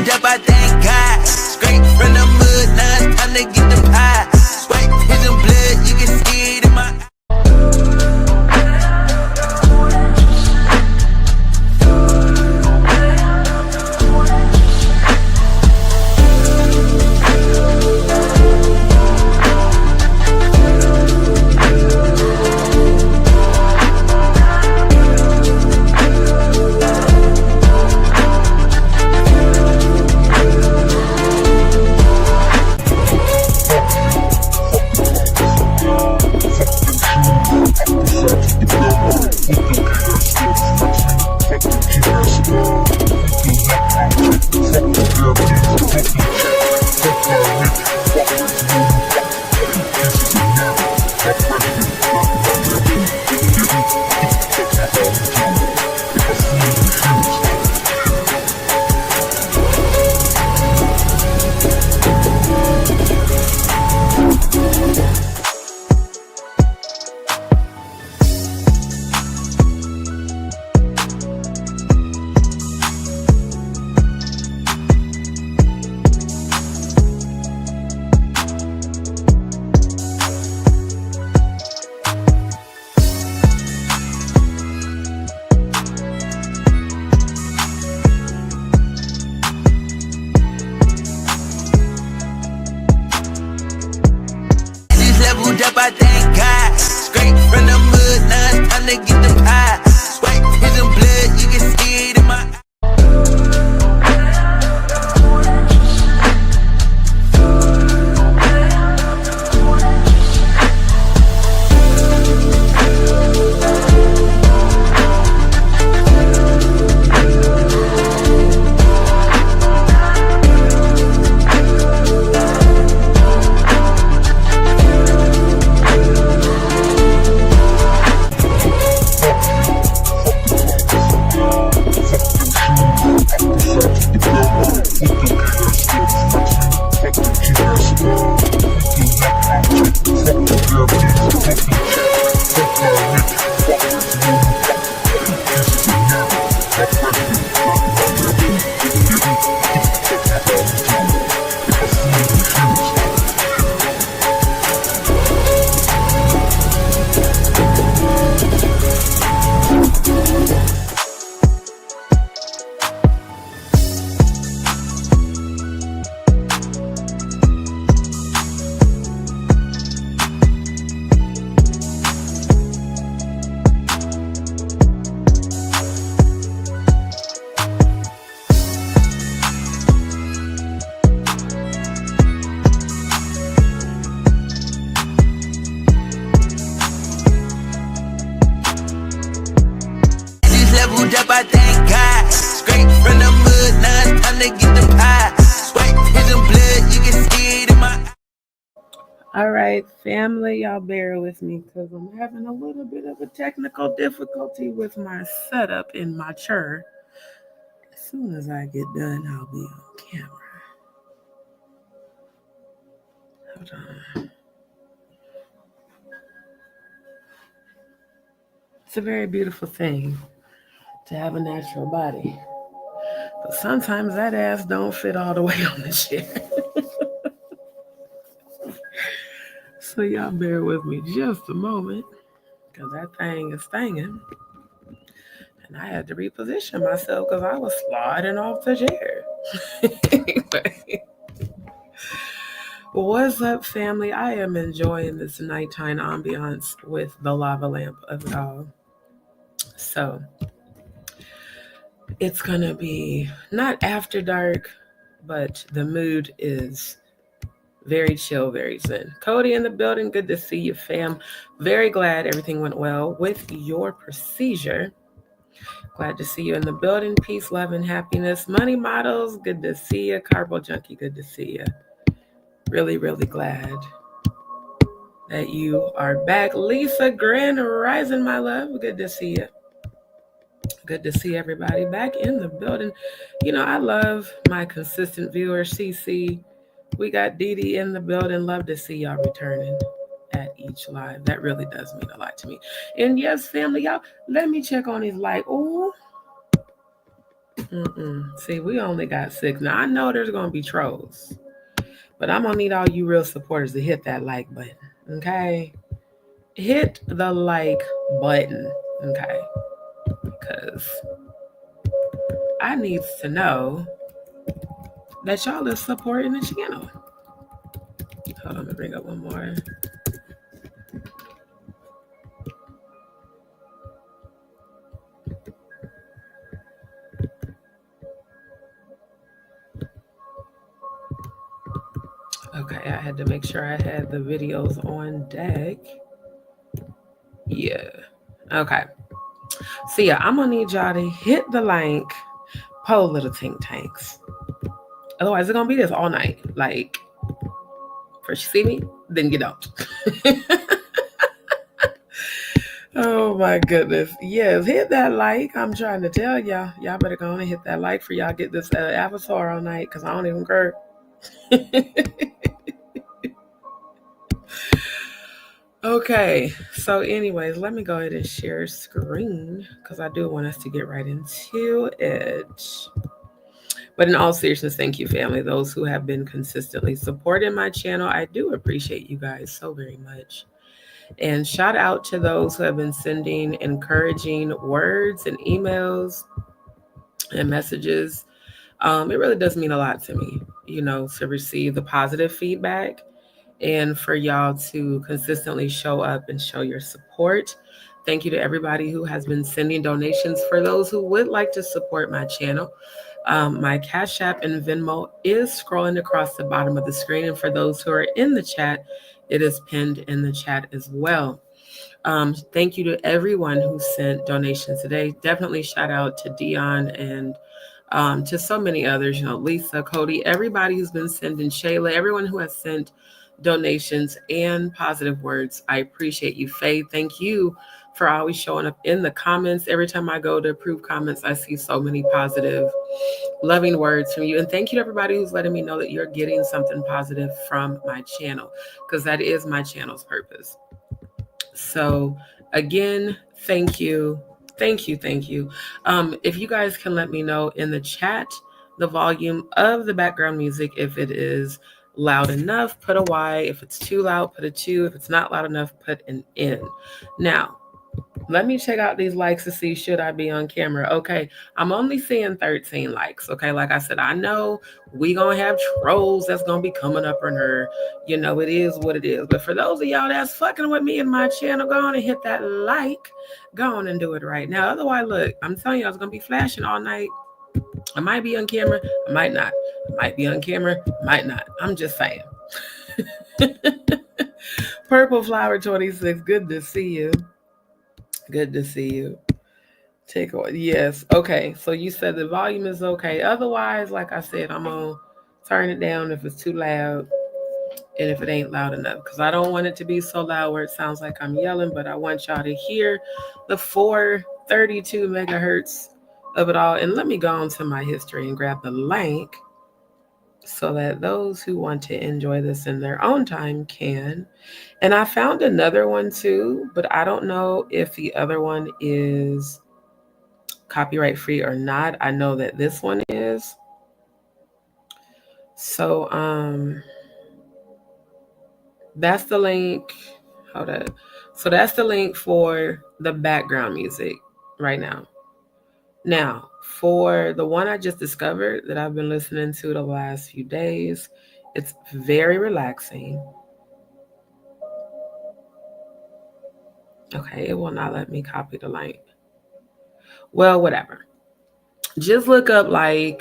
leveled up, I thank God. Straight from the mud, now it's time to get the pie. Swipe his blood, you can see it in my eyes. Up, I thank God. Straight from the mud, now it's time to get the pie. Swipe his blood, you can see it in my eyes. Up, I thank God. Straight from the mud, now it's time to get the pie. Swipe his blood, you can see it in my eyes. All right, family, y'all bear with me because I'm having a little bit of a technical difficulty with my setup in my chair. As soon as I get done, I'll be on camera. Hold on. It's a very beautiful thing to have a natural body. But sometimes that ass don't fit all the way on the chair. So y'all bear with me just a moment, because that thing is thinging. And I had to reposition myself because I was sliding off the chair. Anyway. What's up, family? I am enjoying this nighttime ambiance with the lava lamp of it all. So it's gonna be not after dark, but the mood is very chill, very zen. Cody in the building, good to see you, fam. Very glad everything went well with your procedure. Glad to see you in the building. Peace, love, and happiness. Money models, good to see you. Carbo junkie, good to see you. Really, really glad that you are back. Lisa Grand Rising, my love, good to see you. Good to see everybody back in the building. You know, I love my consistent viewers. CC, we got Dee Dee in the building. Love to see y'all returning at each live. That really does mean a lot to me. And yes, family, y'all, let me check on these lights. Oh, See, we only got 6. Now, I know there's going to be trolls, but I'm going to need all you real supporters to hit that like button, okay? Hit the like button, okay? Because I need to know that y'all is supporting the channel. Hold on, let me bring up one more. Okay, I had to make sure I had the videos on deck. Yeah. Okay. So yeah, I'm gonna need y'all to hit the like, poll little tank tanks. Otherwise, it's gonna be this all night. Like, first you see me, then you don't. Oh my goodness. Yes, hit that like. I'm trying to tell y'all. Y'all better go on and hit that like for y'all get this avatar all night, because I don't even care. Okay, so anyways, let me go ahead and share screen because I do want us to get right into it. But in all seriousness, thank you, family. Those who have been consistently supporting my channel, I do appreciate you guys so very much. And shout out to those who have been sending encouraging words and emails and messages. It really does mean a lot to me, to receive the positive feedback and for y'all to consistently show up and show your support. Thank you to everybody who has been sending donations. For those who would like to support my channel, my Cash App and Venmo is scrolling across the bottom of the screen. And for those who are in the chat, it is pinned in the chat as well. Thank you to everyone who sent donations today. Definitely shout out to Dion and to so many others, Lisa, Cody, everybody who's been sending, Shayla, everyone who has sent donations and positive words. I appreciate you. Faye, thank you for always showing up in the comments. Every time I go to approve comments, I see so many positive, loving words from you. And thank you to everybody who's letting me know that you're getting something positive from my channel, because that is my channel's purpose. So again, thank you. Thank you. Thank you. If you guys can let me know in the chat the volume of the background music, if it is loud enough, put a Y. If it's too loud, put a 2. If it's not loud enough, put an N. Now, let me check out these likes to see should I be on camera. Okay, I'm only seeing 13 likes. Okay, like I said, I know we gonna have trolls that's gonna be coming up on her. It is what it is. But for those of y'all that's fucking with me and my channel, go on and hit that like. Go on and do it right now. Otherwise, look, I'm telling you, I was gonna be flashing all night. I might be on camera, I might not. I might be on camera, might not. I'm just saying. Purple Flower 26, good to see you. Good to see you. Take away. Yes. Okay. So you said the volume is okay. Otherwise, like I said, I'm going to turn it down if it's too loud and if it ain't loud enough, because I don't want it to be so loud where it sounds like I'm yelling, but I want y'all to hear the 432 megahertz of it all. And let me go on to my history and grab the link so that those who want to enjoy this in their own time can. And I found another one too, but I don't know if the other one is copyright free or not. I know that this one is. So that's the link. Hold up. So that's the link for the background music right now. Now, for the one I just discovered that I've been listening to the last few days, it's very relaxing. Okay, it will not let me copy the link. Well, whatever. Just look up like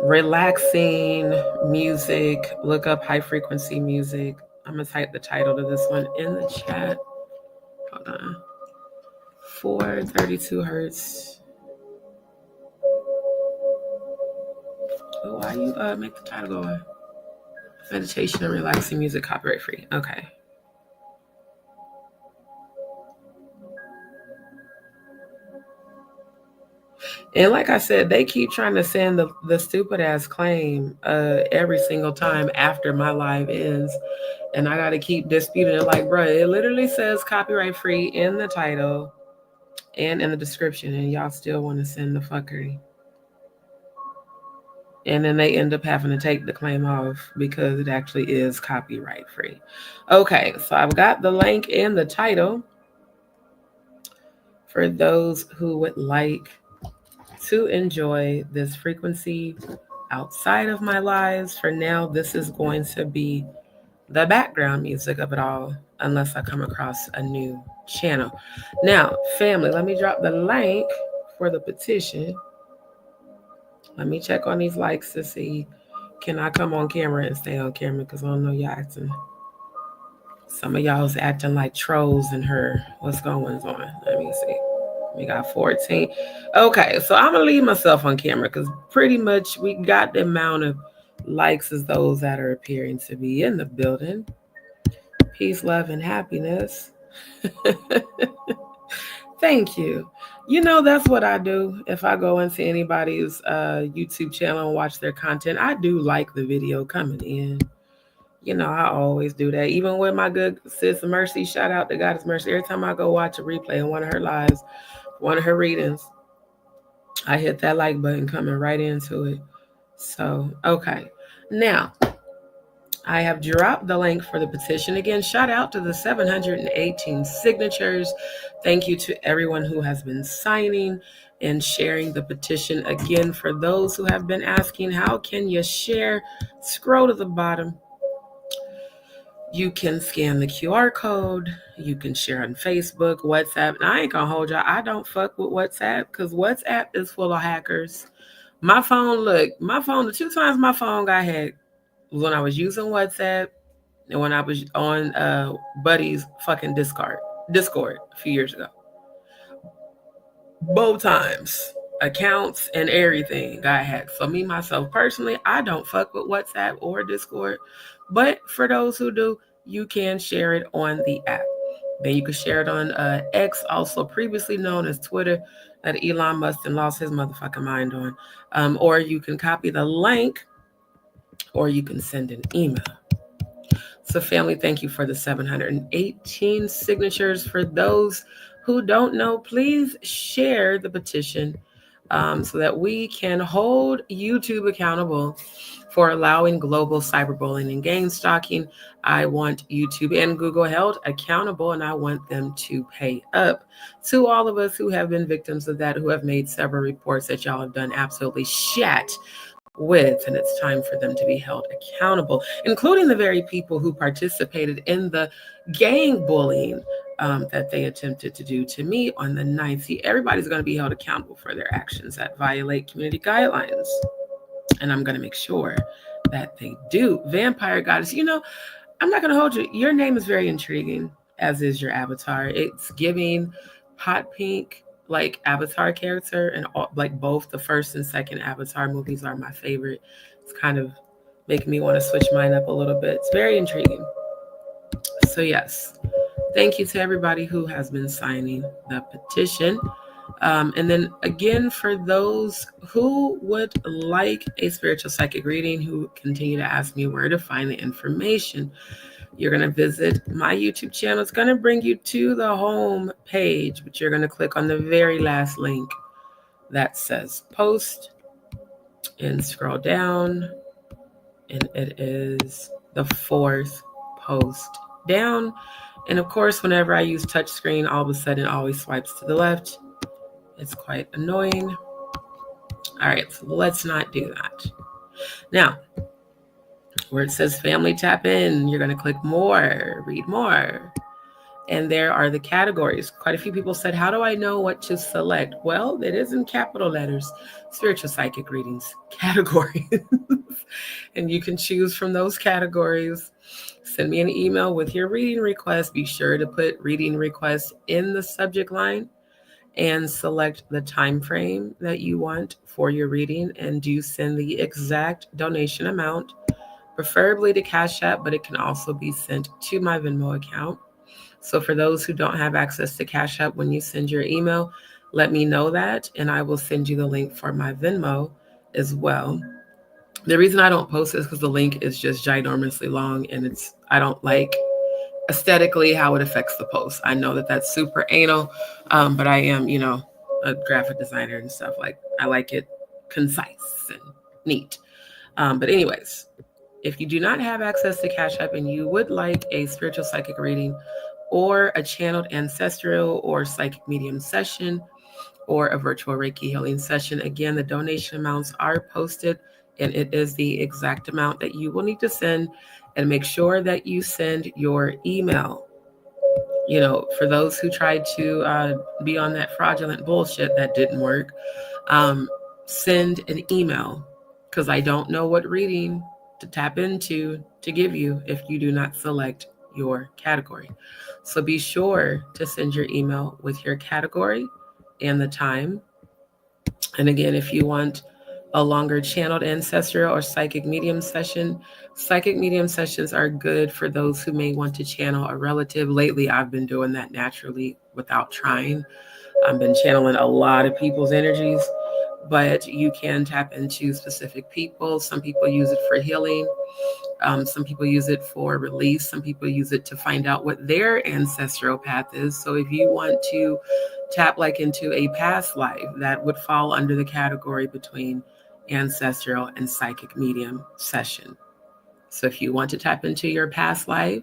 relaxing music. Look up high frequency music. I'm going to type the title to this one in the chat. Hold on. 432 hertz. Oh, why you make the title go away? Meditation and relaxing music, copyright free. Okay. And like I said, they keep trying to send the stupid ass claim every single time after my live ends. And I got to keep disputing it. Like, bro, it literally says copyright free in the title and in the description. And y'all still want to send the fuckery. And then they end up having to take the claim off because it actually is copyright free. Okay, so I've got the link and the title for those who would like to enjoy this frequency outside of my lives. For now, this is going to be the background music of it all, unless I come across a new channel. Now, family, let me drop the link for the petition. Let me check on these likes to see, can I come on camera and stay on camera? Because I don't know, y'all acting, some of y'all's acting like trolls in her. What's going on? Let me see. We got 14. Okay, so I'm gonna leave myself on camera because pretty much we got the amount of likes as those that are appearing to be in the building. Peace, love, and happiness. Thank you. You know, that's what I do. If I go into anybody's YouTube channel and watch their content, I do like the video coming in. You know, I always do that. Even with my good sis Mercy, shout out to Goddess Mercy. Every time I go watch a replay in one of her lives, one of her readings, I hit that like button coming right into it. So, okay. Now, I have dropped the link for the petition. Again, shout out to the 718 signatures. Thank you to everyone who has been signing and sharing the petition. Again, for those who have been asking, how can you share? Scroll to the bottom. You can scan the QR code. You can share on Facebook, WhatsApp. And I ain't gonna hold y'all. I don't fuck with WhatsApp because WhatsApp is full of hackers. My phone, the 2 times my phone got hacked was when I was using WhatsApp and when I was on Buddy's fucking Discord a few years ago. Both times, accounts and everything got hacked. So me, myself, personally, I don't fuck with WhatsApp or Discord. But for those who do, you can share it on the app. Then you can share it on X, also previously known as Twitter, that Elon Musk lost his motherfucking mind on. Or you can copy the link, or you can send an email. So family, thank you for the 718 signatures. For those who don't know, please share the petition so that we can hold YouTube accountable for allowing global cyberbullying and gang stalking. I want YouTube and Google held accountable, and I want them to pay up to all of us who have been victims of that, who have made several reports that y'all have done absolutely shit with, and it's time for them to be held accountable, including the very people who participated in the gang bullying that they attempted to do to me on the 9th. See, everybody's going to be held accountable for their actions that violate community guidelines, and I'm going to make sure that they do. Vampire Goddess, you know, I'm not going to hold you. Your name is very intriguing, as is your avatar. It's giving hot pink, like Avatar character, and all, like both the first and second Avatar movies are my favorite. It's kind of making me want to switch mine up a little bit. It's very intriguing. So yes, thank you to everybody who has been signing the petition. And then again, for those who would like a spiritual psychic reading, who continue to ask me where to find the information, you're going to visit my YouTube channel. It's going to bring you to the home page, but you're going to click on the very last link that says post and scroll down. And it is the 4th post down. And of course, whenever I use touchscreen, all of a sudden it always swipes to the left. It's quite annoying. All right, so let's not do that. Now, where it says family tap in, you're going to click more, read more. And there are the categories. Quite a few people said, how do I know what to select? Well, it is in capital letters, spiritual psychic readings categories. And you can choose from those categories. Send me an email with your reading request. Be sure to put reading request in the subject line and select the time frame that you want for your reading, and do send the exact donation amount, preferably to Cash App, but it can also be sent to my Venmo account. So for those who don't have access to Cash App, when you send your email, let me know that, and I will send you the link for my Venmo as well. The reason I don't post this because the link is just ginormously long, and I don't like aesthetically how it affects the post. I know that that's super anal, but I am, a graphic designer and stuff. Like, I like it concise and neat. But anyways, if you do not have access to Cash App and you would like a spiritual psychic reading or a channeled ancestral or psychic medium session or a virtual Reiki healing session, again, the donation amounts are posted and it is the exact amount that you will need to send. And make sure that you send your email. You know, for those who tried to be on that fraudulent bullshit that didn't work, send an email, because I don't know what reading to tap into to give you if you do not select your category. So be sure to send your email with your category and the time. And again, if you want a longer channeled ancestral or psychic medium session, psychic medium sessions are good for those who may want to channel a relative. Lately, I've been doing that naturally without trying. I've been channeling a lot of people's energies, but you can tap into specific people. Some people use it for healing. Some people use it for release. Some people use it to find out what their ancestral path is. So if you want to tap like into a past life, that would fall under the category between ancestral and psychic medium session. So if you want to tap into your past life,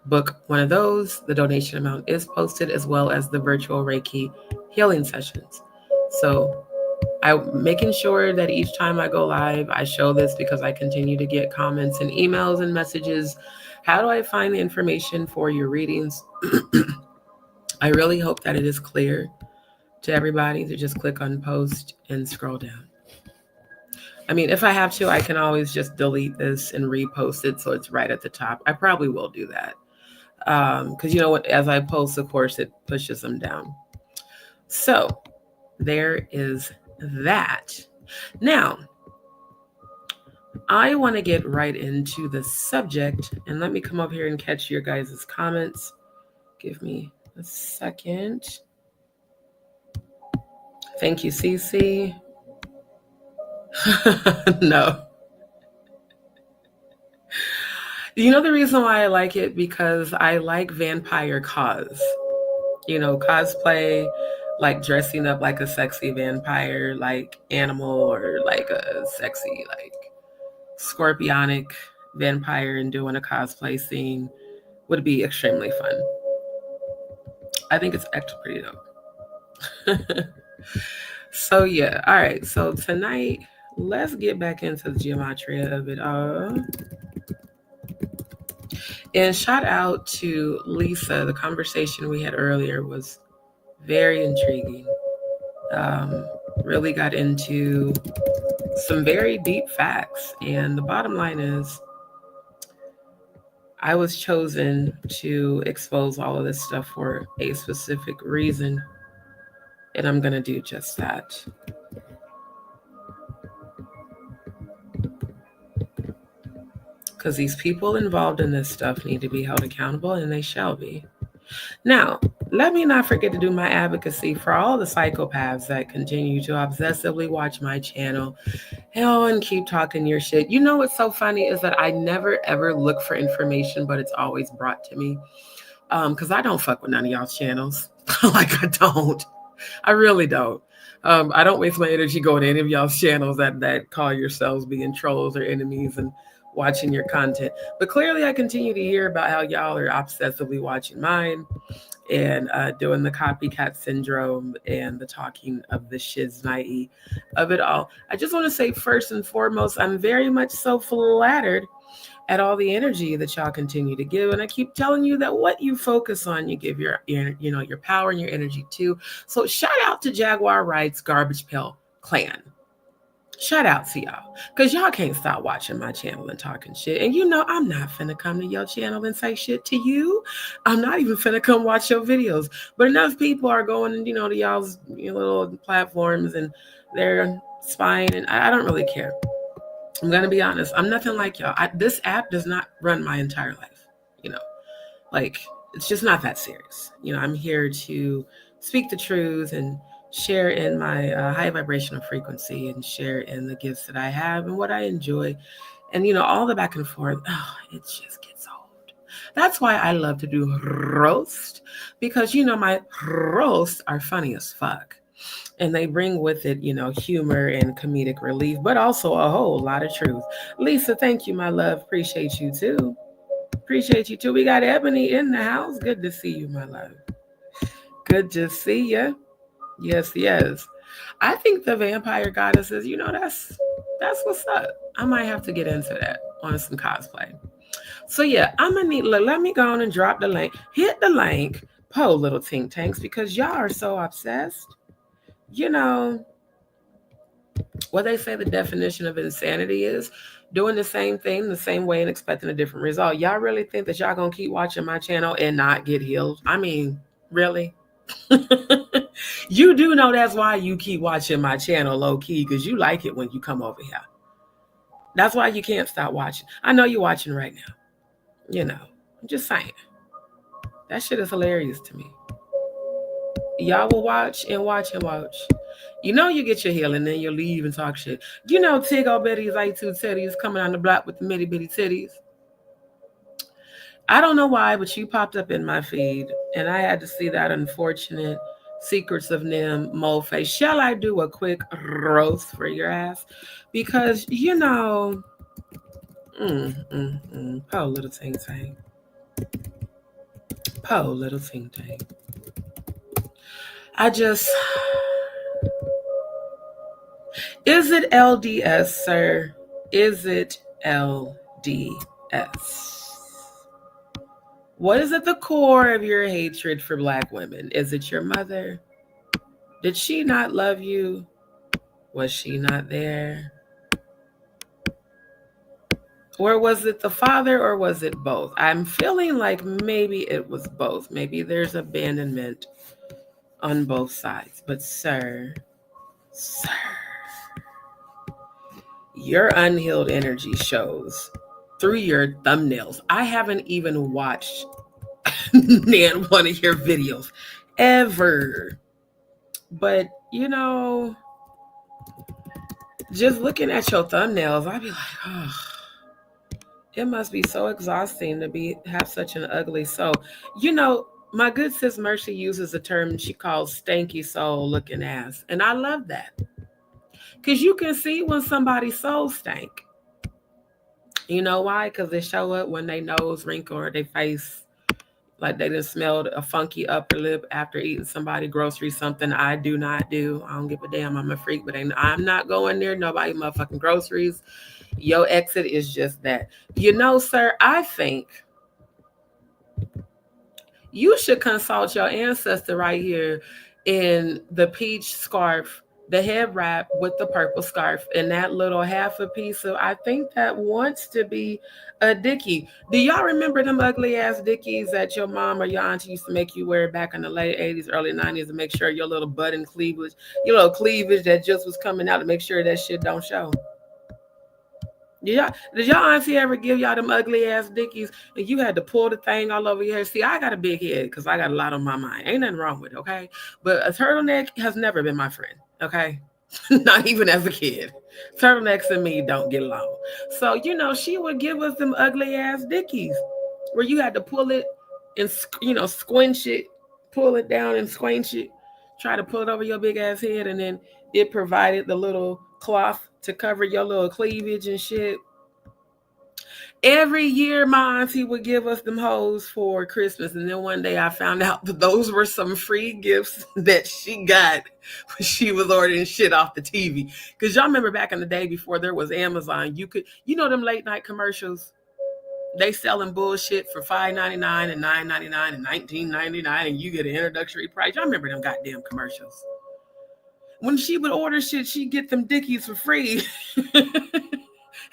book one of those. The donation amount is posted, as well as the virtual Reiki healing sessions. So I'm making sure that each time I go live, I show this because I continue to get comments and emails and messages. How do I find the information for your readings? I really hope that it is clear to everybody to just click on post and scroll down. I mean, if I have to, I can always just delete this and repost it so it's right at the top. I probably will do that. Because you know what, as I post, of course, it pushes them down. So there is that. Now, I want to get right into the subject, and let me come up here and catch your guys' comments. Give me a second. Thank you, Cece. No. You know the reason why I like it? Because I like vampire cause. You know, cosplay, like dressing up like a sexy vampire, like animal, or like a sexy, like scorpionic vampire, and doing a cosplay scene would be extremely fun. I think it's actually pretty dope. So yeah, all right. So tonight, let's get back into the gematria of it all. And shout out to Lisa. The conversation we had earlier was very intriguing. Really got into some very deep facts. And the bottom line is, I was chosen to expose all of this stuff for a specific reason. And I'm going to do just that. Because these people involved in this stuff need to be held accountable, and they shall be. Now, let me not forget to do my advocacy for all the psychopaths that continue to obsessively watch my channel, hell, and keep talking your shit. You know what's so funny is that I never ever look for information, but it's always brought to me. Because I don't fuck with none of y'all's channels. Like, I don't. I really don't. I don't waste my energy going to any of y'all's channels that call yourselves being trolls or enemies and watching your content. But clearly I continue to hear about how y'all are obsessively watching mine and doing the copycat syndrome and the talking of the shiznai of it all. I just want to say, first and foremost, I'm very much so flattered at all the energy that y'all continue to give. And I keep telling you that what you focus on, you give your power and your energy to. So shout out to Jaguar Wright's Garbage Pail Clan. Shout out to y'all, because y'all can't stop watching my channel and talking shit. And you know, I'm not finna come to your channel and say shit to you. I'm not even finna come watch your videos. But enough people are going, to y'all's little platforms and they're spying, and I don't really care. I'm going to be honest. I'm nothing like y'all. This app does not run my entire life. Like, it's just not that serious. I'm here to speak the truth and share in my high vibrational frequency and share in the gifts that I have and what I enjoy. And, all the back and forth, it just gets old. That's why I love to do roast, because, my roasts are funny as fuck. And they bring with it, humor and comedic relief, but also a whole lot of truth. Lisa, thank you, my love. Appreciate you too. Appreciate you too. We got Ebony in the house. Good to see you, my love. Good to see you. Yes, yes. I think the vampire goddesses, that's what's up. I might have to get into that on some cosplay. So yeah, I'm gonna need let me go on and drop the link. Hit the link, little think tanks, because y'all are so obsessed. You know what they say the definition of insanity is? Doing the same thing the same way and expecting a different result. Y'all really think that y'all gonna keep watching my channel and not get healed? I mean, really? You do know that's why you keep watching my channel low key, because you like it when you come over here. That's why you can't stop watching. I know you're watching right now. I'm just saying. That shit is hilarious to me. Y'all will watch and watch and watch. You get your healing, then you'll leave and talk shit. Tig Betty's like two titties coming on the block with the bitty bitty titties. I don't know why, but you popped up in my feed, and I had to see that unfortunate Secrets of Nim mole face. Shall I do a quick roast for your ass? Because, po little ting tang. Po little ting tang. Is it LDS, sir? Is it LDS? What is at the core of your hatred for Black women? Is it your mother? Did she not love you? Was she not there? Or was it the father, or was it both? I'm feeling like maybe it was both. Maybe there's abandonment on both sides. But sir, your unhealed energy shows through your thumbnails. I haven't even watched one of your videos ever. But, just looking at your thumbnails, I'd be like, oh, it must be so exhausting to have such an ugly soul. My good sis Mercy uses a term she calls stanky soul looking ass. And I love that. Because you can see when somebody's soul stank. You know why? Because they show up when they nose wrinkle or they face like they just smelled a funky upper lip after eating somebody grocery, something I do not do. I don't give a damn. I'm a freak, but I'm not going near nobody motherfucking groceries. Your exit is just that. Sir, I think you should consult your ancestor right here in the peach scarf, the head wrap with the purple scarf, and that little half a piece of, I think that wants to be a dickie. Do y'all remember them ugly ass dickies that your mom or your auntie used to make you wear back in the late 80s, early 90s to make sure your little butt and cleavage, your little cleavage that just was coming out to make sure that shit don't show? Did y'all auntie ever give y'all them ugly ass dickies and you had to pull the thing all over your head? See, I got a big head because I got a lot on my mind. Ain't nothing wrong with it, okay? But a turtleneck has never been my friend, okay? Not even as a kid. Turtlenecks and me don't get along. So, she would give us them ugly ass dickies where you had to pull it and, squinch it, pull it down and squinch it, try to pull it over your big ass head, and then it provided the little cloth to cover your little cleavage and shit. Every year, my auntie would give us them hoes for Christmas. And then one day I found out that those were some free gifts that she got when she was ordering shit off the TV. Because y'all remember back in the day before there was Amazon, you could, them late night commercials? They selling bullshit for $5.99 and $9.99 and $19.99 and you get an introductory price. Y'all remember them goddamn commercials? When she would order shit, she'd get them dickies for free.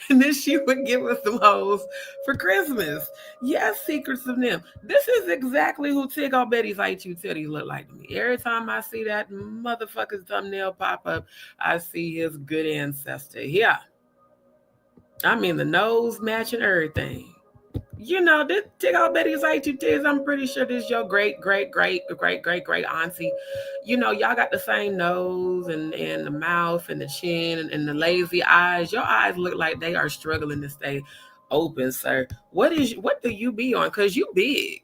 And then she would give us some hoes for Christmas. Yes, Secrets of Nim. This is exactly who Tig Betty's like two titties look like to me. Every time I see that motherfucker's thumbnail pop up, I see his good ancestor. Yeah. I mean, the nose matching everything. This Tig Betty's like two titties. I'm pretty sure this is your great auntie. Y'all got the same nose and the mouth and the chin and the lazy eyes. Your eyes look like they are struggling to stay open, sir. What do you be on? Because you big.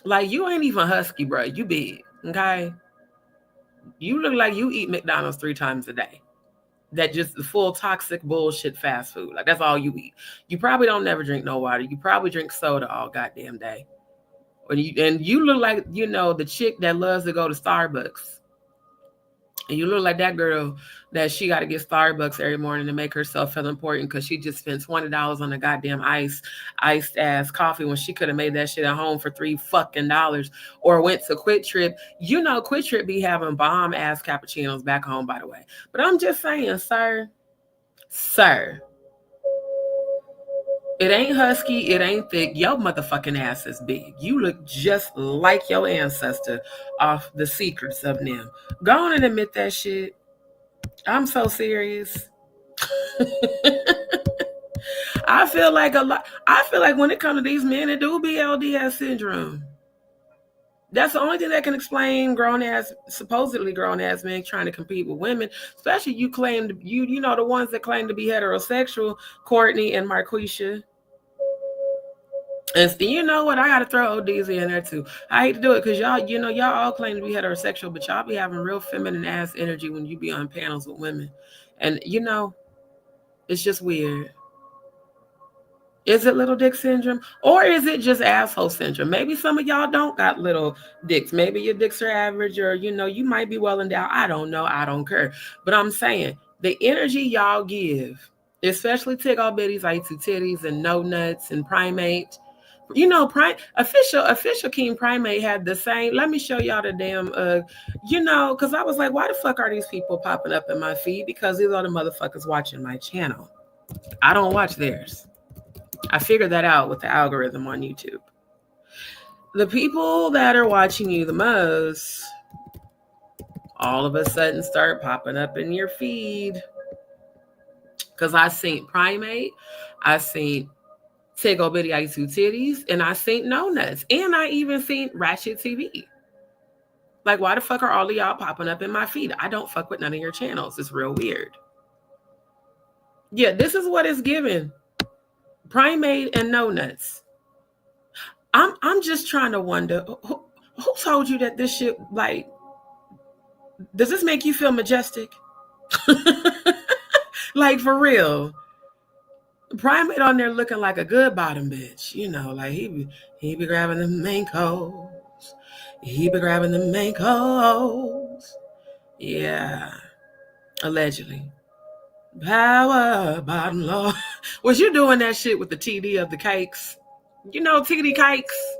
Like, you ain't even husky, bro. You big, okay? You look like you eat McDonald's 3 times a day. That just the full toxic bullshit fast food. Like that's all you eat. You probably don't never drink no water. You probably drink soda all goddamn day. And you look like, the chick that loves to go to Starbucks. And you look like that girl that she got to get Starbucks every morning to make herself feel important because she just spent $20 on a goddamn iced ass coffee when she could have made that shit at home for $3 or went to Quick Trip. Quick Trip be having bomb ass cappuccinos back home, by the way. But I'm just saying, sir, it ain't husky, it ain't thick. Your motherfucking ass is big. You look just like your ancestor off The Secrets of Nim. Go on and admit that shit. I'm so serious. I feel like when it comes to these men, it do be LDS syndrome. That's the only thing that can explain supposedly grown ass men trying to compete with women, especially you the ones that claim to be heterosexual, Courtney and Marquisha. And you know what? I gotta throw ODZ in there too. I hate to do it because y'all all claim to be heterosexual, but y'all be having real feminine ass energy when you be on panels with women. And it's just weird. Is it little dick syndrome? Or is it just asshole syndrome? Maybe some of y'all don't got little dicks. Maybe your dicks are average or, you might be well endowed. I don't know. I don't care. But I'm saying the energy y'all give, especially tickle bitties, like two titties and no nuts and primate. Official King Primate had the same. Let me show y'all the damn, because I was like, why the fuck are these people popping up in my feed? Because these are the motherfuckers watching my channel. I don't watch theirs. I figured that out with the algorithm on YouTube. The people that are watching you the most, all of a sudden start popping up in your feed. Because I seen Primate, I seen Tickle Bitty Ice Two Titties, and I seen No Nuts, and I even seen Ratchet TV. Like, why the fuck are all of y'all popping up in my feed? I don't fuck with none of your channels. It's real weird. Yeah, this is what it's given. Primate and No Nuts. I'm just trying to wonder who told you that this shit, like, does this make you feel majestic? Like, for real. Primate on there looking like a good bottom bitch, like he be grabbing the mancos. He be grabbing the mancos. Yeah, allegedly. Power bottom law. Was you doing that shit with the TD of the cakes? TD cakes.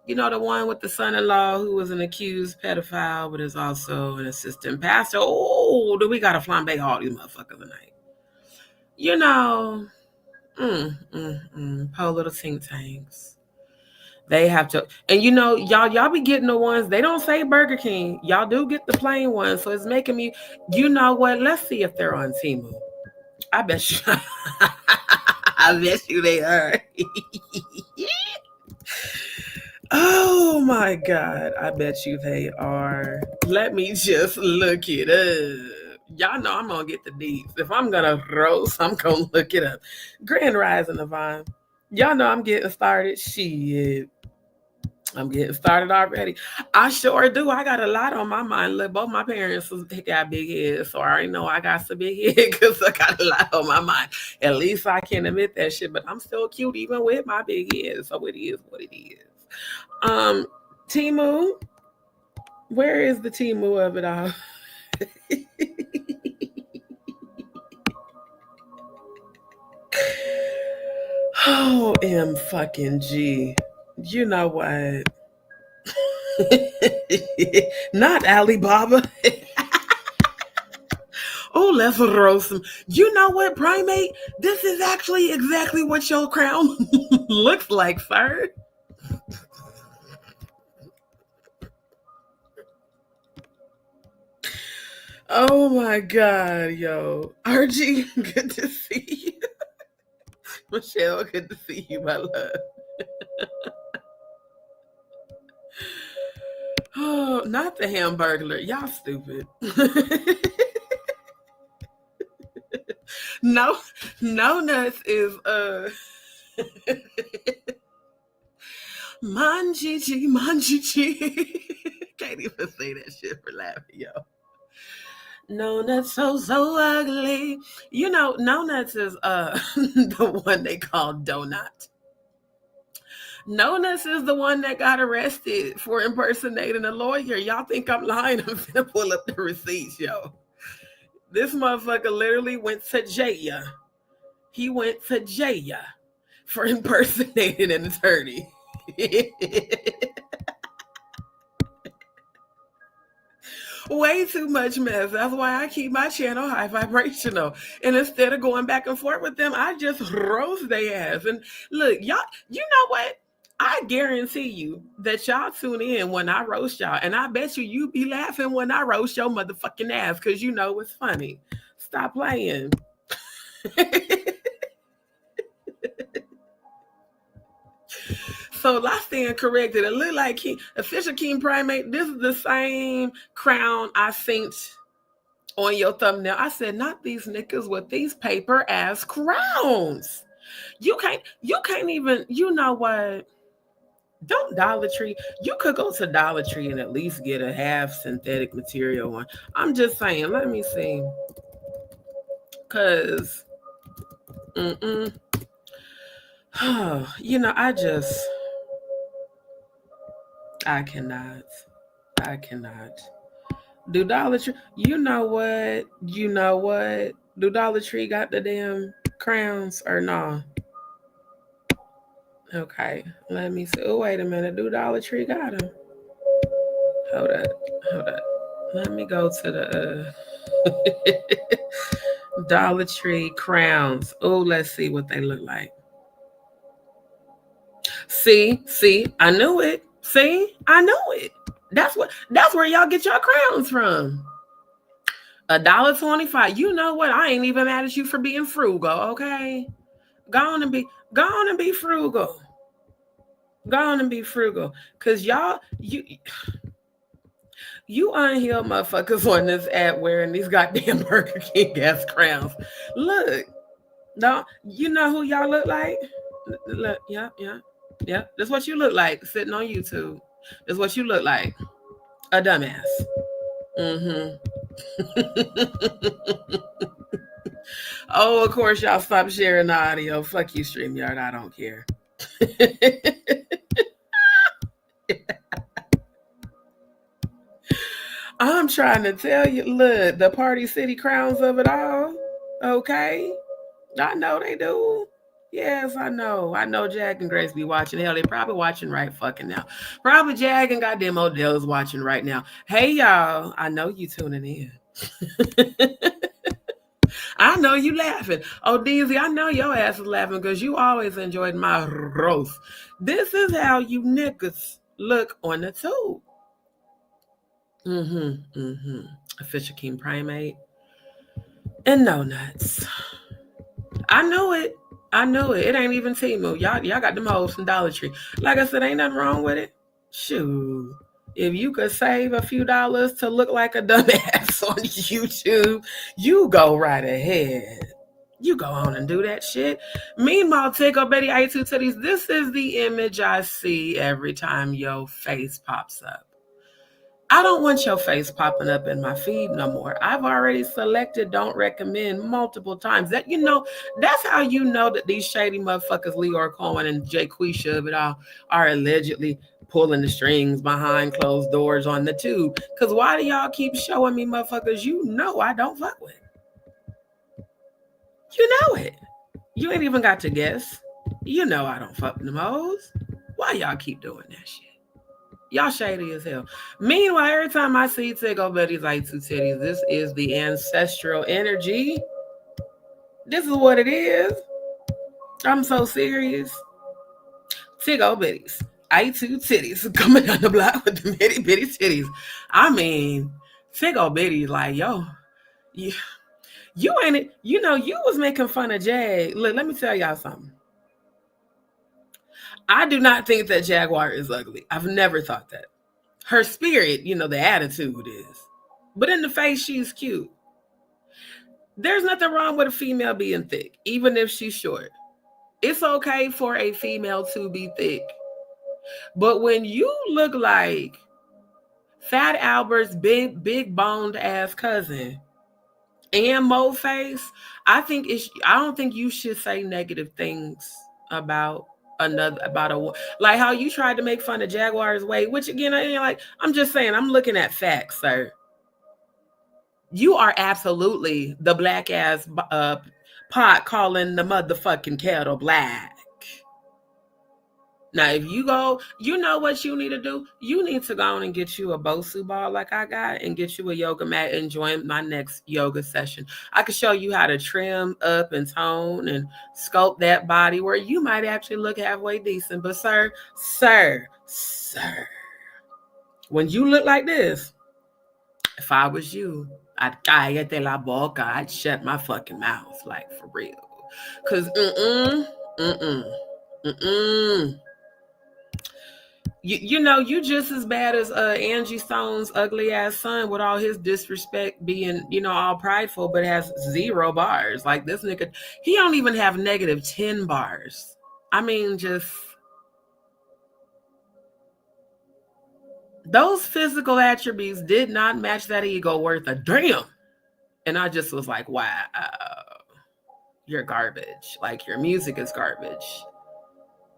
The one with the son-in-law who was an accused pedophile, but is also an assistant pastor. Oh, do we gotta flambe all these motherfuckers tonight? Poor little think tanks. They have to, and y'all be getting the ones, they don't say Burger King. Y'all do get the plain ones, so it's making me, what? Let's see if they're on Temu. I bet you, I bet you they are. Oh my God, I bet you they are. Let me just look it up. Y'all know I'm gonna get the deeds. If I'm gonna roast, I'm gonna look it up. Grand Rising Yvonne. Y'all know I'm getting started. Shit. I'm getting started already. I sure do. I got a lot on my mind. Look, both my parents got big heads, so I already know I got some big head because I got a lot on my mind. At least I can admit that shit, but I'm still cute even with my big head, so it is what it is. Temu, where is the Temu of it all? OMG. You know what? Not Alibaba. Oh, let's roast them. You know what, Primate? This is actually exactly what your crown looks like, sir. Oh my God, yo. RG, good to see you. Michelle, good to see you, my love. Oh, not the Hamburglar. Y'all stupid. No Nuts is Manchichi, manchichi. Can't even say that shit for laughing, yo. No Nuts so ugly. You know, No Nuts is the one they call Donut. No Nuts is the one that got arrested for impersonating a lawyer. Y'all think I'm lying? I'm gonna pull up the receipts, yo. This motherfucker literally went to jail. He went to jail for impersonating an attorney. Way too much mess. That's why I keep my channel high vibrational. And instead of going back and forth with them, I just roast their ass. And look, y'all, you know what? I guarantee you that y'all tune in when I roast y'all. And I bet you be laughing when I roast your motherfucking ass because you know it's funny. Stop playing. So last thing corrected. It looked like official king primate. This is the same crown I synced on your thumbnail. I said, not these niggas with these paper ass crowns. You can't even, you know what? Don't Dollar Tree. You could go to Dollar Tree and at least get a half synthetic material one. I'm just saying, let me see. Cause you know, I cannot. Do Dollar Tree, you know what? Do Dollar Tree got the damn crowns or no? Okay, let me see. Oh, wait a minute. Do Dollar Tree got them? Hold up. Let me go to the Dollar Tree crowns. Oh, let's see what they look like. See, I knew it. See, I knew it. That's where y'all get your crowns from. $1.25. You know what? I ain't even mad at you for being frugal, okay? Go on and be frugal. Go on and be frugal. Cause y'all, you unhealed motherfuckers on this app wearing these goddamn Burger King ass crowns. Look, no, you know who y'all look like? Look, yeah. That's what you look like sitting on YouTube. That's what you look like. A dumbass. Oh, of course, y'all stop sharing the audio. Fuck you, StreamYard. I don't care. I'm trying to tell you, look, the Party City crowns of it all. Okay. I know they do. Yes, I know. I know Jag and Grace be watching. Hell, they probably watching right fucking now. Probably Jag and goddamn Odell is watching right now. Hey, y'all. I know you tuning in. I know you laughing. Oh, Deezy, I know your ass is laughing because you always enjoyed my roast. This is how you niggas look on the tube. Official King Primate. And No Nuts. I knew it. It ain't even Temu. Y'all got them hoes from Dollar Tree. Like I said, ain't nothing wrong with it. Shoot. If you could save a few dollars to look like a dumbass on YouTube, you go right ahead. You go on and do that shit. Meanwhile, Tickle Betty A2 Titties, this is the image I see every time your face pops up. I don't want your face popping up in my feed no more. I've already selected don't recommend multiple times. That, you know, that's how you know that these shady motherfuckers, Leor Cohen and Jaquisha of it all, are allegedly pulling the strings behind closed doors on the tube. Because why do y'all keep showing me motherfuckers you know I don't fuck with? You know it. You ain't even got to guess. You know I don't fuck with them hoes. Why y'all keep doing that shit? Y'all shady as hell. Meanwhile, every time I see Tickle Betty's like two titties, this is the ancestral energy. This is what it is. I'm so serious. Tickle Betty's I2 titties coming down the block with the bitty bitty titties. I mean, Tickle Betty like, yo, you ain't it. You know, you was making fun of Jag. Look, let me tell y'all something. I do not think that Jaguar is ugly. I've never thought that. Her spirit, you know, the attitude is. But in the face, she's cute. There's nothing wrong with a female being thick, even if she's short. It's okay for a female to be thick. But when you look like Fat Albert's big boned ass cousin and Mo face, I don't think you should say negative things about like how you tried to make fun of Jaguar's weight, which again, I'm just saying, I'm looking at facts, sir. You are absolutely the black ass pot calling the motherfucking kettle black. Now, if you go, you know what you need to do? You need to go on and get you a Bosu ball like I got and get you a yoga mat and join my next yoga session. I can show you how to trim up and tone and sculpt that body where you might actually look halfway decent. But sir, when you look like this, if I was you, I'd cállate la boca. I'd shut my fucking mouth, like for real. Cause You know, you just as bad as Angie Stone's ugly ass son with all his disrespect being, all prideful, but has 0 bars. Like this nigga, he don't even have negative 10 bars. I mean, just those physical attributes did not match that ego worth a damn. And I just was like, wow, you're garbage. Like your music is garbage.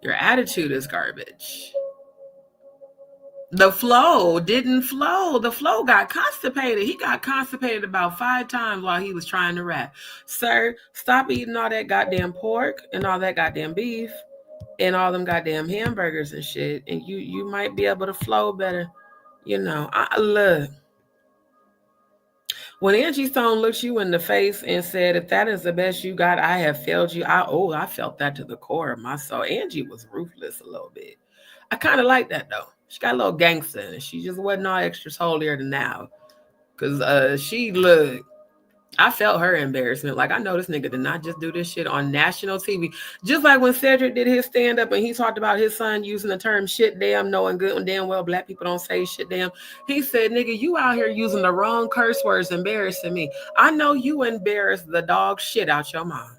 Your attitude is garbage. The flow didn't flow. The flow got constipated. He got constipated about 5 times while he was trying to rap. Sir, stop eating all that goddamn pork and all that goddamn beef and all them goddamn hamburgers and shit. And you might be able to flow better. I look. When Angie Stone looked you in the face and said, if that is the best you got, I have failed you. I felt that to the core of my soul. Angie was ruthless a little bit. I kind of like that though. She got a little gangster in it. She just wasn't all extra holier than now. Cause I felt her embarrassment. Like I know this nigga did not just do this shit on national TV. Just like when Cedric did his stand-up and he talked about his son using the term shit damn, knowing good and damn well black people don't say shit damn. He said, nigga, you out here using the wrong curse words, embarrassing me. I know you embarrassed the dog shit out your mom.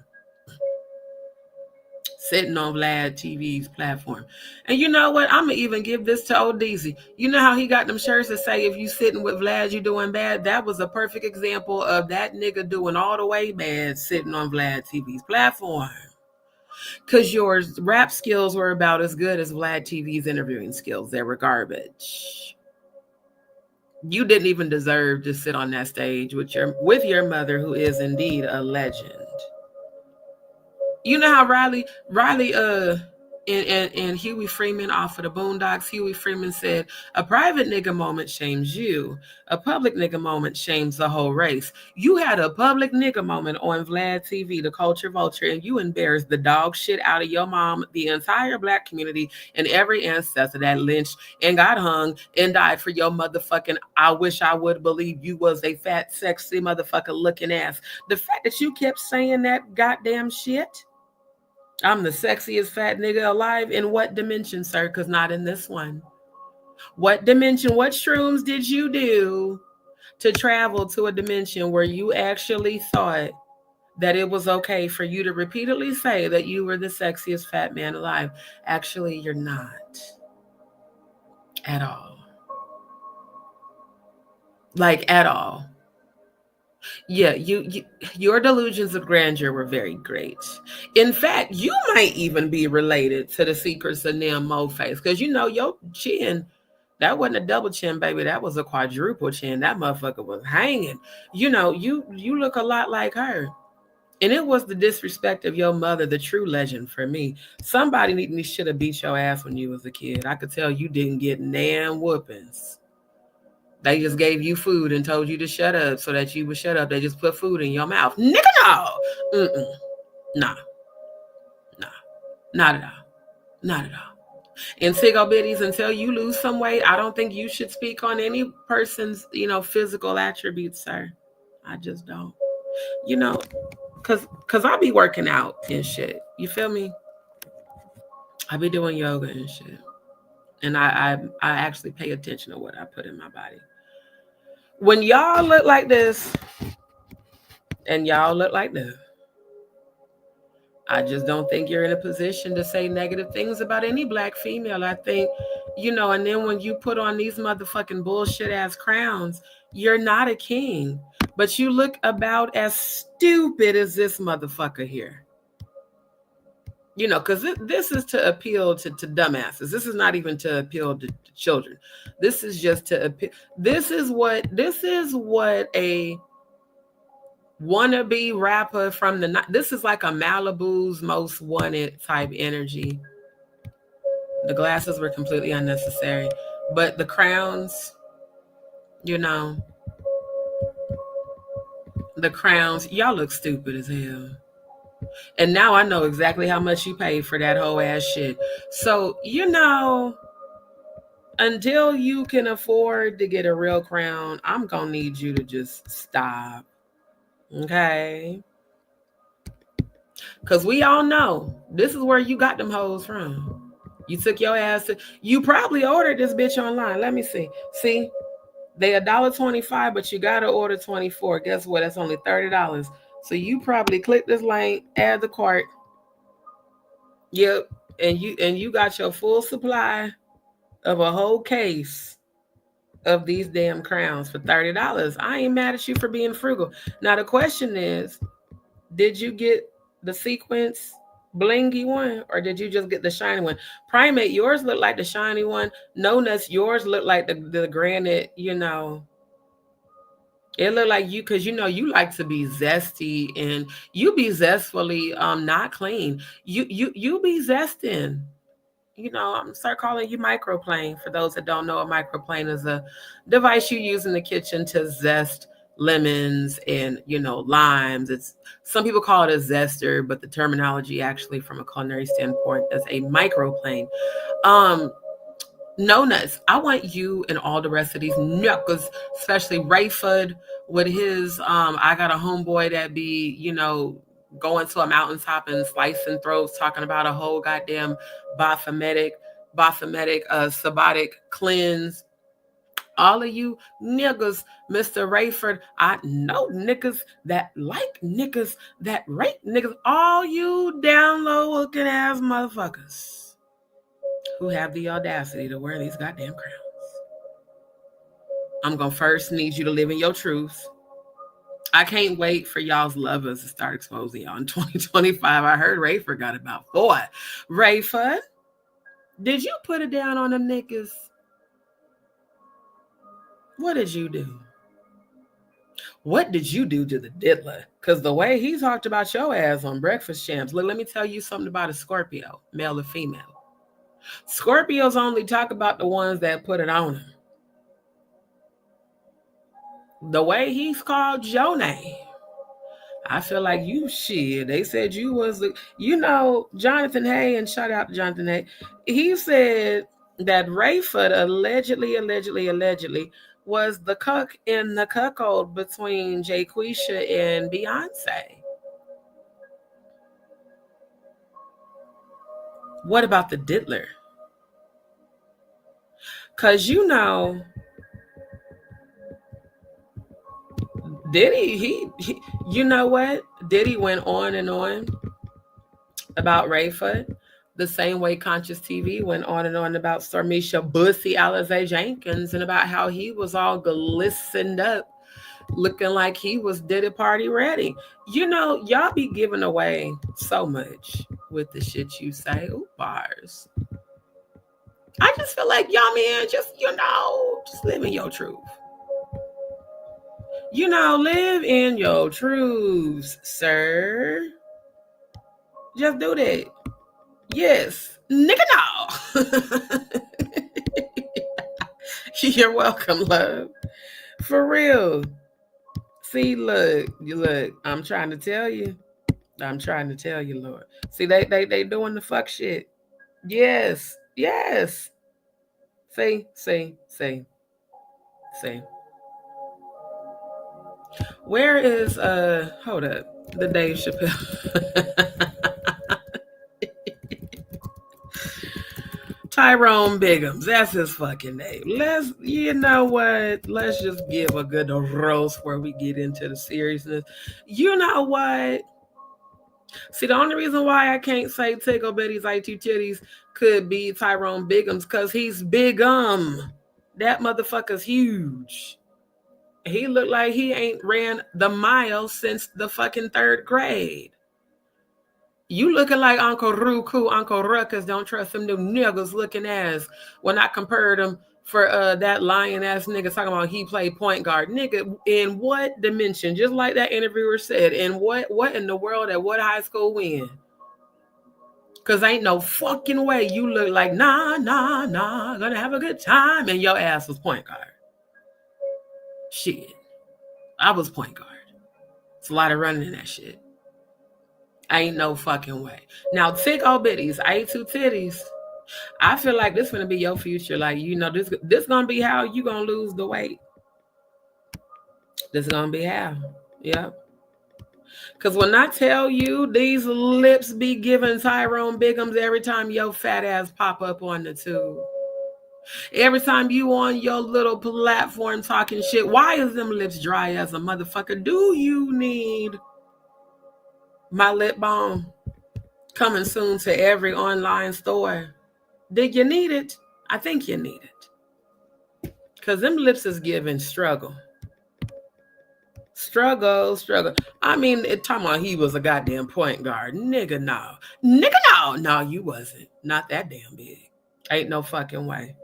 Sitting on Vlad TV's platform. And you know what? I'm going to even give this to old DZ. You know how he got them shirts that say, if you sitting with Vlad, you doing bad? That was a perfect example of that nigga doing all the way bad sitting on Vlad TV's platform. Because your rap skills were about as good as Vlad TV's interviewing skills. They were garbage. You didn't even deserve to sit on that stage with your mother, who is indeed a legend. You know how Riley and Huey Freeman off of the Boondocks, Huey Freeman said, a private nigga moment shames you. A public nigga moment shames the whole race. You had a public nigga moment on Vlad TV, the culture vulture, and you embarrassed the dog shit out of your mom, the entire black community, and every ancestor that lynched and got hung and died for your motherfucking, I wish I would believe you was a fat, sexy motherfucker looking ass. The fact that you kept saying that goddamn shit, I'm the sexiest fat nigga alive. In what dimension, sir? Because not in this one. What dimension? What shrooms did you do to travel to a dimension where you actually thought that it was okay for you to repeatedly say that you were the sexiest fat man alive? Actually, you're not. At all. Like, at all. Yeah, your delusions of grandeur were very great. In fact, you might even be related to the secrets of Nim Mo face, because your chin, that wasn't a double chin, baby. That was a quadruple chin. That motherfucker was hanging. You look a lot like her. And it was the disrespect of your mother, the true legend for me. Somebody should have beat your ass when you was a kid. I could tell you didn't get nan whoopings. They just gave you food and told you to shut up so that you would shut up. They just put food in your mouth. Nigga, no. Nah. Not at all. Not at all. And Tiggo Bitties, until you lose some weight, I don't think you should speak on any person's, physical attributes, sir. I just don't. Cause I be working out and shit. You feel me? I be doing yoga and shit. And I actually pay attention to what I put in my body. When y'all look like this and y'all look like this, I just don't think you're in a position to say negative things about any black female. I think, and then when you put on these motherfucking bullshit ass crowns, you're not a king. But you look about as stupid as this motherfucker here. Because this is to appeal to dumbasses. This is not even to appeal to children. This is just to appeal. This is what a wannabe rapper from this is like a Malibu's Most Wanted type energy. The glasses were completely unnecessary, but the crowns, the crowns, y'all look stupid as hell. And now I know exactly how much you paid for that whole ass shit. So, until you can afford to get a real crown, I'm gonna need you to just stop. Okay? Because we all know this is where you got them hoes from. You took your ass you probably ordered this bitch online. Let me see. See, they $1.25, but you gotta order 24. Guess what? That's only $30. So you probably click this link, add the cart. Yep. And you got your full supply of a whole case of these damn crowns for $30. I ain't mad at you for being frugal. Now the question is, did you get the sequence blingy one, or did you just get the shiny one? Primate, yours look like the shiny one. No Nuts, yours look like the granite, It looked like you, because you like to be zesty, and you be zestfully not clean. You be zesting. I'm start calling you microplane. For those that don't know, a microplane is a device you use in the kitchen to zest lemons and limes. It's some people call it a zester, but the terminology actually from a culinary standpoint is a microplane. No Nuts, I want you and all the rest of these knuckles, especially Rayford with his I got a homeboy that be going to a mountaintop and slicing throats, talking about a whole goddamn baphometic sabbatical cleanse. All of you niggas, Mr. Rayford, I know niggas that like niggas that rate niggas. All you down low looking ass motherfuckers who have the audacity to wear these goddamn crowns. I'm going to first need you to live in your truth. I can't wait for y'all's lovers to start exposing y'all in 2025. I heard Rayford got about 4. Rayford, did you put it down on them niggas? What did you do? What did you do to the diddler? Because the way he talked about your ass on Breakfast Champs, look, let me tell you something about a Scorpio, male or female. Scorpios only talk about the ones that put it on them. The way he's called your name, I feel like you shit. They said you was, Jonathan Hay, and shout out to Jonathan Hay. He said that Rayford allegedly was the cuck in the cuckold between Jayquisha and Beyonce. What about the diddler? Because Diddy, he you know what? Diddy went on and on about Rayford, the same way Conscious TV went on and on about Stormisha Bussy Alizé Jenkins, and about how he was all glistened up, looking like he was Diddy party ready. Y'all be giving away so much with the shit you say. Ooh, bars. I just feel like y'all, man, just live in your truth. Live in your truths, sir. Just do that. Yes. Nigga, no. You're welcome, love. For real. See, look. I'm trying to tell you, Lord. See, they doing the fuck shit. Yes. See. Where is hold up, the Dave Chappelle? Tyrone Biggums, that's his fucking name. Let's just give a good roast where we get into the seriousness. You know what? See, the only reason why I can't say Tickle Bitty's IT Titties could be Tyrone Biggums, because he's Bigum. That motherfucker's huge. He looked like he ain't ran the mile since the fucking 3rd grade. You looking like Uncle Ruku, Uncle Ruckus, don't trust them new niggas looking ass. When I compared him for that lion ass nigga talking about he played point guard. Nigga, in what dimension? Just like that interviewer said, in what in the world at what high school win? Cause ain't no fucking way you look like nah, gonna have a good time, and your ass was point guard. Shit. I was point guard. It's a lot of running in that shit. Ain't no fucking way. Now, Tickle Bitties, A2 titties. I feel like this gonna be your future. Like, you know, this gonna be how you gonna lose the weight. This gonna be how. Yep. Cause when I tell you these lips be giving Tyrone Biggums every time your fat ass pop up on the tube. Every time you on your little platform talking shit, why is them lips dry as a motherfucker? Do you need my lip balm? Coming soon to every online store. Did you need it? I think you need it. Because them lips is giving struggle. Struggle. I mean, talking about he was a goddamn point guard. Nigga, no. No, you wasn't. Not that damn big. Ain't no fucking way.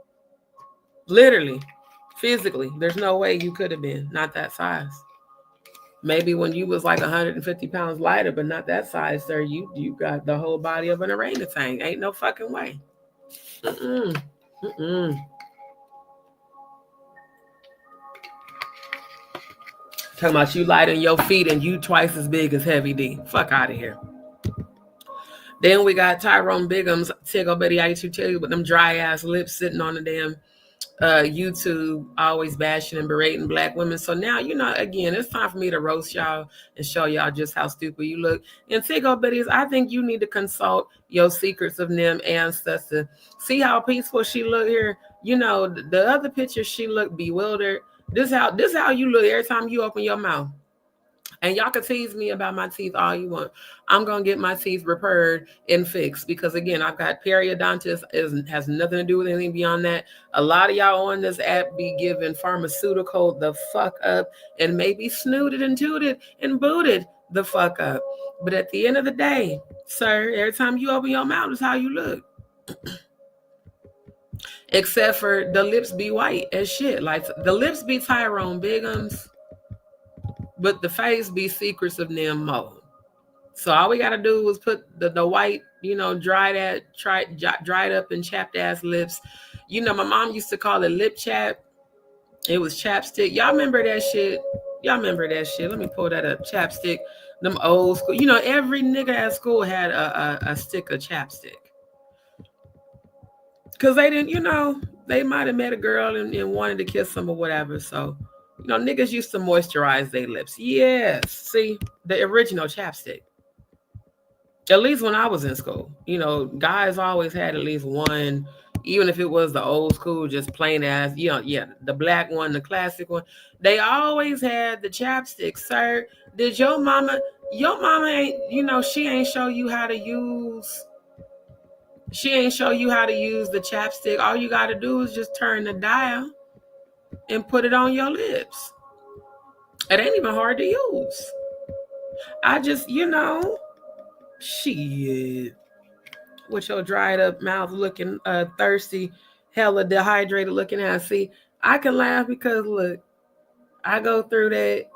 Literally, physically, there's no way you could have been. Not that size. Maybe when you was like 150 pounds lighter, but not that size, sir. You got the whole body of an orangutan. Ain't no fucking way. Mm-mm. Talking about you light on your feet and you twice as big as Heavy D. Fuck out of here. Then we got Tyrone Biggums, Tickle Bitty, I used to tell you, with them dry ass lips sitting on the damn YouTube, always bashing and berating black women. So now, you know, again, it's time for me to roast y'all and show y'all just how stupid you look. And Tickle Bitties, I think you need to consult your secrets of them ancestor. See how peaceful she look here? You know, the other picture, she looked bewildered. This how you look every time you open your mouth. And y'all can tease me about my teeth all you want. I'm going to get my teeth repaired and fixed because, again, I've got periodontitis. It has nothing to do with anything beyond that. A lot of y'all on this app be giving pharmaceutical the fuck up and maybe snooted and tooted and booted the fuck up. But at the end of the day, sir, every time you open your mouth is how you look. Except for the lips be white as shit. Like the lips be Tyrone Biggums, but the face be secrets of them mold. So all we gotta do is put the white, you know, dried up and chapped ass lips. You know, my mom used to call it lip chap. It was chapstick. Y'all remember that shit? Let me pull that up. Chapstick. Them old school. You know, every nigga at school had a stick of chapstick. Because they didn't, you know, they might have met a girl and wanted to kiss them or whatever. So, you know, niggas used to moisturize their lips. Yes. See, the original chapstick. At least when I was in school. You know, guys always had at least one, even if it was the old school, just plain ass, you know, yeah, the black one, the classic one. They always had the chapstick. Sir, did your mama ain't, you know, she ain't show you how to use the chapstick. All you got to do is just turn the dial and put it on your lips. It ain't even hard to use. I just, you know, shit. With your dried up mouth looking thirsty, hella dehydrated looking ass. See, I can laugh because, look, I go through that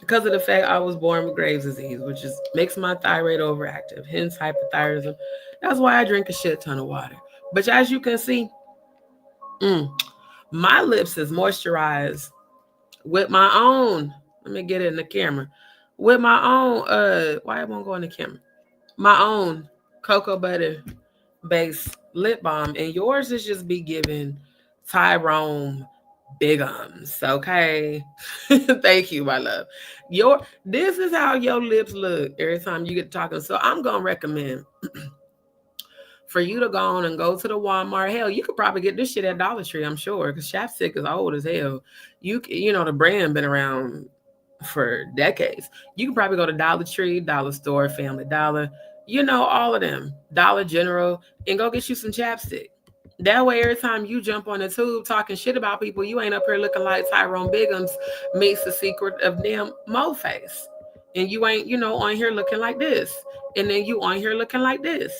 because of the fact I was born with Graves' disease, which is makes my thyroid overactive, hence hypothyroidism. That's why I drink a shit ton of water. But as you can see, my lips is moisturized with my own. Let me get it in the camera. With my own, why it won't go in the camera? My own cocoa butter based lip balm, and yours is just be giving Tyrone Biggums. Okay. Thank you, my love. This is how your lips look every time you get talking. So I'm gonna recommend for you to go on and go to the Walmart. Hell, you could probably get this shit at Dollar Tree, I'm sure, because chapstick is old as hell. You know, the brand been around for decades. You can probably go to Dollar Tree, Dollar Store, Family Dollar, all of them, Dollar General, and go get you some chapstick. That way, every time you jump on the tube talking shit about people, you ain't up here looking like Tyrone Biggums meets the secret of damn Mo face. And you ain't, on here looking like this. And then you on here looking like this.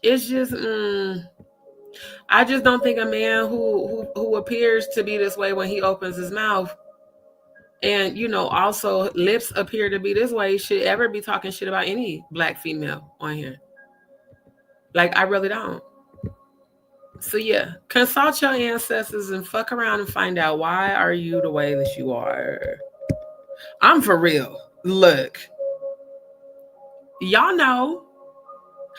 It's just, I just don't think a man who appears to be this way when he opens his mouth and also lips appear to be this way should ever be talking shit about any black female on here. Like, I really don't. So yeah, consult your ancestors and fuck around and find out why are you the way that you are. I'm for real. Look, y'all know,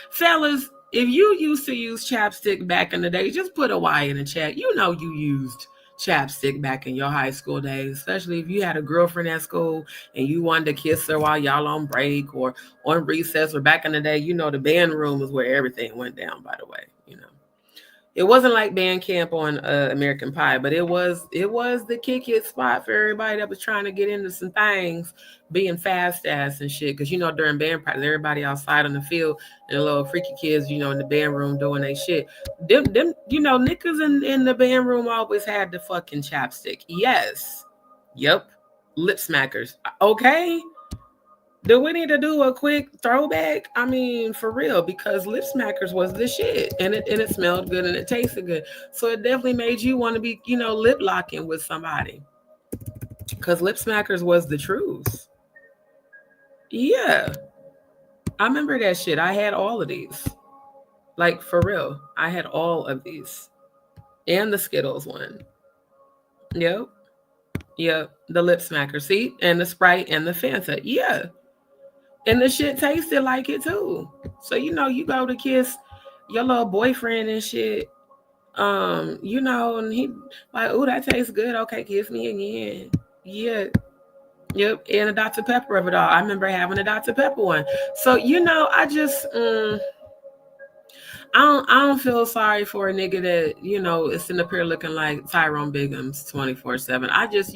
fellas, if you used to use chapstick back in the day, just put a Y in the chat. You know you used chapstick back in your high school days, especially if you had a girlfriend at school and you wanted to kiss her while y'all on break or on recess, or back in the day, the band room was where everything went down, by the way. It wasn't like band camp on American Pie, but it was the kick it spot for everybody that was trying to get into some things, being fast ass and shit. Because during band practice, everybody outside on the field and the little freaky kids, in the band room doing their shit. Them niggas in the band room always had the fucking chapstick. Yes, yep, lip smackers. Okay. Do we need to do a quick throwback? I mean, for real, because lip smackers was the shit, and it smelled good and it tasted good. So it definitely made you want to be, lip locking with somebody, because lip smackers was the truth. Yeah, I remember that shit. I had all of these, like for real. I had all of these, and the Skittles one. Yep, yep, the lip smacker. See, and the Sprite and the Fanta. Yeah. And the shit tasted like it too. So you go to kiss your little boyfriend and shit. And he like, oh, that tastes good. Okay, kiss me again. Yeah. Yep. And a Dr. Pepper of it all. I remember having a Dr. Pepper one. So I just I don't feel sorry for a nigga that, is sitting up here looking like Tyrone Biggums 24/7. I just,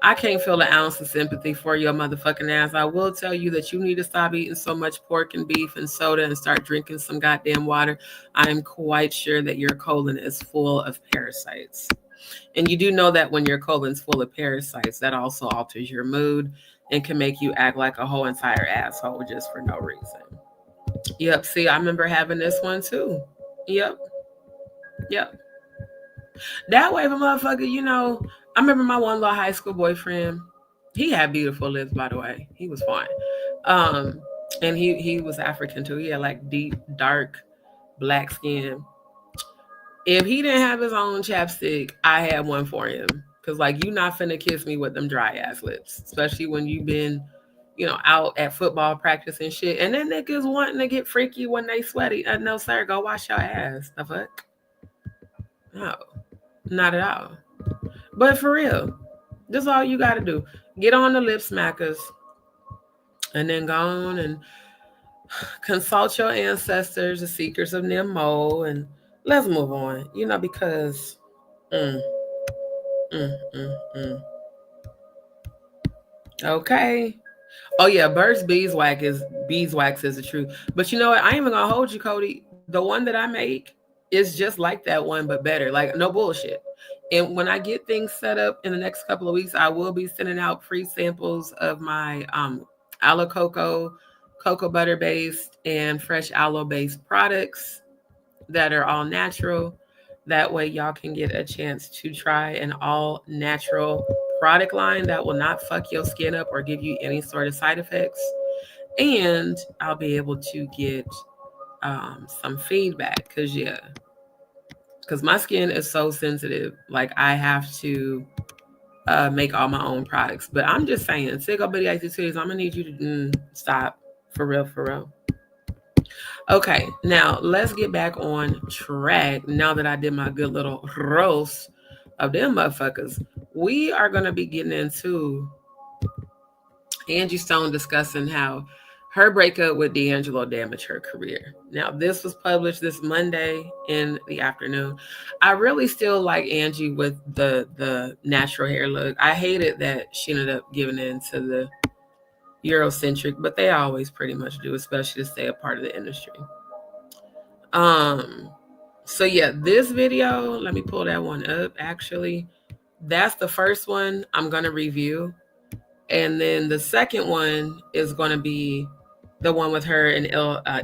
I can't feel an ounce of sympathy for your motherfucking ass. I will tell you that you need to stop eating so much pork and beef and soda and start drinking some goddamn water. I am quite sure that your colon is full of parasites. And you do know that when your colon's full of parasites, that also alters your mood and can make you act like a whole entire asshole just for no reason. Yep. See, I remember having this one too. Yep. Yep. That way, if a motherfucker, I remember my one little high school boyfriend. He had beautiful lips, by the way. He was fine. And he was African too. He had like deep, dark, black skin. If he didn't have his own chapstick, I had one for him. Cause like, you not finna kiss me with them dry ass lips, especially when you've been, out at football practice and shit. And then niggas wanting to get freaky when they sweaty. No, sir, go wash your ass. The fuck? No, not at all. But for real, this is all you got to do. Get on the lip smackers and then go on and consult your ancestors, the seekers of Nemo, and let's move on, because okay. Oh yeah, Burt's beeswax is the truth. But you know what? I ain't even gonna hold you, Cody. The one that I make is just like that one, but better. Like, no bullshit. And when I get things set up in the next couple of weeks, I will be sending out free samples of my aloe cocoa butter based, and fresh aloe based products that are all natural. That way y'all can get a chance to try an all natural product line that will not fuck your skin up or give you any sort of side effects. And I'll be able to get some feedback, because my skin is so sensitive. Like, I have to make all my own products. But I'm just saying, Siggo Bitty Activities, I'm gonna need you to stop. For real. Okay, now let's get back on track. Now that I did my good little roast of them motherfuckers, we are gonna be getting into Angie Stone discussing how her breakup with D'Angelo damaged her career. Now, this was published this Monday in the afternoon. I really still like Angie with the natural hair look. I hated that she ended up giving in to the Eurocentric, but they always pretty much do, especially to stay a part of the industry. So yeah, this video, let me pull that one up. Actually, that's the first one I'm gonna review. And then the second one is going to be the one with her and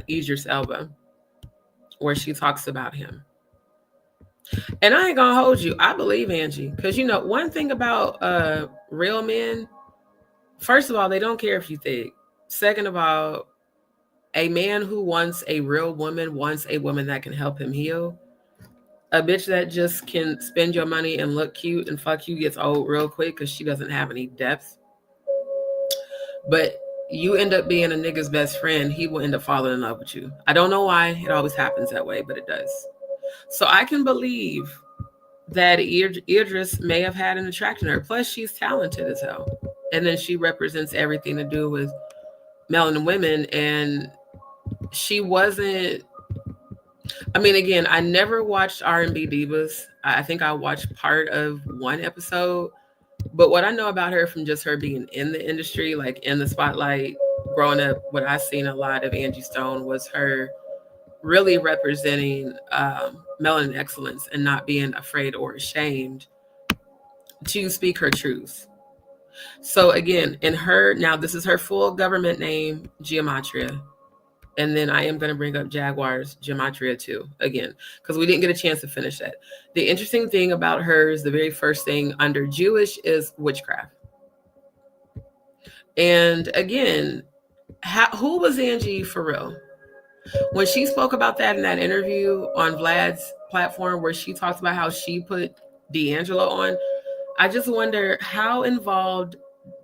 Idris Elba, where she talks about him. And I ain't going to hold you. I believe Angie. Because, you know, one thing about real men, first of all, they don't care if you thick. Second of all, a man who wants a real woman wants a woman that can help him heal. A bitch that just can spend your money and look cute and fuck you gets old real quick because she doesn't have any depth. But you end up being a nigga's best friend, he will end up falling in love with you. I don't know why it always happens that way, but it does. So I can believe that Idris may have had an attraction to her. Plus, she's talented as hell. And then she represents everything to do with melanin women. And she wasn't, I mean, again, I never watched R&B Divas. I think I watched part of one episode. But what I know about her from just her being in the industry, like in the spotlight, growing up, what I seen a lot of Angie Stone was her really representing melanin excellence and not being afraid or ashamed to speak her truth. So again, in her, now this is her full government name, Gematria. And then I am going to bring up Jaguar's Gematria too, again, because we didn't get a chance to finish that. The interesting thing about her is the very first thing under Jewish is witchcraft. And again, who was Angie for real? When she spoke about that in that interview on Vlad's platform where she talks about how she put D'Angelo on, I just wonder how involved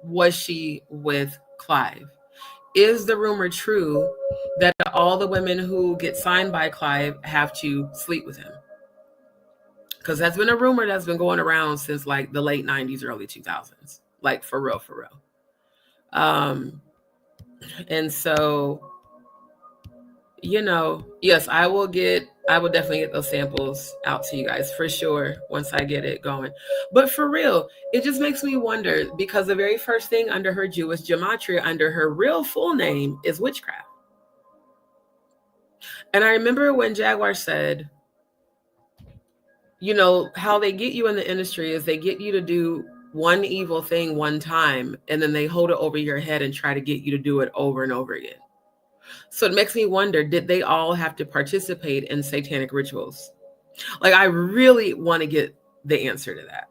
was she with Clive? Is the rumor true that all the women who get signed by Clive have to sleep with him? Because that's been a rumor that's been going around since like the late 90s, early 2000s. Like for real, for real. And so, you know, yes, I will definitely get those samples out to you guys for sure once I get it going. But for real, it just makes me wonder because the very first thing under her Jewish Gematria, under her real full name, is witchcraft. And I remember when Jaguar said, you know, how they get you in the industry is they get you to do one evil thing one time, and then they hold it over your head and try to get you to do it over and over again. So it makes me wonder, did they all have to participate in satanic rituals? Like, I really want to get the answer to that.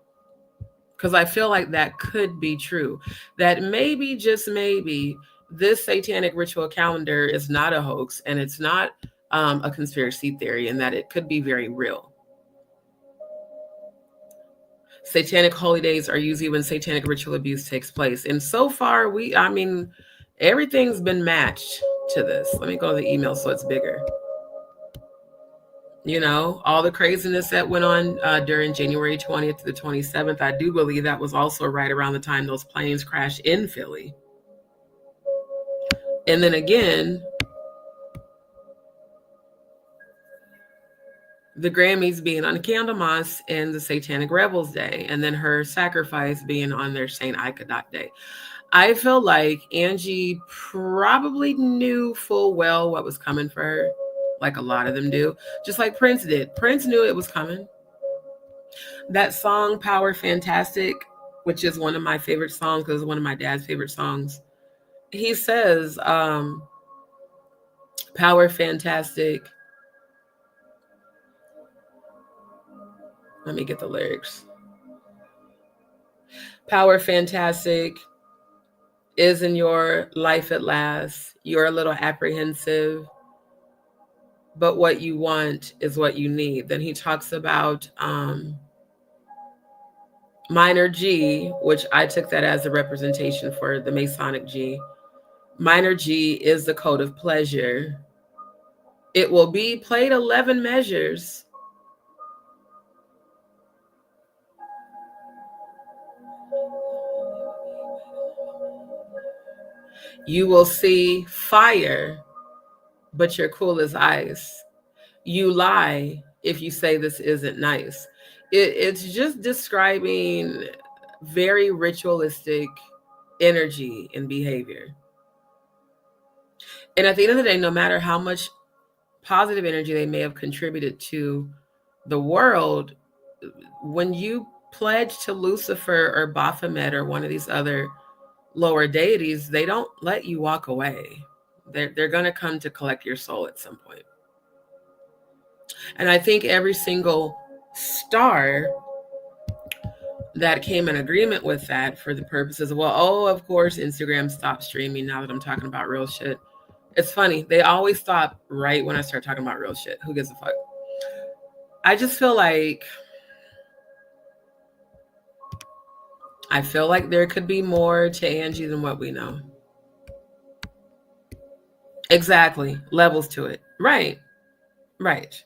Because I feel like that could be true. That maybe, just maybe, this satanic ritual calendar is not a hoax and it's not a conspiracy theory, and that it could be very real. Satanic holidays are usually when satanic ritual abuse takes place. And so far, everything's been matched to this. Let me go to the email so it's bigger. You know, all the craziness that went on during January 20th to the 27th, I do believe that was also right around the time those planes crashed in Philly. And then again, the Grammys being on Candlemas and the Satanic Rebels Day, and then her sacrifice being on their Saint Icodot Day. I feel like Angie probably knew full well what was coming for her, like a lot of them do, just like Prince did. Prince knew it was coming. That song, Power Fantastic, which is one of my favorite songs because it's one of my dad's favorite songs. He says, Power Fantastic. Let me get the lyrics. Power Fantastic is in your life at last. You're a little apprehensive, but what you want is what you need. Then he talks about minor G, which I took that as a representation for the Masonic G. Minor G is the code of pleasure. It will be played 11 measures. You will see fire, but you're cool as ice. You lie if you say this isn't nice. It's just describing very ritualistic energy and behavior. And at the end of the day, no matter how much positive energy they may have contributed to the world, when you pledge to Lucifer or Baphomet or one of these other lower deities, they don't let you walk away. They're going to come to collect your soul at some point. And I think every single star that came in agreement with that for the purposes of, well, oh, of course, Instagram stopped streaming now that I'm talking about real shit. It's funny. They always stop right when I start talking about real shit. Who gives a fuck? I just feel like there could be more to Angie than what we know. Exactly. Levels to it. Right. Right.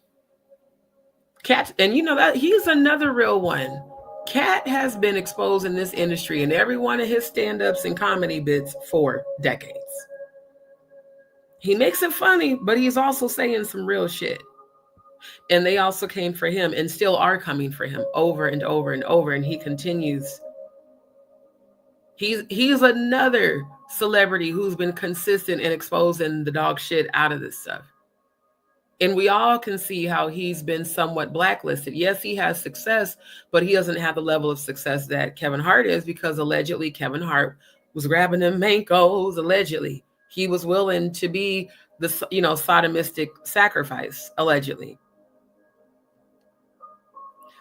Cat, and you know that he's another real one. Cat has been exposed in this industry in every one of his stand-ups and comedy bits for decades. He makes it funny, but he's also saying some real shit. And they also came for him and still are coming for him over and over and over. And he continues. He's another celebrity who's been consistent in exposing the dog shit out of this stuff. And we all can see how he's been somewhat blacklisted. Yes, he has success, but he doesn't have the level of success that Kevin Hart is, because allegedly Kevin Hart was grabbing them mankos. Allegedly, he was willing to be the sodomistic sacrifice. Allegedly,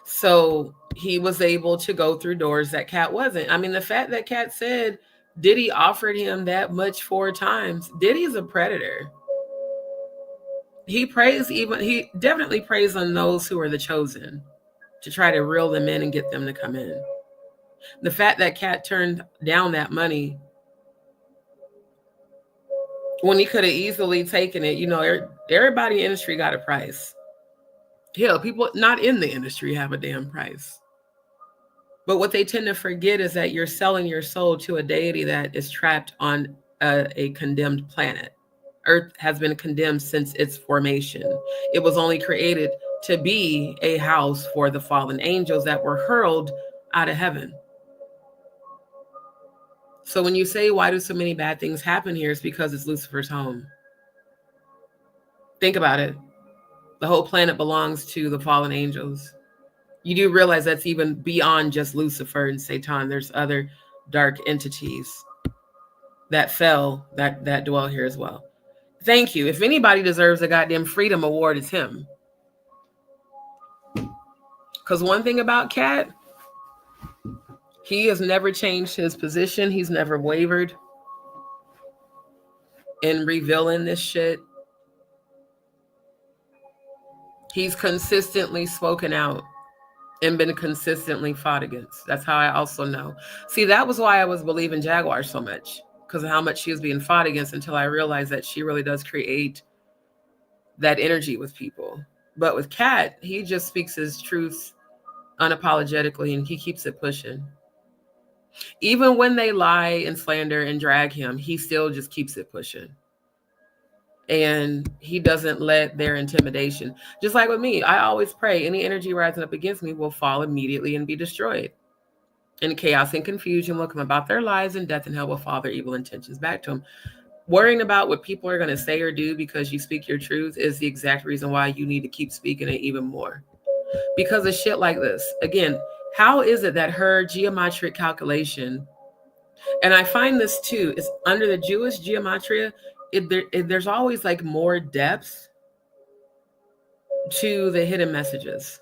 so he was able to go through doors that Cat wasn't. I mean, the fact that Cat said Diddy offered him that much 4 times. Diddy's a predator. He definitely preys on those who are the chosen to try to reel them in and get them to come in. The fact that Cat turned down that money when he could have easily taken it, everybody in the industry got a price. Hell, people not in the industry have a damn price. But what they tend to forget is that you're selling your soul to a deity that is trapped on a condemned planet. Earth has been condemned since its formation. It was only created to be a house for the fallen angels that were hurled out of heaven. So when you say, why do so many bad things happen here? It's because it's Lucifer's home. Think about it. The whole planet belongs to the fallen angels. You do realize that's even beyond just Lucifer and Satan. There's other dark entities that fell that dwell here as well. Thank you. If anybody deserves a goddamn freedom award, it's him. Because one thing about Cat, he has never changed his position. He's never wavered in revealing this shit. He's consistently spoken out and been consistently fought against. That's how I also know. See, that was why I was believing Jaguar so much, because of how much she was being fought against, until I realized that she really does create that energy with people. But with Cat, he just speaks his truth unapologetically, and he keeps it pushing. Even when they lie and slander and drag him, he still just keeps it pushing. And he doesn't let their intimidation, just like with me, I always pray any energy rising up against me will fall immediately and be destroyed. And chaos and confusion will come about their lives, and death and hell will fall their evil intentions back to them. Worrying about what people are going to say or do because you speak your truth is the exact reason why you need to keep speaking it even more. Because of shit like this. Again, how is it that her geometric calculation, and I find this too, is under the Jewish gematria, there's always like more depth to the hidden messages.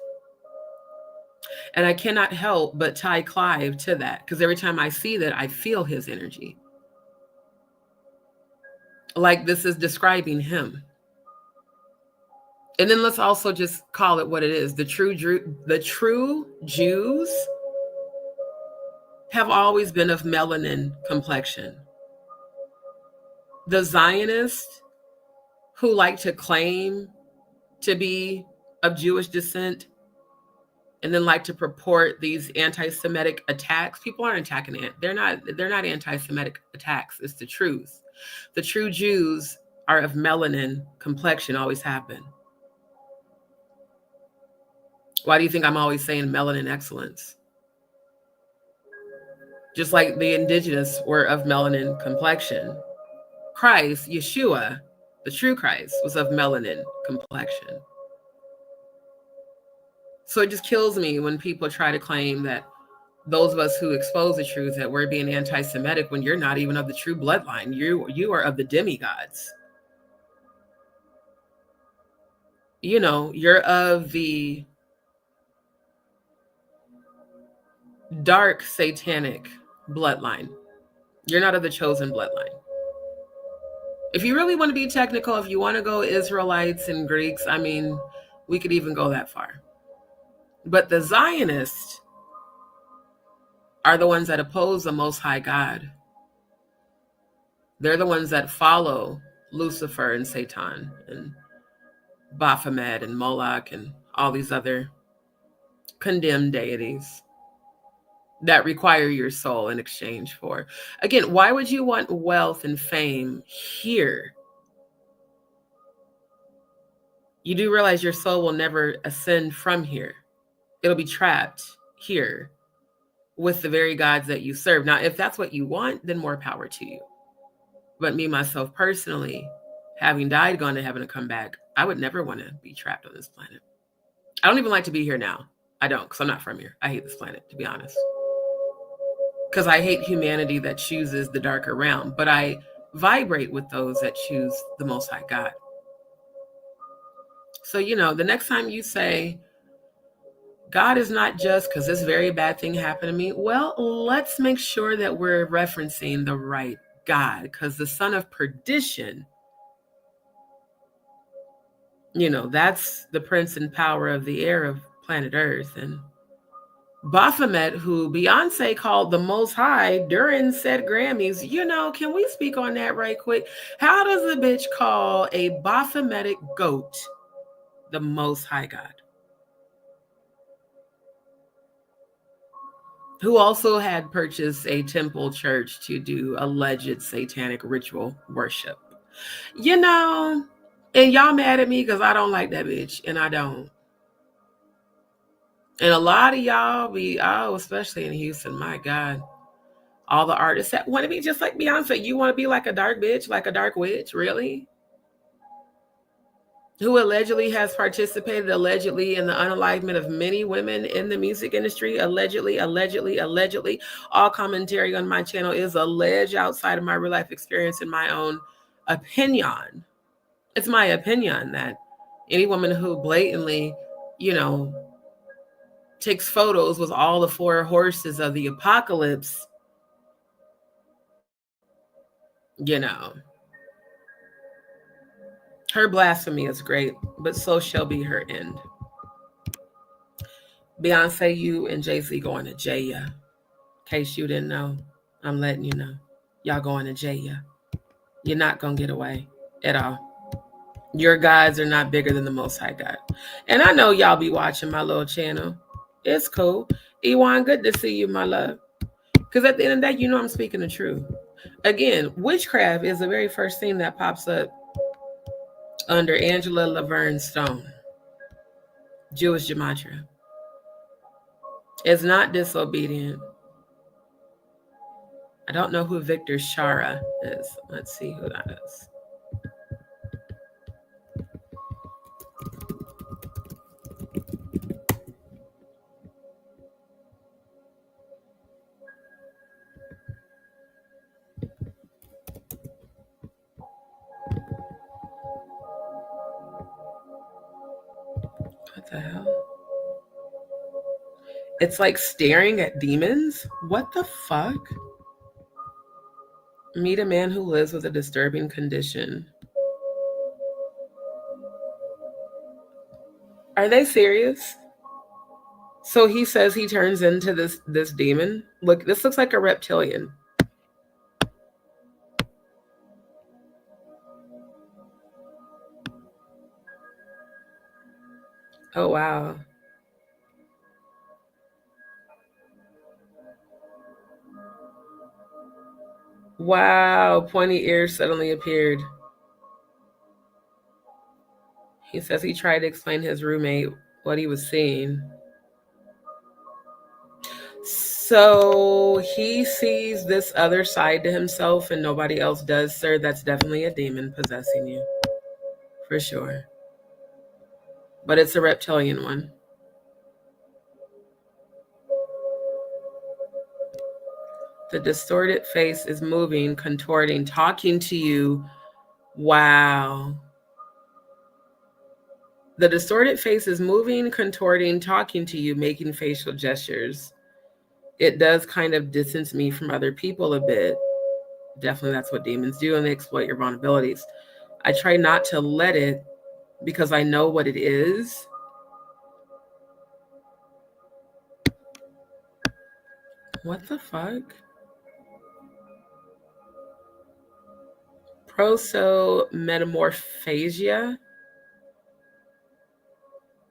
And I cannot help but tie Clive to that, because every time I see that, I feel his energy. Like this is describing him. And then let's also just call it what it is. The true Jews have always been of melanin complexion. The Zionists who like to claim to be of Jewish descent and then like to purport these anti-Semitic attacks. People aren't attacking it. They're not anti-Semitic attacks. It's the truth. The true Jews are of melanin complexion, always have been. Why do you think I'm always saying melanin excellence? Just like the indigenous were of melanin complexion. Christ, Yeshua, the true Christ, was of melanin complexion. So it just kills me when people try to claim that those of us who expose the truth that we're being anti-Semitic when you're not even of the true bloodline. You are of the demigods. You know, you're of the dark satanic bloodline. You're not of the chosen bloodline. If you really want to be technical, if you want to go Israelites and Greeks, I mean, we could even go that far. But the Zionists are the ones that oppose the Most High God. They're the ones that follow Lucifer and Satan and Baphomet and Moloch and all these other condemned deities that require your soul in exchange for. Again, why would you want wealth and fame here? You do realize your soul will never ascend from here. It'll be trapped here with the very gods that you serve. Now, if that's what you want, then more power to you. But me, myself, personally, having died, gone to heaven, and come back, I would never want to be trapped on this planet. I don't even like to be here now. I don't, because I'm not from here. I hate this planet, to be honest. Because I hate humanity that chooses the darker realm. But I vibrate with those that choose the Most High God. So, you know, the next time you say, God is not just because this very bad thing happened to me, well, let's make sure that we're referencing the right God, because the son of perdition, you know, that's the prince and power of the air of planet Earth. And Baphomet, who Beyonce called the Most High during said Grammys, you know, can we speak on that right quick? How does the bitch call a Baphometic goat the Most High God? Who also had purchased a temple church to do alleged satanic ritual worship. You know, and y'all mad at me because I don't like that bitch, and I don't. And a lot of y'all be, oh, especially in Houston, my God, all the artists that want to be just like Beyonce. You want to be like a dark bitch, like a dark witch, really? Who allegedly has participated allegedly in the unalivement of many women in the music industry. Allegedly. All commentary on my channel is alleged outside of my real life experience and my own opinion. It's my opinion that any woman who blatantly, you know, takes photos with all the four horses of the apocalypse, you know, her blasphemy is great, but so shall be her end. Beyonce, you and Jay-Z going to jail. In case you didn't know, I'm letting you know. Y'all going to jail. You're not going to get away at all. Your gods are not bigger than the Most High God. And I know y'all be watching my little channel. It's cool. Ewan, good to see you, my love. Because at the end of the day, you know I'm speaking the truth. Again, witchcraft is the very first thing that pops up under Angela Laverne Stone, Jewish Gematria. It's not disobedient. I don't know who Victor Shara is. Let's see who that is. What the hell? It's like staring at demons? What the fuck? Meet a man who lives with a disturbing condition. Are they serious? So he says he turns into this demon? Look, this looks like a reptilian. Oh, wow. Wow, pointy ears suddenly appeared. He says he tried to explain to his roommate what he was seeing. So he sees this other side to himself and nobody else does, sir. That's definitely a demon possessing you. For sure. But it's a reptilian one. The distorted face is moving, contorting, talking to you. Wow. The distorted face is moving, contorting, talking to you, making facial gestures. It does kind of distance me from other people a bit. Definitely that's what demons do, and they exploit your vulnerabilities. I try not to let it because I know what it is. What the fuck? Prosometamorphasia.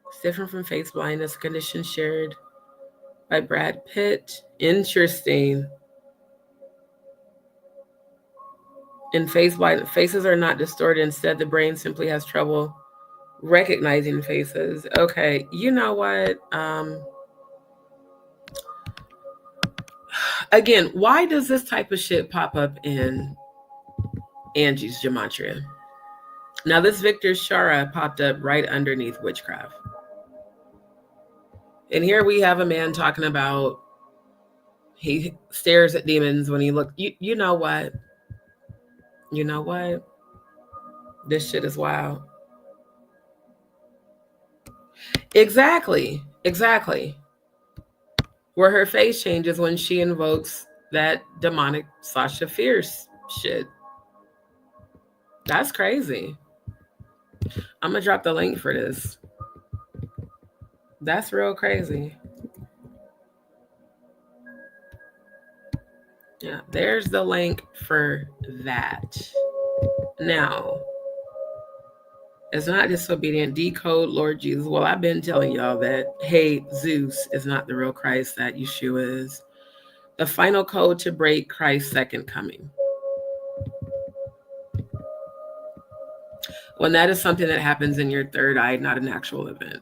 It's different from face blindness, condition shared by Brad Pitt. Interesting. In face blindness, faces are not distorted. Instead, the brain simply has trouble recognizing faces. Okay, you know what? Again, why does this type of shit pop up in Angie's Gematria? Now, this Victor Shara popped up right underneath witchcraft. And here we have a man talking about he stares at demons when he look. You know what? You know what? This shit is wild. Exactly. Exactly. Where her face changes when she invokes that demonic Sasha Fierce shit. That's crazy. I'm gonna drop the link for this. That's real crazy. Yeah, there's the link for that. Now, it's not disobedient. Decode Lord Jesus. Well, I've been telling y'all that, hey, Zeus is not the real Christ, that Yeshua is. The final code to break Christ's second coming. When that is something that happens in your third eye, not an actual event.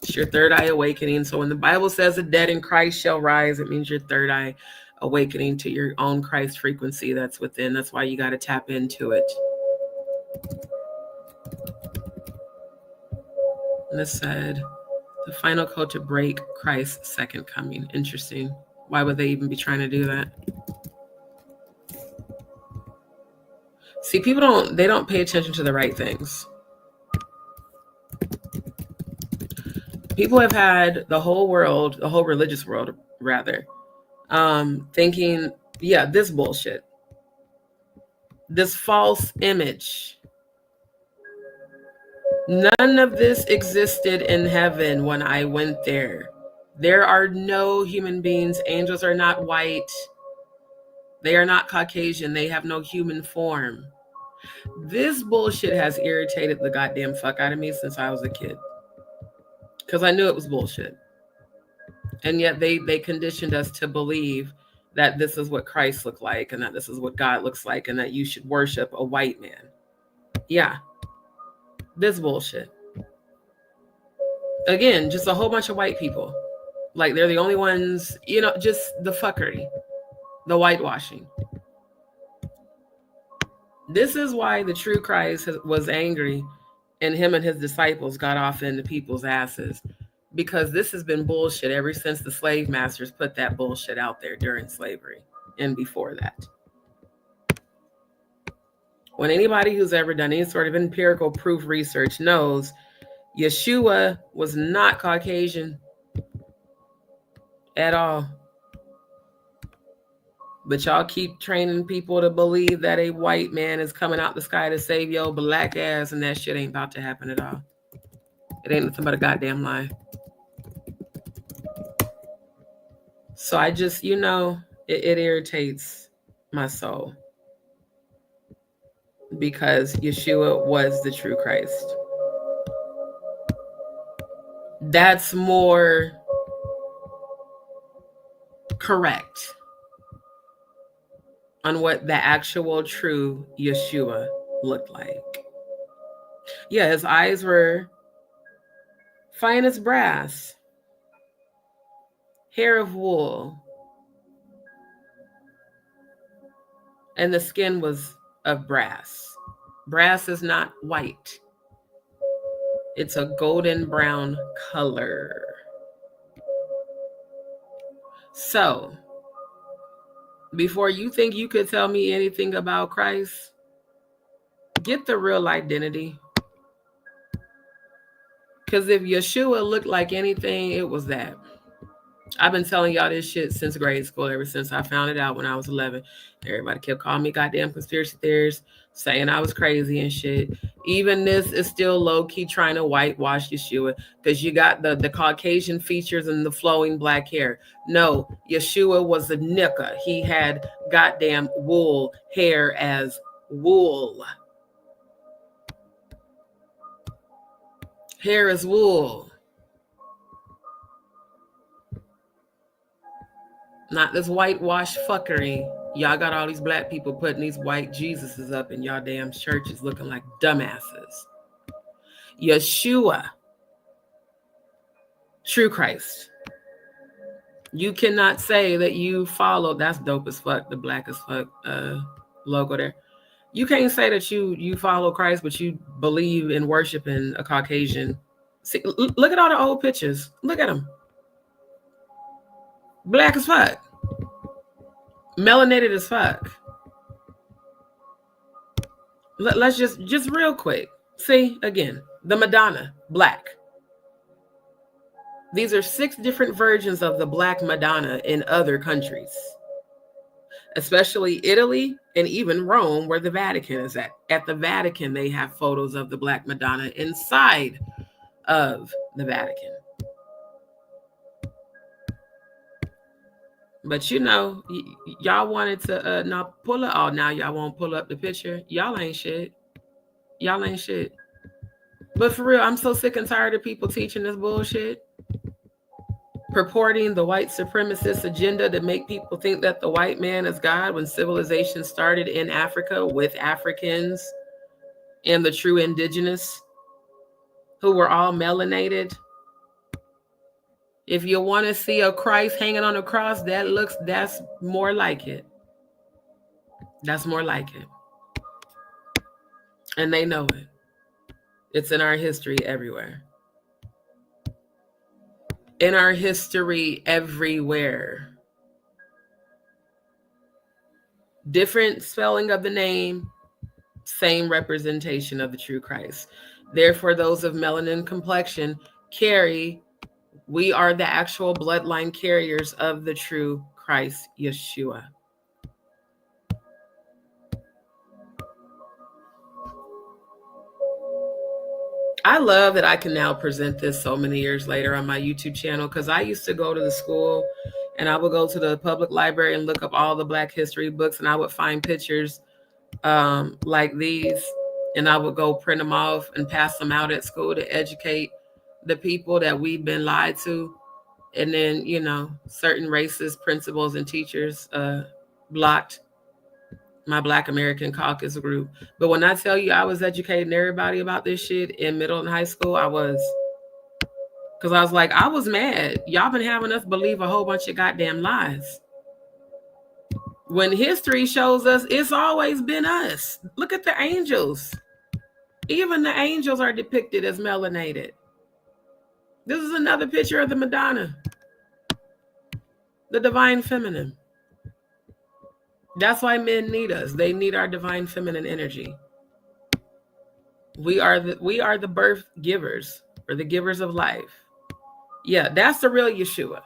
It's your third eye awakening. So when the Bible says the dead in Christ shall rise, it means your third eye awakening to your own Christ frequency that's within. That's why you got to tap into it. And this said, the final code to break Christ's second coming. Interesting. Why would they even be trying to do that? See, people don't pay attention to the right things. People have had the whole world, the whole religious world, rather, thinking, yeah, this bullshit. This false image. None of this existed in heaven when I went there. There are no human beings. Angels are not white. They are not Caucasian. They have no human form. This bullshit has irritated the goddamn fuck out of me since I was a kid. Because I knew it was bullshit. And yet they conditioned us to believe that this is what Christ looked like and that this is what God looks like and that you should worship a white man. Yeah. This bullshit. Again, just a whole bunch of white people. Like they're the only ones, just the fuckery, the whitewashing. This is why the true Christ was angry and him and his disciples got off into people's asses. Because this has been bullshit ever since the slave masters put that bullshit out there during slavery and before that. When anybody who's ever done any sort of empirical proof research knows Yeshua was not Caucasian at all. But y'all keep training people to believe that a white man is coming out the sky to save your black ass, and that shit ain't about to happen at all. It ain't nothing but a goddamn lie. So I just, it irritates my soul. Because Yeshua was the true Christ. That's more correct. on what the actual true Yeshua looked like. Yeah, his eyes were fine as brass, hair of wool, and the skin was of brass. Brass is not white. It's a golden brown color. So, before you think you could tell me anything about Christ, get the real identity. Because if Yeshua looked like anything, it was that. I've been telling y'all this shit since grade school, ever since I found it out when I was 11. Everybody kept calling me goddamn conspiracy theorist, saying I was crazy and shit. Even this is still low-key trying to whitewash Yeshua, because you got the Caucasian features and the flowing black hair. No, Yeshua was a nigga. He had goddamn wool hair as wool. Hair is wool. Not this whitewash fuckery. Y'all got all these black people putting these white Jesuses up in y'all damn churches looking like dumbasses. Yeshua, true Christ. You cannot say that you follow. That's dope as fuck, the black as fuck logo there. You can't say that you follow Christ, but you believe in worshiping a Caucasian. See, look at all the old pictures. Look at them. Black as fuck. Melanated as fuck. Let's just real quick. See, again, the Madonna, black. These are 6 different versions of the Black Madonna in other countries, especially Italy and even Rome, where the Vatican is at. At the Vatican, they have photos of the Black Madonna inside of the Vatican. But you know, y'all wanted to not pull it. Oh, now y'all won't pull up the picture. Y'all ain't shit. Y'all ain't shit. But for real, I'm so sick and tired of people teaching this bullshit. Purporting the white supremacist agenda to make people think that the white man is God, when civilization started in Africa with Africans and the true indigenous who were all melanated. If you want to see a Christ hanging on a cross, that's more like it. That's more like it. And they know it. It's in our history everywhere. In our history everywhere. Different spelling of the name, same representation of the true Christ. Therefore, those of melanin complexion we are the actual bloodline carriers of the true Christ Yeshua. I love that I can now present this so many years later on my YouTube channel, because I used to go to the school and I would go to the public library and look up all the Black history books, and I would find pictures like these, and I would go print them off and pass them out at school to educate the people that we've been lied to. And then, you know, certain racist principals and teachers blocked my Black American Caucus group. But when I tell you I was educating everybody about this shit in middle and high school, I was. Because I was like, I was mad. Y'all been having us believe a whole bunch of goddamn lies. When history shows us, it's always been us. Look at the angels. Even the angels are depicted as melanated. This is another picture of the Madonna, the divine feminine. That's why men need us. They need our divine feminine energy. We are the birth givers, or the givers of life. Yeah, that's the real Yeshua.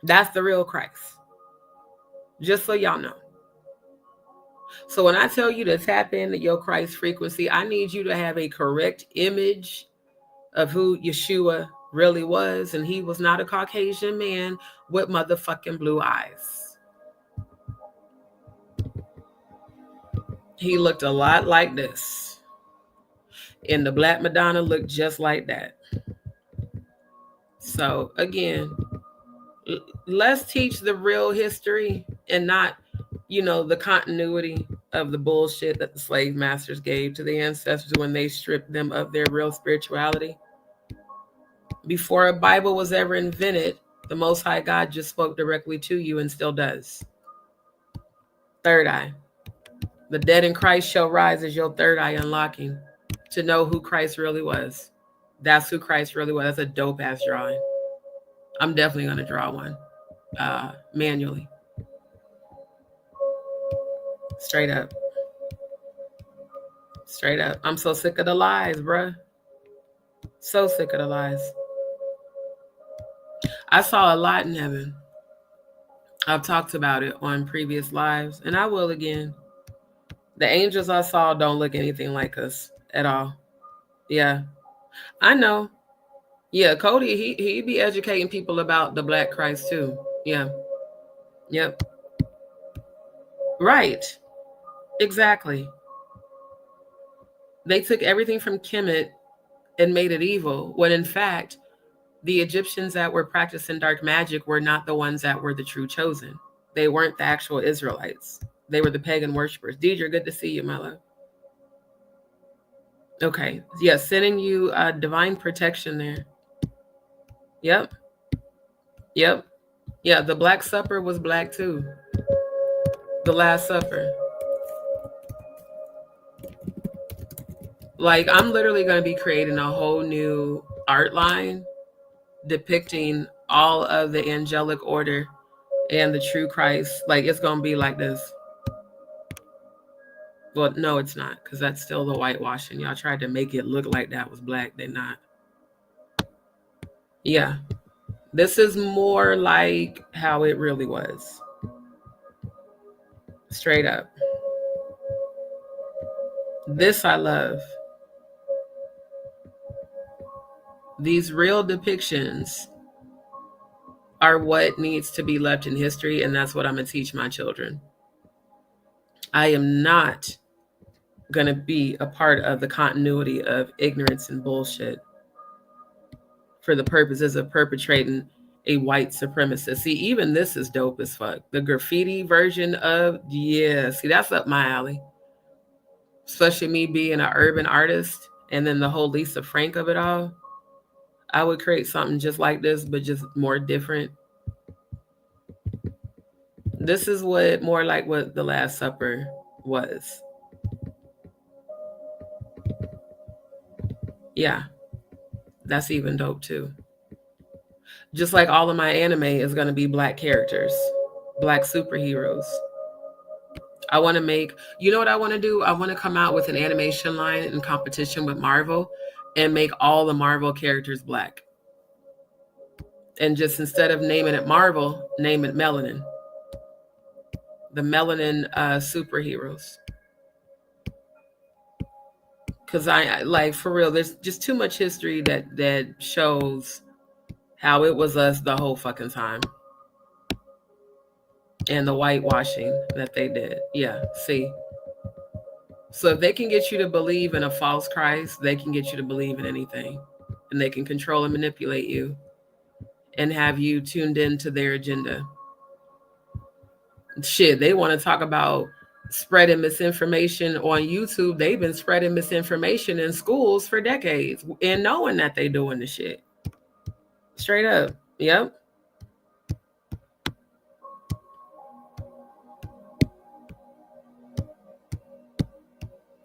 That's the real Christ. Just so y'all know. So when I tell you to tap into your Christ frequency, I need you to have a correct image of who Yeshua really was. And he was not a Caucasian man with motherfucking blue eyes. He looked a lot like this. And the Black Madonna looked just like that. So again, let's teach the real history and not you know, the continuity of the bullshit that the slave masters gave to the ancestors when they stripped them of their real spirituality. Before a Bible was ever invented, the Most High God just spoke directly to you and still does. Third eye. The dead in Christ shall rise as your third eye unlocking to know who Christ really was. That's who Christ really was. That's a dope ass drawing. I'm definitely going to draw one manually. Straight up. Straight up. I'm so sick of the lies, bruh. So sick of the lies. I saw a lot in heaven. I've talked about it on previous lives, and I will again. The angels I saw don't look anything like us at all. Yeah, I know. Yeah, Cody, he be educating people about the Black Christ too. Yeah. Yep. Right. Exactly. They took everything from Kemet and made it evil, when in fact, the Egyptians that were practicing dark magic were not the ones that were the true chosen. They weren't the actual Israelites. They were the pagan worshipers. Deidre, good to see you, my love. Okay. Yeah, sending you divine protection there. Yep. Yep. Yeah, the Black Supper was black too. The Last Supper. Like, I'm literally going to be creating a whole new art line depicting all of the angelic order and the true Christ. Like, it's going to be like this. Well, no, it's not, because that's still the whitewashing. Y'all tried to make it look like that was black. They're not. Yeah. This is more like how it really was. Straight up. This I love. These real depictions are what needs to be left in history, and that's what I'm going to teach my children. I am not going to be a part of the continuity of ignorance and bullshit for the purposes of perpetrating a white supremacist. See, even this is dope as fuck. The graffiti version of, yeah, see, that's up my alley. Especially me being an urban artist, and then the whole Lisa Frank of it all. I would create something just like this, but just more different. This is what more like what the Last Supper was. Yeah, that's even dope too. Just like all of my anime is going to be black characters, black superheroes. I want to make, you know what I want to do? I want to come out with an animation line in competition with Marvel and make all the Marvel characters black. And just instead of naming it Marvel, name it Melanin. The Melanin superheroes. Because I like, for real, there's just too much history that shows how it was us the whole fucking time. And the whitewashing that they did. Yeah, see. So if they can get you to believe in a false Christ, they can get you to believe in anything. And they can control and manipulate you and have you tuned into their agenda. Shit, they want to talk about spreading misinformation on YouTube. They've been spreading misinformation in schools for decades and knowing that they doing the shit. Straight up. Yep.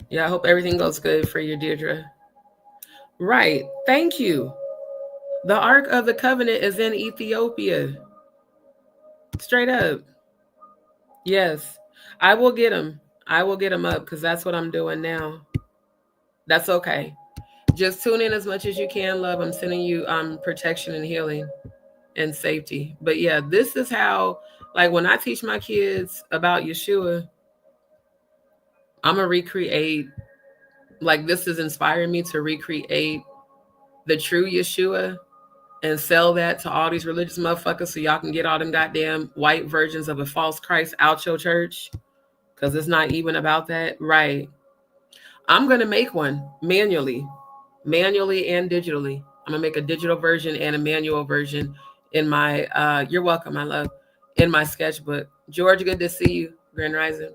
Yeah, I hope everything goes good for you, Deirdre. Right. Thank you. The Ark of the Covenant is in Ethiopia. Straight up. Yes. I will get them. I will get them up because that's what I'm doing now. That's okay. Just tune in as much as you can, love. I'm sending you protection and healing and safety. But yeah, this is how, like, when I teach my kids about Yeshua, I'm going to recreate, like, this is inspiring me to recreate the true Yeshua and sell that to all these religious motherfuckers so y'all can get all them goddamn white versions of a false Christ out your church. Because it's not even about that. Right. I'm going to make one manually and digitally. I'm going to make a digital version and a manual version in my, you're welcome, my love, in my sketchbook. George, good to see you. Grand Rising.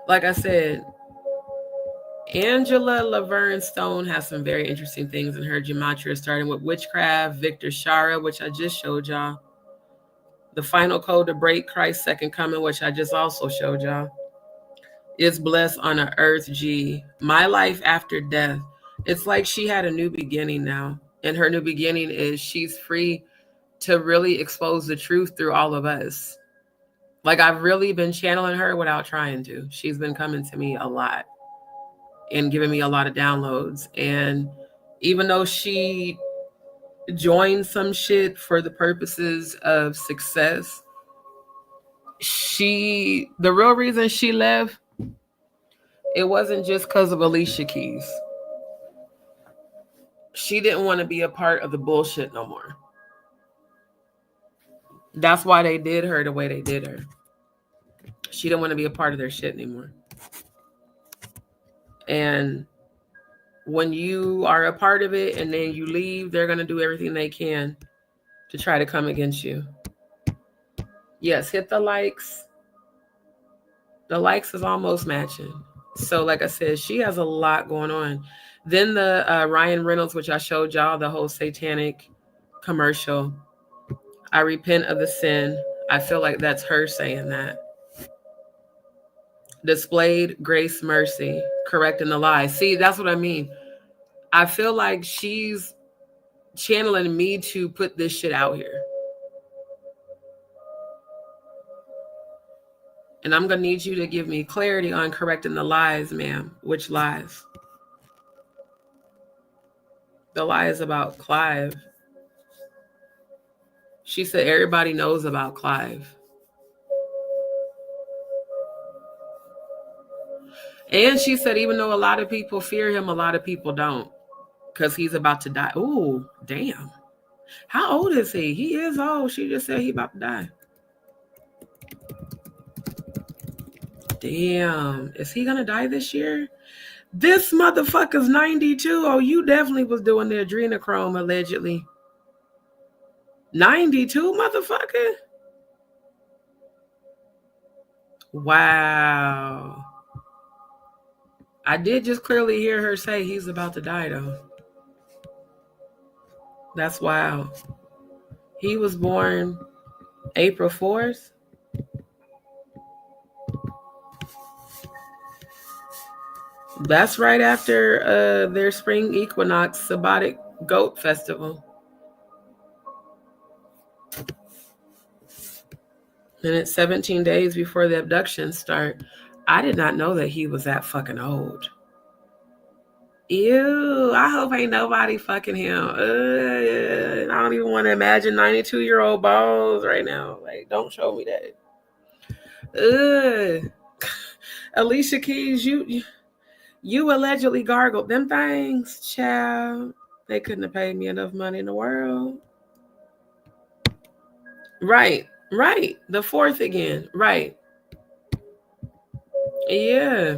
Like I said, Angela Laverne Stone has some very interesting things in her gematria, starting with witchcraft, Victor Shara, which I just showed y'all. The final code to break Christ's second coming, which I just also showed y'all. Is blessed on a earth G. My life after death. It's like she had a new beginning now. And her new beginning is she's free to really expose the truth through all of us. Like, I've really been channeling her without trying to. She's been coming to me a lot and giving me a lot of downloads. And even though she joined some shit for the purposes of success, the real reason she left, it wasn't just because of Alicia Keys. She didn't want to be a part of the bullshit no more. That's why they did her the way they did her. She didn't want to be a part of their shit anymore. And when you are a part of it and then you leave, they're going to do everything they can to try to come against you. Yes, hit the likes. The likes is almost matching. So like I said, she has a lot going on. Then the Ryan Reynolds, which I showed y'all, the whole satanic commercial. I repent of the sin. I feel like that's her saying that. Displayed grace, mercy, correcting the lies. See, that's what I mean. I feel like she's channeling me to put this shit out here. And I'm going to need you to give me clarity on correcting the lies, ma'am. Which lies? The lie is about Clive. She said everybody knows about Clive. And she said even though a lot of people fear him, a lot of people don't. Because he's about to die. Ooh, damn. How old is he? He is old. She just said he about to die. Damn. Is he going to die this year? This motherfucker's 92. Oh, you definitely was doing the adrenochrome, allegedly. 92, motherfucker? Wow. I did just clearly hear her say he's about to die, though. That's wild. He was born April 4th. That's right after their spring equinox Sabbatic Goat Festival. And it's 17 days before the abductions start. I did not know that he was that fucking old. Ew, I hope ain't nobody fucking him. I don't even want to imagine 92-year-old balls right now. Like, don't show me that. Alicia Keys, you allegedly gargled them things, child. They couldn't have paid me enough money in the world. Right. The fourth again. Right. Yeah.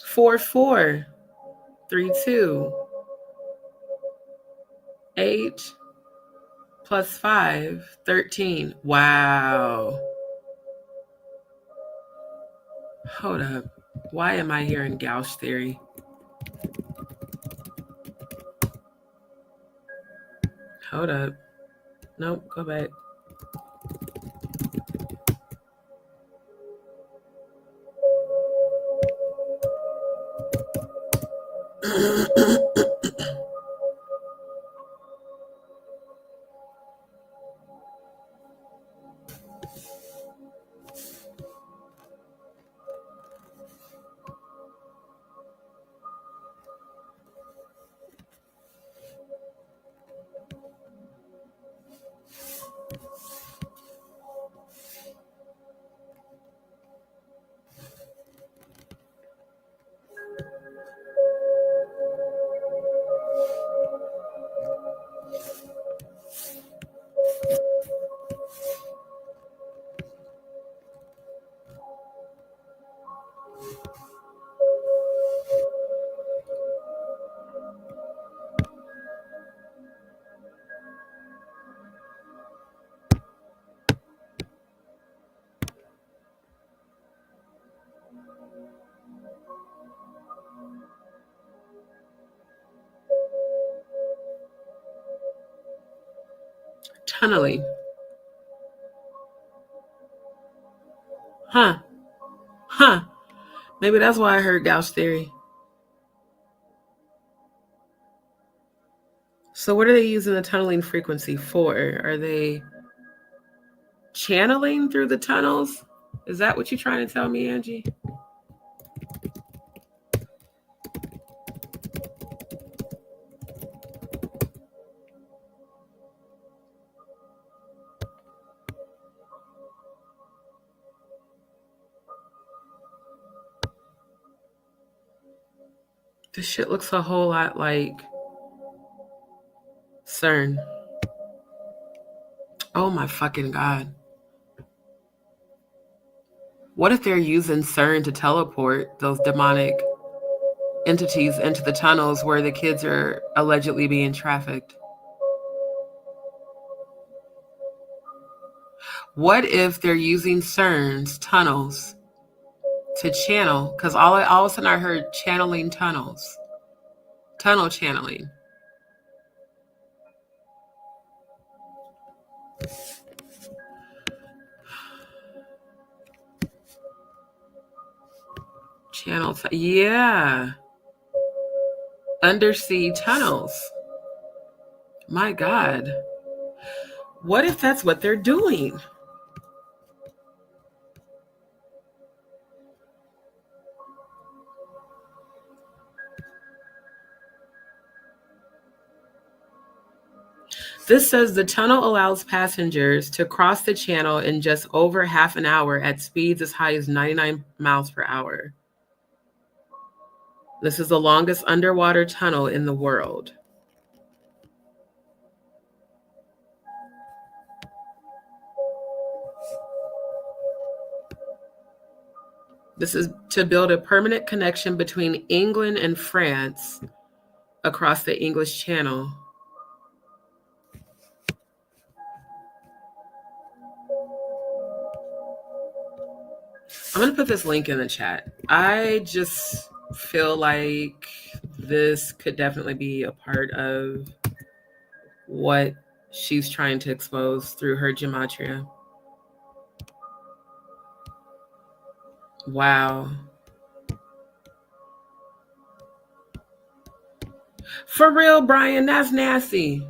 4 4 3 2 8 plus 5 13. Wow. Hold up. Why am I hearing Gauss theory? Hold up. Nope, go back. tunneling. Huh. Maybe that's why I heard Gauss theory. So what are they using the tunneling frequency for? Are they channeling through the tunnels? Is that what you're trying to tell me, Angie? This shit looks a whole lot like CERN. Oh my fucking God. What if they're using CERN to teleport those demonic entities into the tunnels where the kids are allegedly being trafficked? What if they're using CERN's tunnels to channel? Because all of a sudden I heard channeling tunnels. Tunnel channeling. Yeah. Undersea tunnels. My God. What if that's what they're doing? This says the tunnel allows passengers to cross the channel in just over half an hour at speeds as high as 99 miles per hour. This is the longest underwater tunnel in the world. This is to build a permanent connection between England and France across the English Channel. I'm going to put this link in the chat. I just feel like this could definitely be a part of what she's trying to expose through her gematria. Wow. For real, Brian, that's nasty.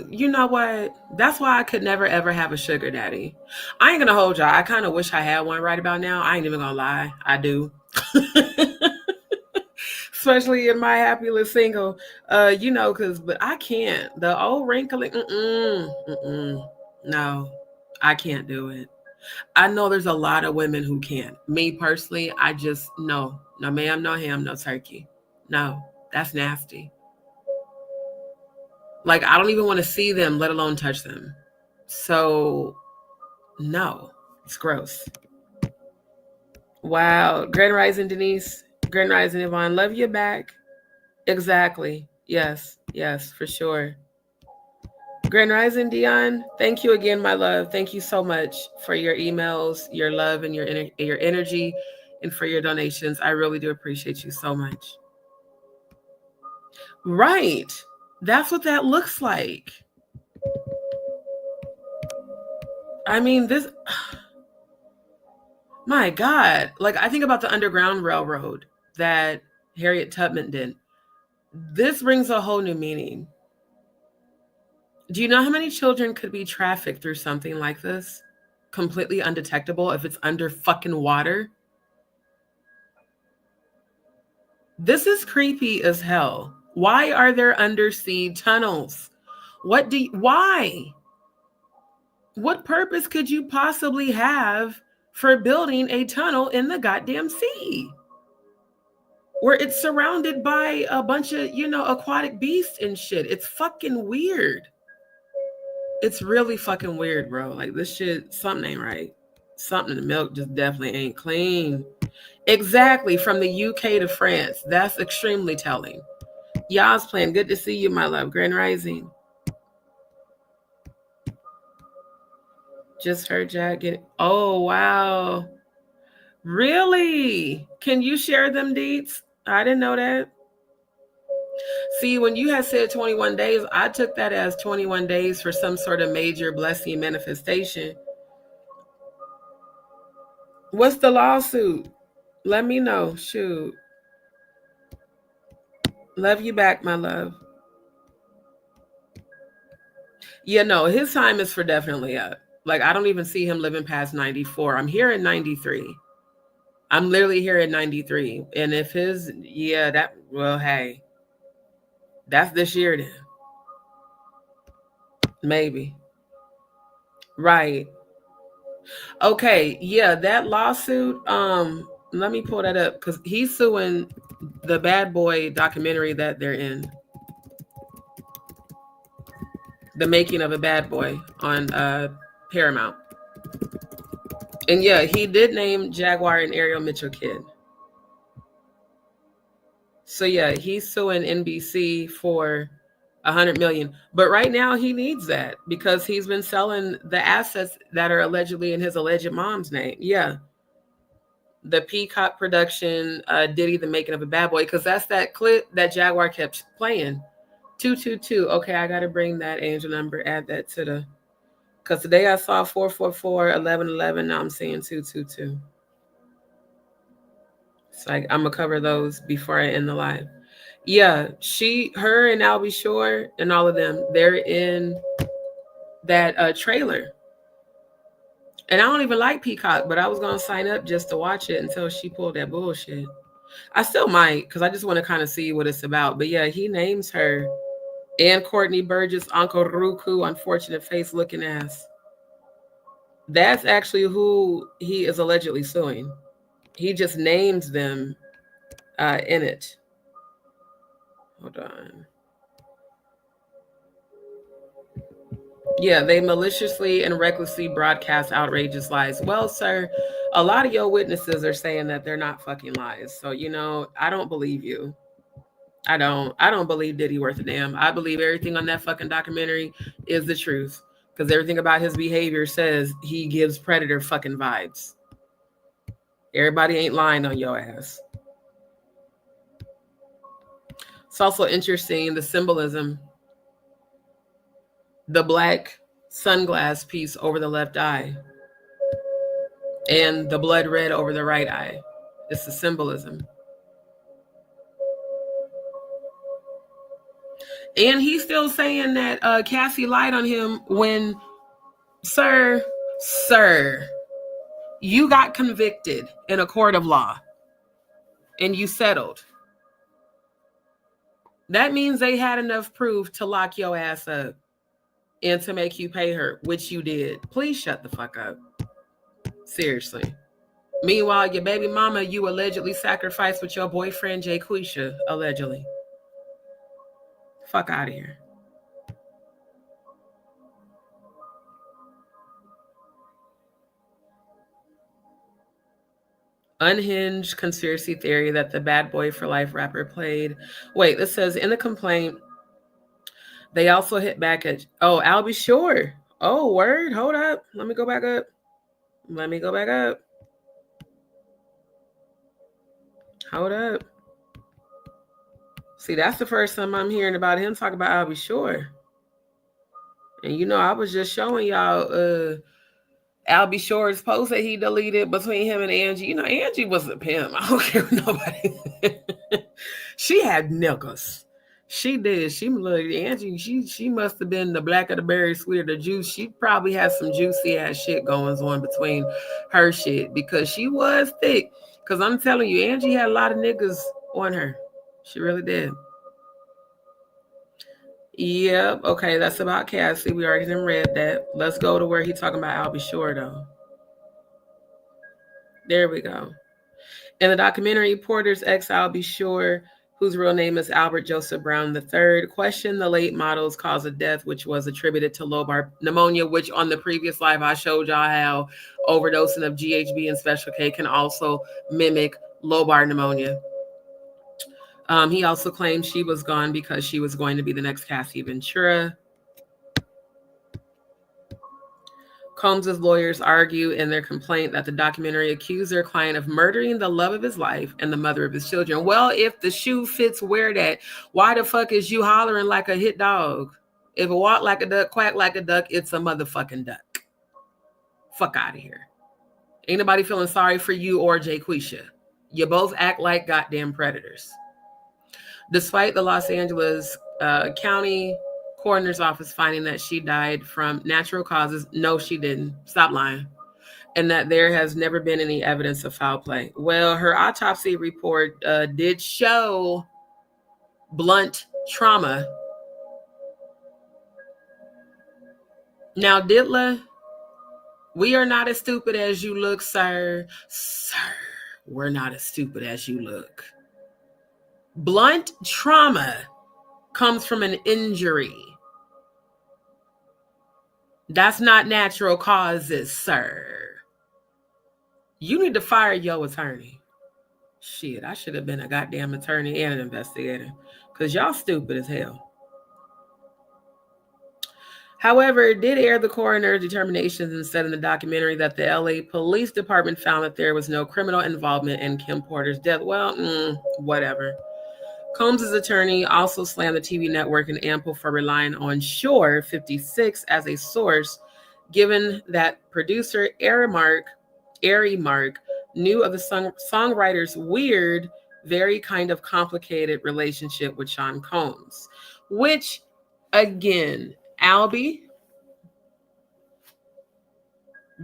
You know what? That's why I could never, ever have a sugar daddy. I ain't going to hold y'all. I kind of wish I had one right about now. I ain't even going to lie. I do. Especially in my happy-less single. You know, but I can't. The old wrinkling, no, I can't do it. I know there's a lot of women who can't. Me personally, I just, no ma'am, no ham, no turkey. No, that's nasty. Like, I don't even want to see them, let alone touch them. So, no, it's gross. Wow. Grand Rising, Denise. Grand Rising, Yvonne. Love you back. Exactly. Yes, for sure. Grand Rising, Dion. Thank you again, my love. Thank you so much for your emails, your love, and your energy, and for your donations. I really do appreciate you so much. Right. That's what that looks like. I mean, this, my God. Like, I think about the Underground Railroad that Harriet Tubman did. This brings a whole new meaning. Do you know how many children could be trafficked through something like this? Completely undetectable if it's under fucking water? This is creepy as hell. Why are there undersea tunnels? Why? What purpose could you possibly have for building a tunnel in the goddamn sea? Where it's surrounded by a bunch of, aquatic beasts and shit. It's fucking weird. It's really fucking weird, bro. Like, this shit, something ain't right. Something in the milk just definitely ain't clean. Exactly, from the UK to France. That's extremely telling. Y'all's playing. Good to see you, my love. Grand Rising. Just heard Jack get. Oh, wow. Really? Can you share them deets? I didn't know that. See, when you had said 21 days, I took that as 21 days for some sort of major blessing manifestation. What's the lawsuit? Let me know. Shoot. Love you back, my love. Yeah, no, his time is for definitely up. Like, I don't even see him living past 94. I'm here at 93. I'm literally here at 93. And if his, yeah, that, well, hey, that's this year then. Maybe. Right. Okay. Yeah, that lawsuit, let me pull that up because he's suing the Bad Boy documentary that they're in. The Making of a Bad Boy on Paramount. And yeah, he did name Jaguar and Ariel Mitchell Kid. So yeah, he's suing NBC for 100 million. But right now he needs that because he's been selling the assets that are allegedly in his alleged mom's name. Yeah. The Peacock production, Diddy, the Making of a Bad Boy, because that's that clip that Jaguar kept playing. 222. Okay, I got to bring that angel number, add that to the, because today I saw 444, 1111. Now I'm seeing 222. So I'm going to cover those before I end the live. Yeah, her and Albie Shore and all of them, they're in that trailer. And I don't even like Peacock, but I was going to sign up just to watch it until she pulled that bullshit. I still might, because I just want to kind of see what it's about. But yeah, he names her and Courtney Burgess, Uncle Ruku, unfortunate face looking ass. That's actually who he is allegedly suing. He just names them in it. Hold on. Yeah, they maliciously and recklessly broadcast outrageous lies. Well, sir, a lot of your witnesses are saying that they're not fucking lies. So, I don't believe you. I don't believe Diddy worth a damn. I believe everything on that fucking documentary is the truth. Because everything about his behavior says he gives predator fucking vibes. Everybody ain't lying on your ass. It's also interesting, the symbolism. The black sunglass piece over the left eye. And the blood red over the right eye. It's the symbolism. And he's still saying that Cassie lied on him when, sir, you got convicted in a court of law and you settled. That means they had enough proof to lock your ass up and to make you pay her, which you did. Please shut the fuck up. Seriously. Meanwhile, your baby mama, you allegedly sacrificed with your boyfriend, Jay Quisha, allegedly. Fuck out of here. Unhinged conspiracy theory that the Bad Boy for Life rapper played. Wait, this says in the complaint, they also hit back at, Albie Shore. Oh, word. Hold up. Let me go back up. Hold up. See, that's the first time I'm hearing about him talk about Albie Shore. And I was just showing y'all Albie Shore's post that he deleted between him and Angie. Angie was a pimp. I don't care what nobody. She had niggas. She did. She looked Angie. She must have been the black of the berry, sweet of the juice. She probably had some juicy ass shit going on between her shit because she was thick. Because I'm telling you, Angie had a lot of niggas on her. She really did. Yep. Okay, that's about Cassie. We already done read that. Let's go to where he's talking about Albie Shore, though. There we go. In the documentary, Porter's ex Albie Shore, whose real name is Albert Joseph Brown III, questioned the late model's cause of death, which was attributed to lobar pneumonia, which on the previous live I showed y'all how overdosing of GHB and Special K can also mimic lobar pneumonia. He also claimed she was gone because she was going to be the next Cassie Ventura. Combs's lawyers argue in their complaint that the documentary accused their client of murdering the love of his life and the mother of his children. Well, if the shoe fits, wear that. Why the fuck is you hollering like a hit dog? If it walk like a duck, quack like a duck, it's a motherfucking duck. Fuck out of here. Ain't nobody feeling sorry for you or Jaquisha. You both act like goddamn predators. Despite the Los Angeles County Coroner's Office finding that she died from natural causes, no, she didn't. Stop lying. And that there has never been any evidence of foul play. Well, her autopsy report did show blunt trauma. Now, Ditla, we are not as stupid as you look, sir. Sir, we're not as stupid as you look. Blunt trauma comes from an injury. That's not natural causes, sir. You need to fire your attorney. Shit, I should have been a goddamn attorney and an investigator, because y'all stupid as hell. However, it did air the coroner's determinations and said in the documentary that the LA Police Department found that there was no criminal involvement in Kim Porter's death. Well, whatever. Combs's attorney also slammed the TV network and Ample for relying on Shore 56 as a source, given that producer Ari Mark knew of the songwriter's weird, very kind of complicated relationship with Sean Combs, which, again, Albie,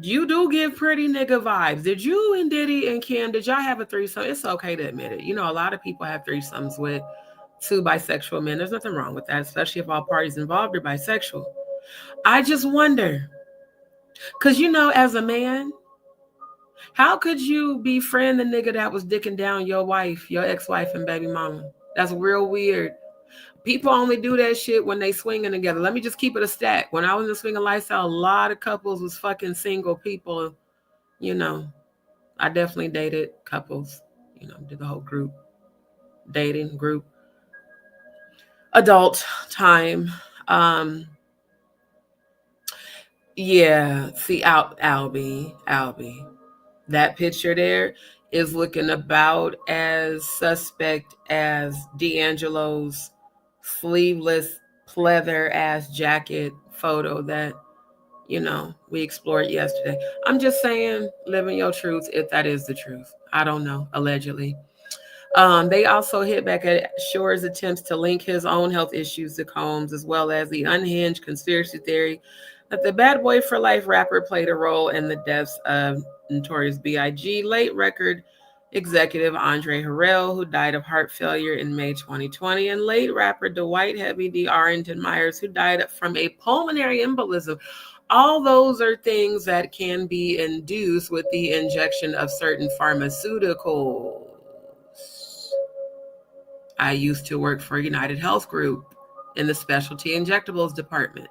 you do give pretty nigga vibes. Did you and Diddy and Kim, did y'all have a threesome? It's okay to admit it. You know, a lot of people have threesomes with 2 bisexual men. There's nothing wrong with that, especially if all parties involved are bisexual. I just wonder, because, you know, as a man, how could you befriend the nigga that was dicking down your wife, your ex-wife and baby mama? That's real weird. People only do that shit when they swinging together. Let me just keep it a stack. When I was in the swinging lifestyle, a lot of couples was fucking single people. You know, I definitely dated couples. You know, did the whole group dating group adult time. Yeah. See, Albie. That picture there is looking about as suspect as D'Angelo's sleeveless pleather ass jacket photo that, you know, we explored yesterday. I'm just saying, living your truth if that is the truth. I don't know, allegedly. They also hit back at Shore's attempts to link his own health issues to Combs, as well as the unhinged conspiracy theory that the Bad Boy for Life rapper played a role in the deaths of Notorious B.I.G. late record executive Andre Harrell, who died of heart failure in May 2020, and late rapper Dwight Heavy D. Arrington Myers, who died from a pulmonary embolism. All those are things that can be induced with the injection of certain pharmaceuticals. I used to work for United Health Group in the specialty injectables department.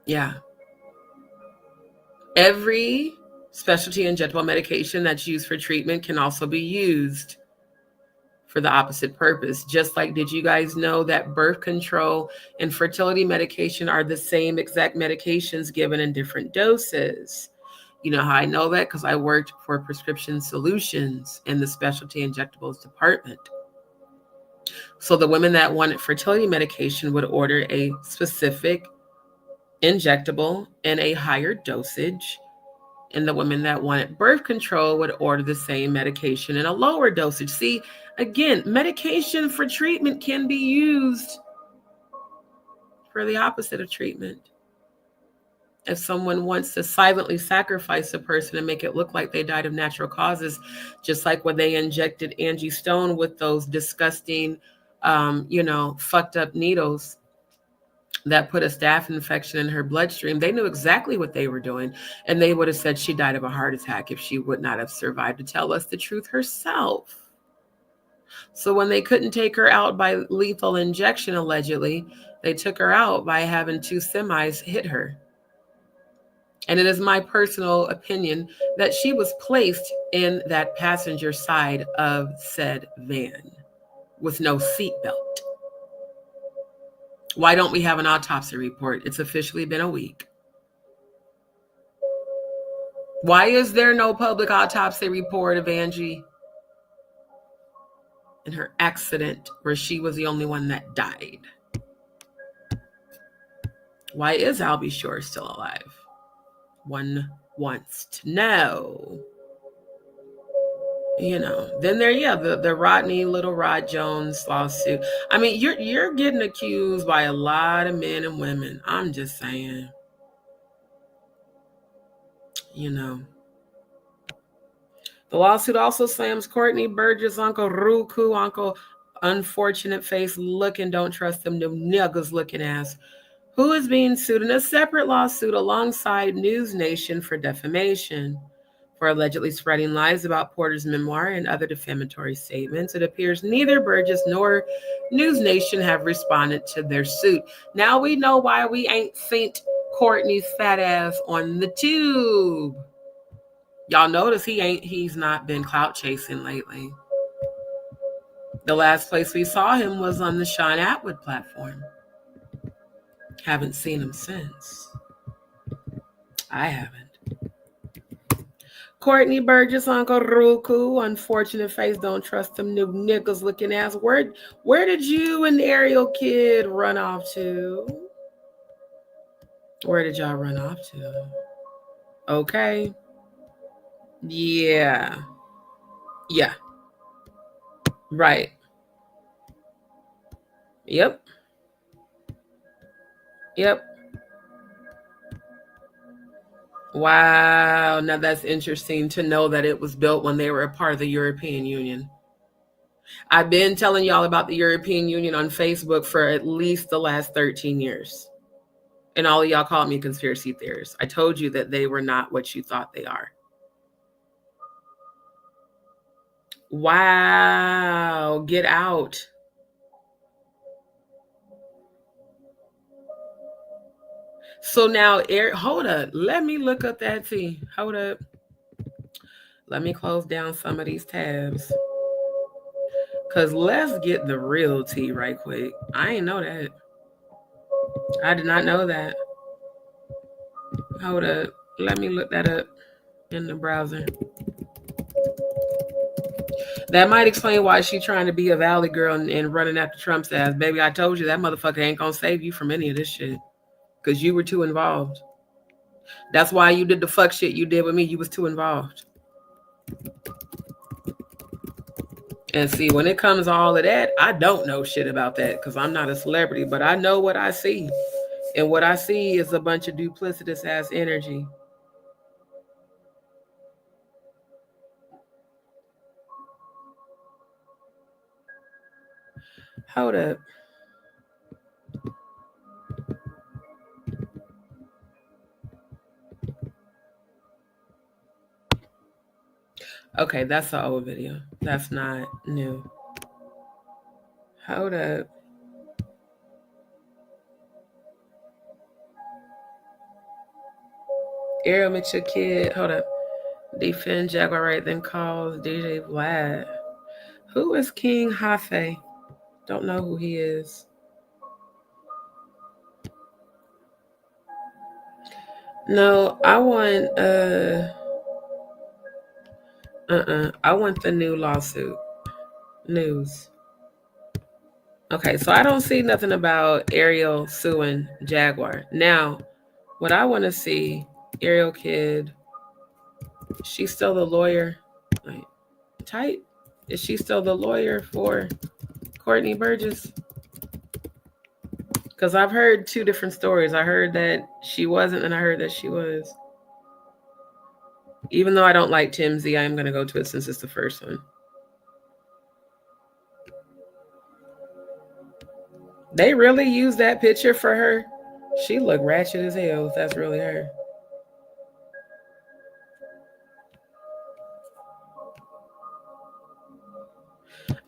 Yeah. Every specialty injectable medication that's used for treatment can also be used for the opposite purpose. Just like, did you guys know that birth control and fertility medication are the same exact medications given in different doses? You know how I know that? Because I worked for Prescription Solutions in the specialty injectables department. So the women that wanted fertility medication would order a specific injectable in a higher dosage, and the women that wanted birth control would order the same medication in a lower dosage. See, again, medication for treatment can be used for the opposite of treatment. If someone wants to silently sacrifice a person and make it look like they died of natural causes, just like when they injected Angie Stone with those disgusting, fucked up needles that put a staph infection in her bloodstream, they knew exactly what they were doing. And they would have said she died of a heart attack if she would not have survived to tell us the truth herself. So when they couldn't take her out by lethal injection, allegedly, they took her out by having 2 semis hit her. And it is my personal opinion that she was placed in that passenger side of said van with no seatbelt. Why don't we have an autopsy report? It's officially been a week. Why is there no public autopsy report of Angie and her accident where she was the only one that died? Why is Albie Shore still alive? One wants to know. You know, then there, yeah, the Rodney Little Rod Jones lawsuit. I mean, you're getting accused by a lot of men and women. I'm just saying, you know. The lawsuit also slams Courtney Burgess' Uncle Ruku, Uncle Unfortunate Face looking, don't trust them, no niggas looking ass, who is being sued in a separate lawsuit alongside News Nation for defamation. For allegedly spreading lies about Porter's memoir and other defamatory statements. It appears neither Burgess nor News Nation have responded to their suit. Now we know why we ain't seen Courtney's fat ass on the tube. Y'all notice he's not been clout chasing lately. The last place we saw him was on the Sean Atwood platform. Haven't seen him since. I haven't. Courtney Burgess, Uncle Ruku, Unfortunate Face, don't trust them new niggas looking ass. Where did you and Ariel Kid run off to? Where did y'all run off to? Okay. Yeah. Yeah. Right. Yep. Yep. Wow. Now that's interesting to know that it was built when they were a part of the European Union. I've been telling y'all about the European Union on Facebook for at least the last 13 years. And all of y'all called me conspiracy theorists. I told you that they were not what you thought they are. Wow. Get out. So now, Eric, hold up. Let me look up that tea. Hold up. Let me close down some of these tabs. Because let's get the real tea right quick. I ain't know that. I did not know that. Hold up. Let me look that up in the browser. That might explain why she's trying to be a valley girl and running after Trump's ass. Baby, I told you that motherfucker ain't gonna save you from any of this shit. Because you were too involved. That's why you did the fuck shit you did with me. You was too involved. And see, when it comes to all of that, I don't know shit about that because I'm not a celebrity, but I know what I see. And what I see is a bunch of duplicitous ass energy. Hold up. Okay, that's the old video. That's not new. Hold up. Ariel Mitchell Kid. Hold up. Defend Jaguar Wright, then calls DJ Vlad. Who is King Hafe? Don't know who he is. No, I want I want the new lawsuit. News. Okay, so I don't see nothing about Ariel suing Jaguar. Now, what I want to see, Ariel Kid, she's still the lawyer. Like, tight. Is she still the lawyer for Courtney Burgess? Because I've heard two different stories. I heard that she wasn't, and I heard that she was. Even though I don't like TMZ, I am going to go to it since it's the first one. They really used that picture for her. She looked ratchet as hell if that's really her.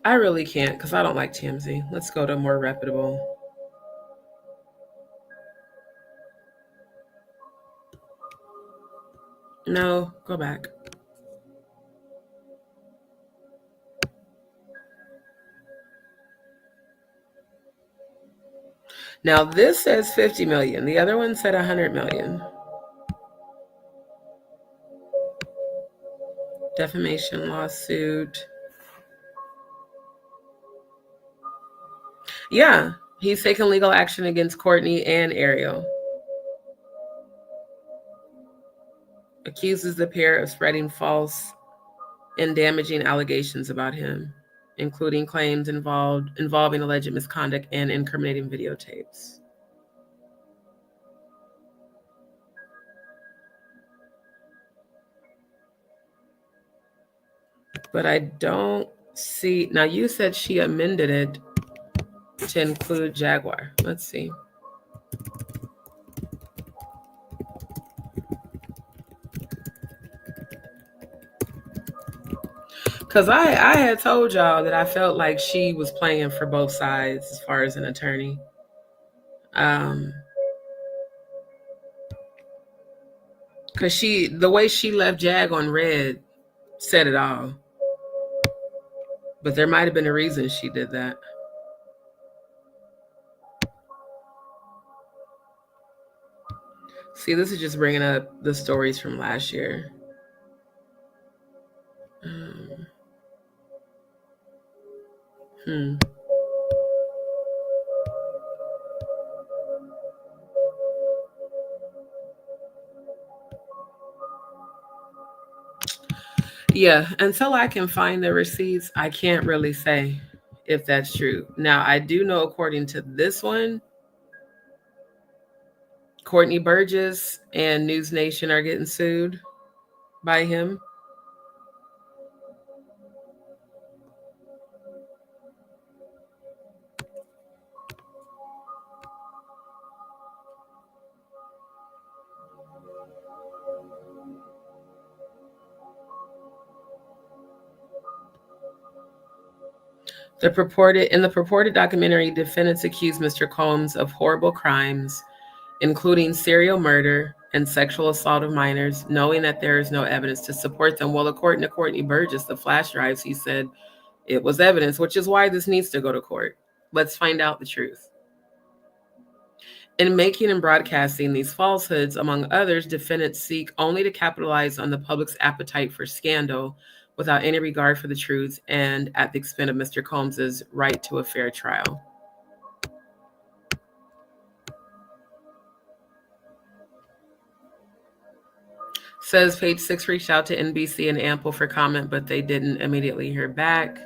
I really can't because I don't like TMZ. Let's go to more reputable. No, go back. Now this says 50 million. The other one said 100 million. Defamation lawsuit. Yeah, he's taken legal action against Courtney and Ariel. Accuses the pair of spreading false and damaging allegations about him, including claims involving alleged misconduct and incriminating videotapes. But I don't see. Now you said she amended it to include Jaguar. Let's see. Because I had told y'all that I felt like she was playing for both sides as far as an attorney. Because the way she left Jag on red said it all. But there might have been a reason she did that. See, this is just bringing up the stories from last year. Yeah, until I can find the receipts, I can't really say if that's true. Now, I do know, according to this one, Courtney Burgess and News Nation are getting sued by him. In the purported documentary, defendants accused Mr. Combs of horrible crimes, including serial murder and sexual assault of minors, knowing that there is no evidence to support them. Well, according to Courtney Burgess, the flash drives, he said it was evidence, which is why this needs to go to court. Let's find out the truth. In making and broadcasting these falsehoods, among others, defendants seek only to capitalize on the public's appetite for scandal without any regard for the truth and at the expense of Mr. Combs's right to a fair trial. Says Page 6 reached out to NBC and Ample for comment, but they didn't immediately hear back.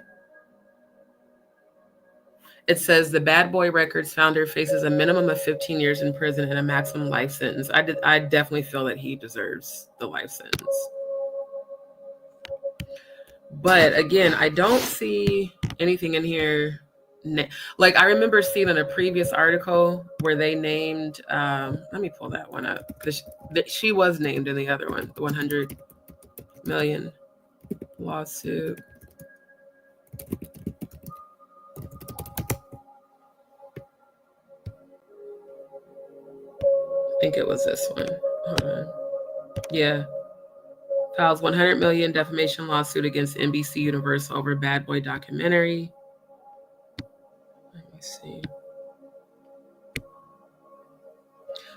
It says the Bad Boy Records founder faces a minimum of 15 years in prison and a maximum life sentence. I definitely feel that he deserves the life sentence. But again, I don't see anything in here. Like I remember seeing in a previous article where they named, let me pull that one up because she was named in the other one, the 100 million lawsuit. I think it was this one. Hold on. Yeah. Files 100 million defamation lawsuit against NBC Universal over Bad Boy documentary. Let me see.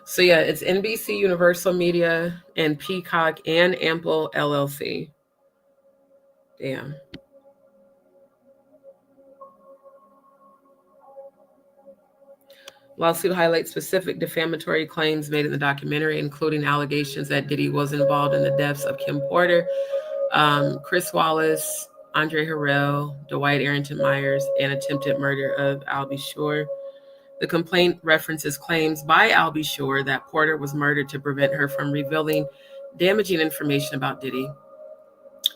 So yeah, it's NBC Universal Media and Peacock and Ample LLC. Damn. Lawsuit highlights specific defamatory claims made in the documentary, including allegations that Diddy was involved in the deaths of Kim Porter, Chris Wallace, Andre Harrell, Dwight Arrington Myers, and attempted murder of Albie Shore. The complaint references claims by Albie Shore that Porter was murdered to prevent her from revealing damaging information about Diddy,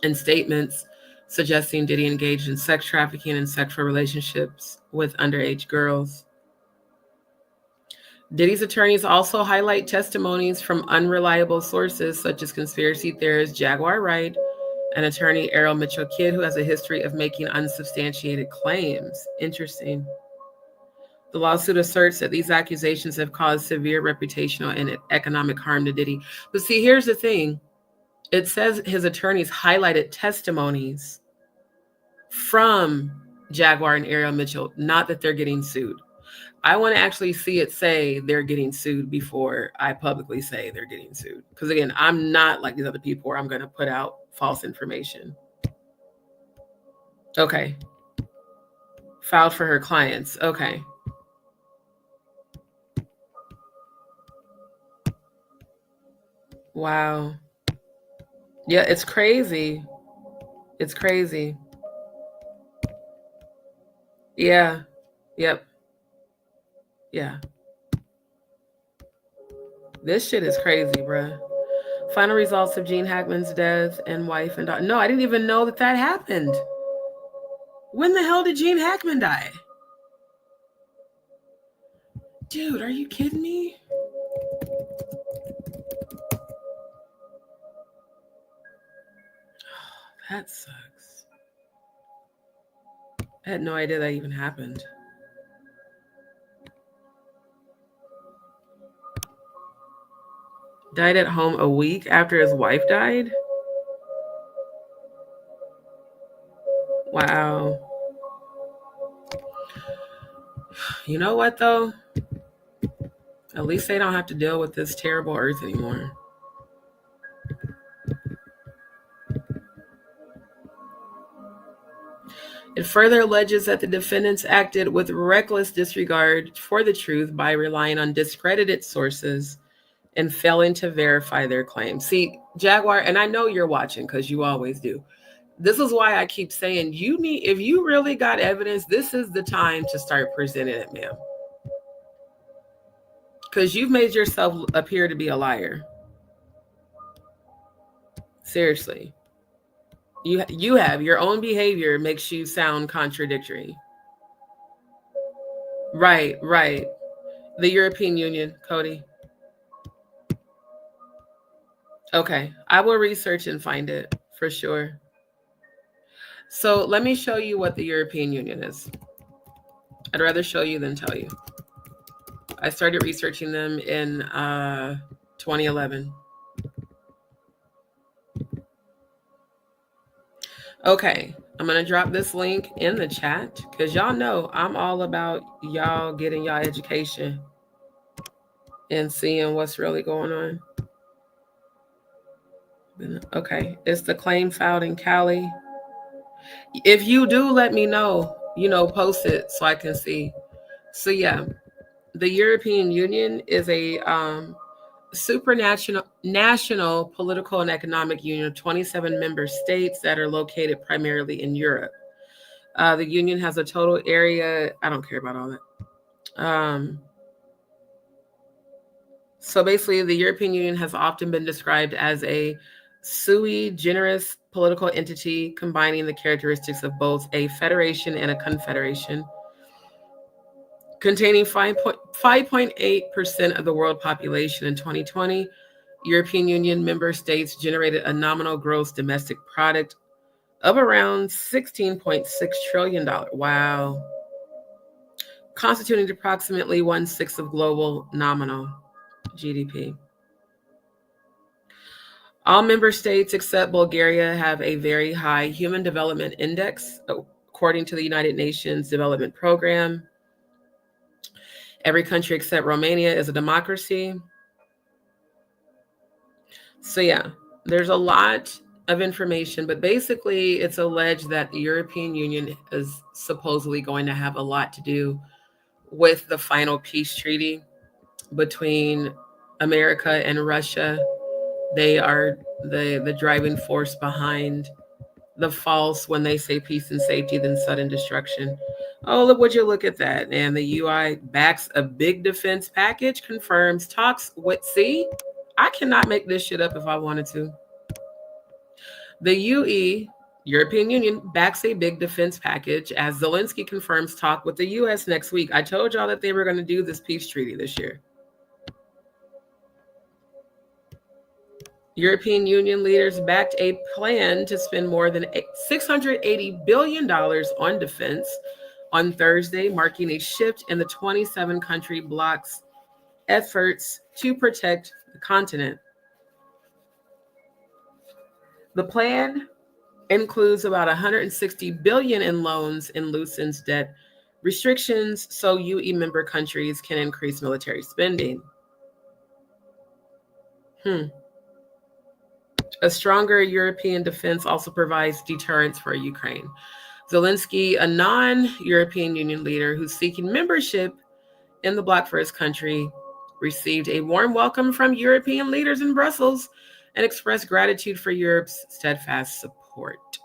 and statements suggesting Diddy engaged in sex trafficking and sexual relationships with underage girls. Diddy's attorneys also highlight testimonies from unreliable sources such as conspiracy theorist Jaguar Wright and attorney Errol Mitchell Kidd, who has a history of making unsubstantiated claims. Interesting. The lawsuit asserts that these accusations have caused severe reputational and economic harm to Diddy. But see, here's the thing. It says his attorneys highlighted testimonies from Jaguar and Errol Mitchell, not that they're getting sued. I want to actually see it say they're getting sued before I publicly say they're getting sued. Because again, I'm not like these other people where I'm going to put out false information. Okay. Filed for her clients. Okay. Wow. Yeah, it's crazy. It's crazy. Yeah. Yep. Yeah. This shit is crazy, bruh. Final results of Gene Hackman's death and wife and daughter. No, I didn't even know that happened. When the hell did Gene Hackman die? Dude, are you kidding me? That sucks. I had no idea that even happened. Died at home a week after his wife died? Wow. You know what, though? At least they don't have to deal with this terrible earth anymore. It further alleges that the defendants acted with reckless disregard for the truth by relying on discredited sources and failing to verify their claims. See, Jaguar, and I know you're watching because you always do. This is why I keep saying if you really got evidence, this is the time to start presenting it, ma'am. Because you've made yourself appear to be a liar. Seriously. You have your own behavior makes you sound contradictory. Right. The European Union, Cody. Okay, I will research and find it for sure. So let me show you what the European Union is. I'd rather show you than tell you. I started researching them in 2011. Okay, I'm going to drop this link in the chat because y'all know I'm all about y'all getting y'all education and seeing what's really going on. Okay, it's the claim filed in Cali. If you do, let me know, post it so I can see. So yeah, the European Union is a national political and economic union of 27 member states that are located primarily in Europe. The union has a total area. I don't care about all that. So basically, the European Union has often been described as a sui generis political entity combining the characteristics of both a federation and a confederation. Containing 5.8% of the world population in 2020, European Union member states generated a nominal gross domestic product of around $16.6 trillion. Wow. Constituting approximately 1/6 of global nominal GDP. All member states except Bulgaria have a very high Human Development Index, according to the United Nations Development Program. Every country except Romania is a democracy. So yeah, there's a lot of information, but basically it's alleged that the European Union is supposedly going to have a lot to do with the final peace treaty between America and Russia. They are the driving force behind the false when they say peace and safety, then sudden destruction. Oh, look, would you look at that? And the UI backs a big defense package, confirms talks with, see, I cannot make this shit up if I wanted to. The European Union, backs a big defense package as Zelensky confirms talk with the US next week. I told y'all that they were going to do this peace treaty this year. European Union leaders backed a plan to spend more than $680 billion on defense on Thursday, marking a shift in the 27-country bloc's efforts to protect the continent. The plan includes about $160 billion in loans and loosens debt Restrictions so UE member countries can increase military spending. A stronger European defense also provides deterrence for Ukraine. Zelensky, a non-European Union leader who's seeking membership in the bloc for his country, received a warm welcome from European leaders in Brussels and expressed gratitude for Europe's steadfast support.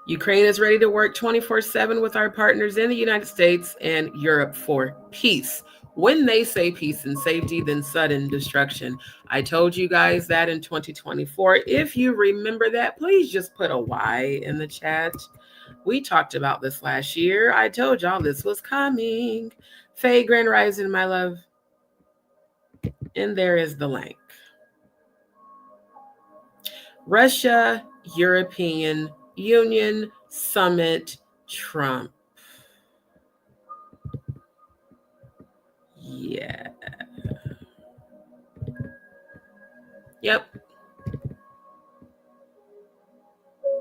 Ukraine is ready to work 24/7 with our partners in the United States and Europe for peace. When they say peace and safety, then sudden destruction. I told you guys that in 2024. If you remember that, please just put a Y in the chat. We talked about this last year. I told y'all this was coming. Faye Grand Rising, my love. And there is the link. Russia, European Union Summit, Trump. Yeah. Yep.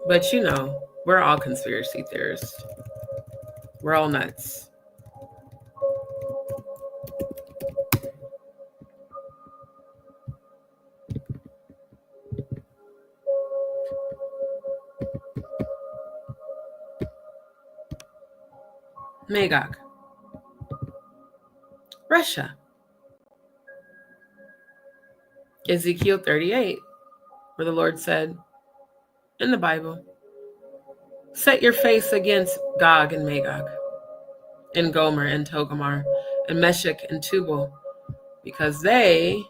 But you know, we're all conspiracy theorists. We're all nuts. Magog. Russia. Ezekiel 38, where the Lord said in the Bible, set your face against Gog and Magog, and Gomer and Togomar, and Meshech and Tubal, because they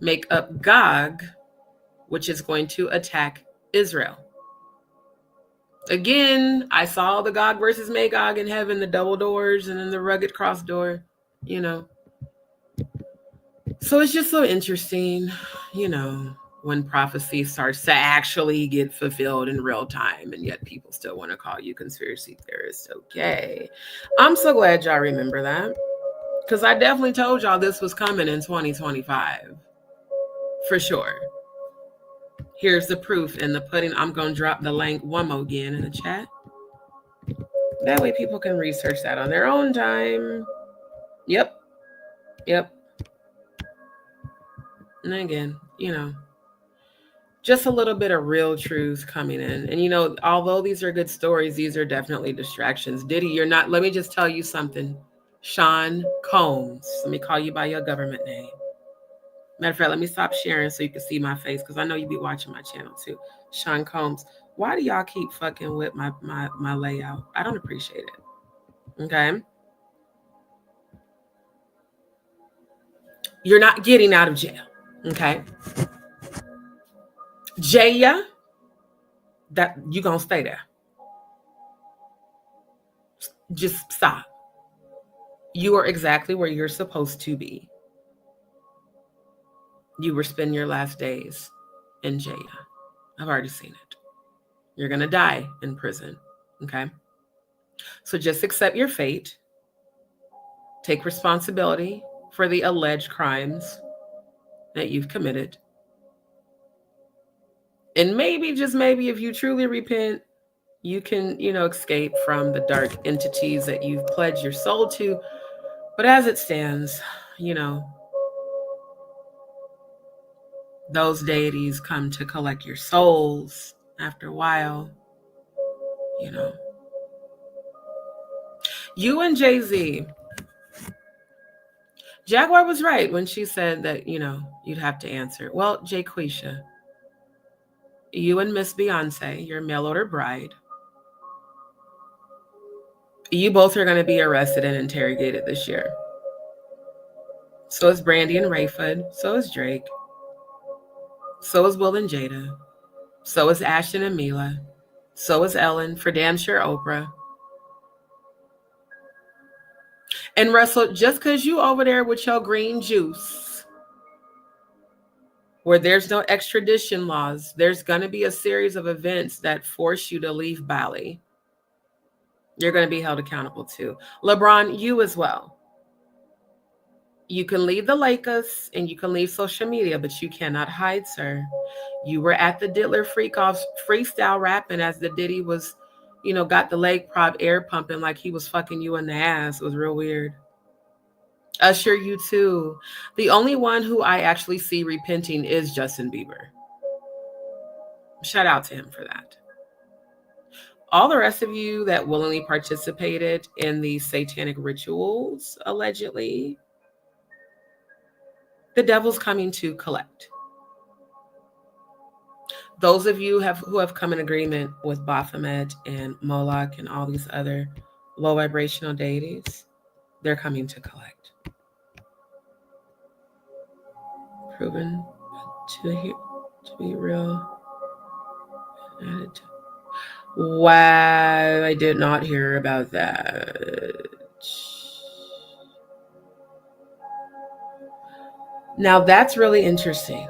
make up Gog, which is going to attack Israel. Again, I saw the Gog versus Magog in heaven, the double doors and then the rugged cross door, you know. So it's just so interesting, you know, when prophecy starts to actually get fulfilled in real time, and yet people still want to call you conspiracy theorists. Okay. I'm so glad y'all remember that, because I definitely told y'all this was coming in 2025. For sure. Here's the proof in the pudding. I'm going to drop the link one more again in the chat. That way people can research that on their own time. Yep. And again, you know, just a little bit of real truth coming in. And, you know, although these are good stories, these are definitely distractions. Diddy, you're not, let me just tell you something. Sean Combs, let me call you by your government name. Matter of fact, let me stop sharing so you can see my face, because I know you be watching my channel too. Sean Combs, why do y'all keep fucking with my layout? I don't appreciate it. Okay? You're not getting out of jail. Okay? Jaya, that you gonna stay there. Just stop. You are exactly where you're supposed to be. You were spending your last days in jail. I've already seen it. You're going to die in prison. Okay? So just accept your fate. Take responsibility for the alleged crimes that you've committed. And maybe, just maybe, if you truly repent, you can, you know, escape from the dark entities that you've pledged your soul to. But as it stands, you know, those deities come to collect your souls after a while, you know. You and Jay-Z. Jaguar was right when she said that, you know, you'd have to answer. Well, Jayquisha, you and Miss Beyonce, your mail-order bride, you both are going to be arrested and interrogated this year. So is Brandy and Rayford. So is Drake. So is Will and Jada. So is Ashton and Mila. So is Ellen. For damn sure, Oprah. And Russell, just because you over there with your green juice, where there's no extradition laws, there's going to be a series of events that force you to leave Bali. You're going to be held accountable too. LeBron, you as well. You can leave the Lakers and you can leave social media, but you cannot hide, sir. You were at the Diddler Freak-Off freestyle rapping as the Diddy was you know, got the leg prop air pumping like he was fucking you in the ass. It was real weird. Usher, you too. The only one who I actually see repenting is Justin Bieber. Shout out to him for that. All the rest of you that willingly participated in these satanic rituals, allegedly, the devil's coming to collect. Those of you who have come in agreement with Baphomet and Moloch and all these other low vibrational deities, they're coming to collect. Proven to be real. Wow, I did not hear about that. Now that's really interesting.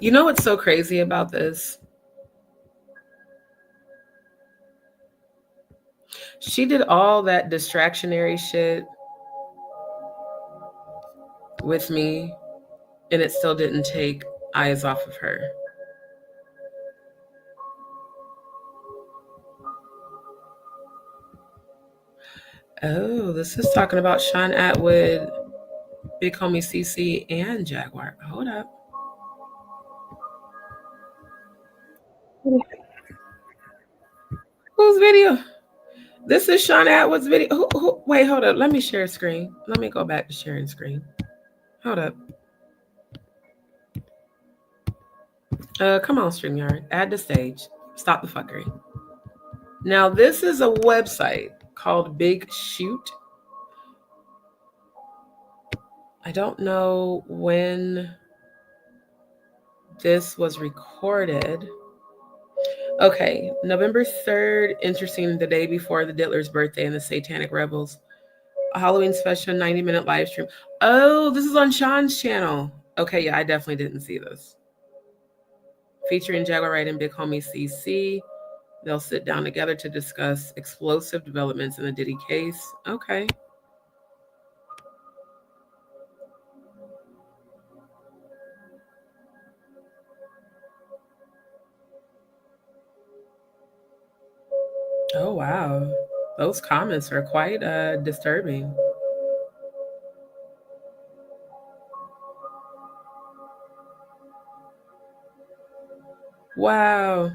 You know what's so crazy about this? She did all that distractionary shit with me, and it still didn't take eyes off of her. Oh, this is talking about Sean Atwood, Big Homie CC, and Jaguar. Hold up. Whose video? This is Sean Atwood's video. Wait, hold up. Let me share screen. Let me go back to sharing screen. Hold up. Come on, StreamYard. Add the stage. Stop the fuckery. Now, this is a website called Big Shoot. I don't know when this was recorded. Okay, November 3rd, interesting, the day before the Diddler's birthday and the Satanic Rebels. A Halloween special 90-minute live stream. Oh, this is on Sean's channel. Okay, yeah, I definitely didn't see this. Featuring Jaguar Wright and Big Homie CC. They'll sit down together to discuss explosive developments in the Diddy case. Okay. Oh, wow. Those comments are quite disturbing. Wow.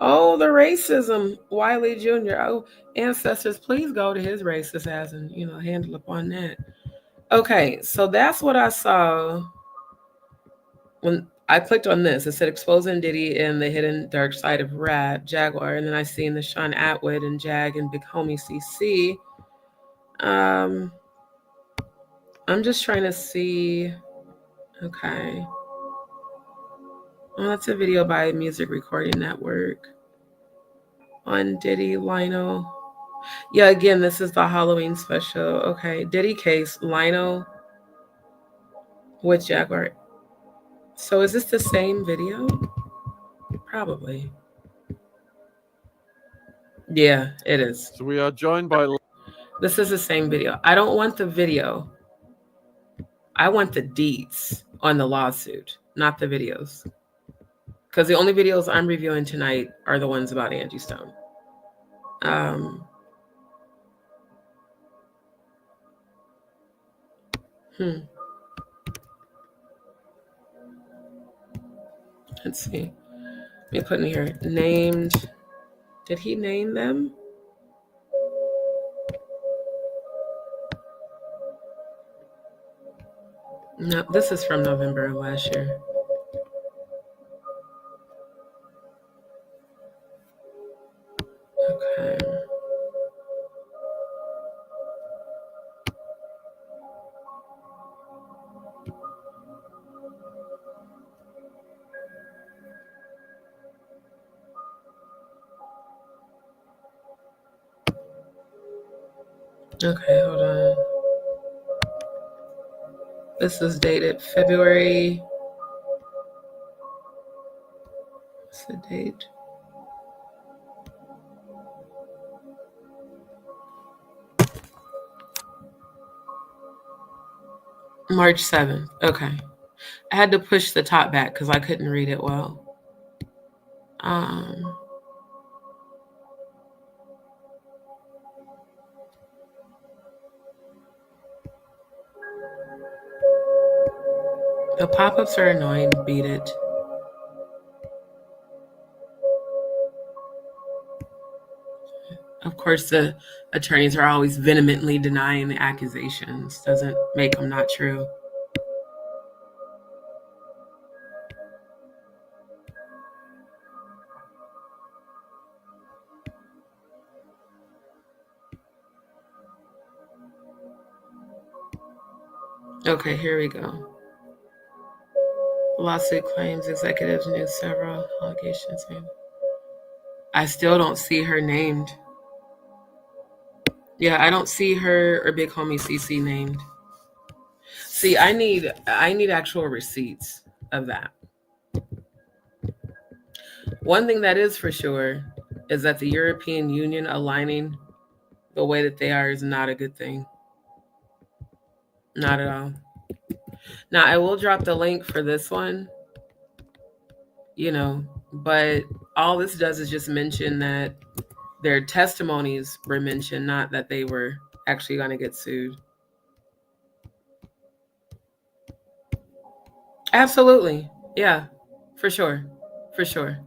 Oh, the racism. Wiley Jr. Oh, ancestors, please go to his racist ass and, you know, handle upon that. Okay, so that's what I saw when I clicked on this. It said exposing Diddy and the hidden dark side of rap, Jaguar, and then I seen the Sean Atwood and Jag and Big Homie CC. I'm just trying to see. Okay. Oh, that's a video by Music Recording Network on Diddy, Lionel. Yeah, again, this is the Halloween special. Okay, Diddy case, Lionel with Jaguar. So is this the same video? Probably. Yeah, it is. So we are joined by... This is the same video. I don't want the video. I want the deeds on the lawsuit, not the videos. Because the only videos I'm reviewing tonight are the ones about Angie Stone. Let's see. Let me put in here. Named. Did he name them? No, this is from November of last year. Okay. Okay, hold on. This is dated February What's the date? March 7th. Okay. I had to push the top back because I couldn't read it well. The pop-ups are annoying. Beat it. Of course, the attorneys are always vehemently denying the accusations. Doesn't make them not true. Okay, here we go. Lawsuit claims executives knew several allegations. I still don't see her named. Yeah, I don't see her or Big Homie CC named. See, I need actual receipts of that. One thing that is for sure is that the European Union aligning the way that they are is not a good thing. Not at all. Now, I will drop the link for this one, but all this does is just mention that their testimonies were mentioned, not that they were actually going to get sued. Absolutely. Yeah, for sure. For sure.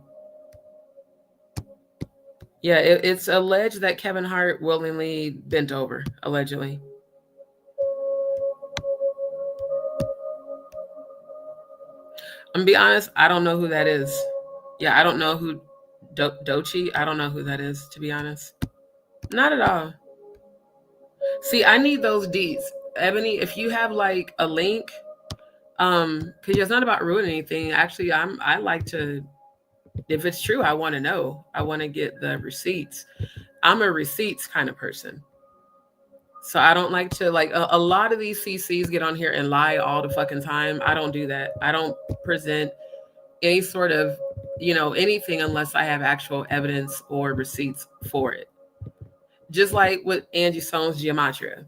Yeah, it's alleged that Kevin Hart willingly bent over, allegedly. I'm gonna be honest, I don't know who that is. Yeah, I don't know who Doechii. I don't know who that is, to be honest. Not at all. See, I need those deets. Ebony, if you have like a link, because it's not about ruining anything. Actually, I like to, if it's true, I want to know. I want to get the receipts. I'm a receipts kind of person. So I don't like to, like, a lot of these CCs get on here and lie all the fucking time. I don't do that. I don't present any sort of, anything unless I have actual evidence or receipts for it. Just like with Angie Stone's Gematria.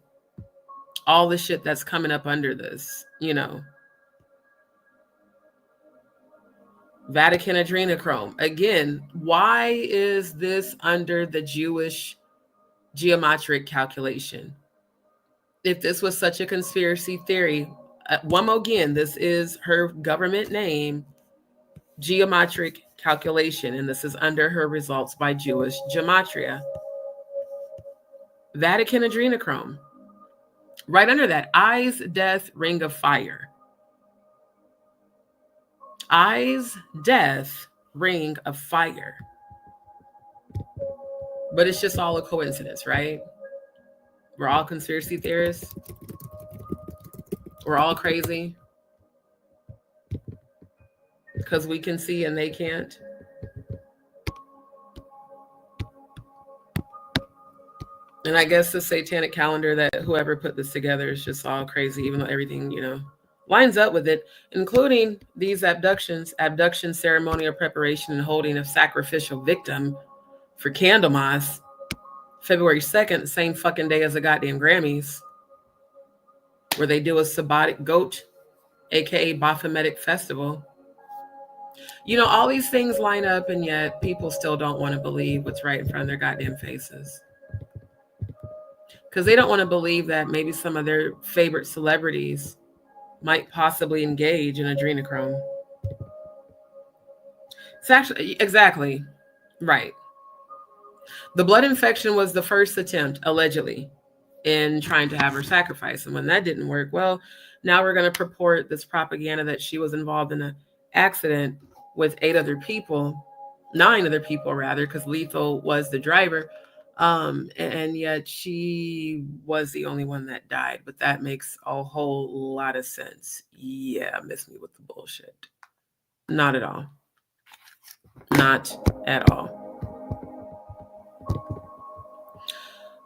All the shit that's coming up under this, Vatican adrenochrome. Again, why is this under the Jewish geometric calculation? If this was such a conspiracy theory, one more again, this is her government name, geometric calculation, and this is under her results by Jewish gematria. Vatican adrenochrome. Right under that, eyes, death, ring of fire. Eyes, death, ring of fire. But it's just all a coincidence, right? We're all conspiracy theorists. We're all crazy. Because we can see and they can't. And I guess the satanic calendar that whoever put this together is just all crazy, even though everything, lines up with it, including these abduction ceremony or preparation and holding of sacrificial victim for Candlemas, February 2nd, the same fucking day as the goddamn Grammys, where they do a Sabbatic goat, aka Baphometic festival. All these things line up, and yet people still don't want to believe what's right in front of their goddamn faces. Because they don't want to believe that maybe some of their favorite celebrities might possibly engage in adrenochrome. It's actually, exactly, right. The blood infection was the first attempt, allegedly, in trying to have her sacrificed. And when that didn't work, well, now we're going to purport this propaganda that she was involved in an accident with 9 other people, rather, because Lethal was the driver. And yet she was the only one that died, but that makes a whole lot of sense. Yeah, miss me with the bullshit. Not at all. Not at all.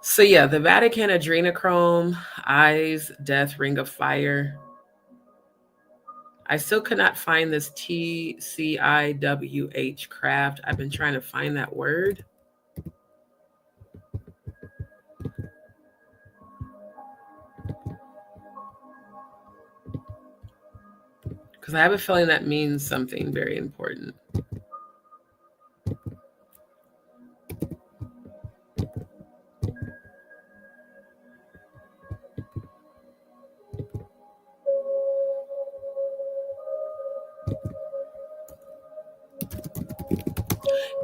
So yeah, the Vatican adrenochrome, eyes, death, ring of fire. I still could not find this TCIWH craft. I've been trying to find that word. Because I have a feeling that means something very important.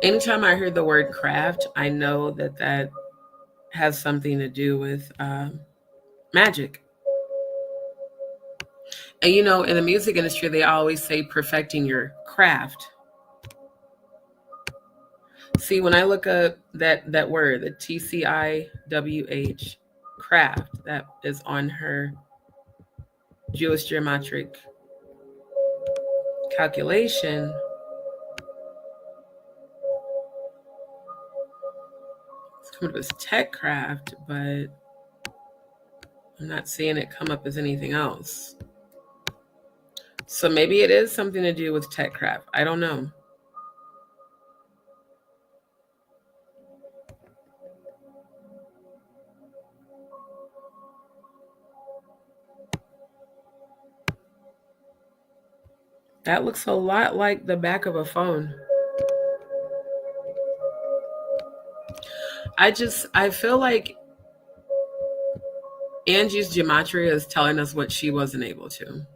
Anytime I hear the word craft, I know that that has something to do with magic. And you know, in the music industry, they always say perfecting your craft. See, when I look up that word, the TCIWH, craft, that is on her Jewish geometric calculation. It's coming up as tech craft, but I'm not seeing it come up as anything else. So maybe it is something to do with tech craft. I don't know. That looks a lot like the back of a phone. I feel like Angie's gematria is telling us what she wasn't able to,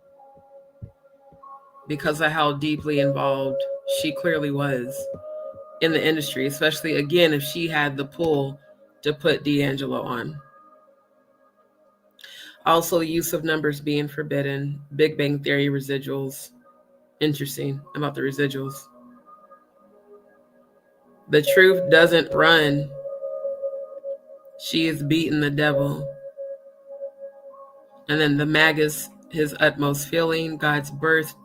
because of how deeply involved she clearly was in the industry, especially again if she had the pull to put D'Angelo on. Also, use of numbers being forbidden. Big Bang Theory residuals. Interesting about the residuals. The truth doesn't run. She is beating the devil. And then the Magus, his utmost feeling, God's birth,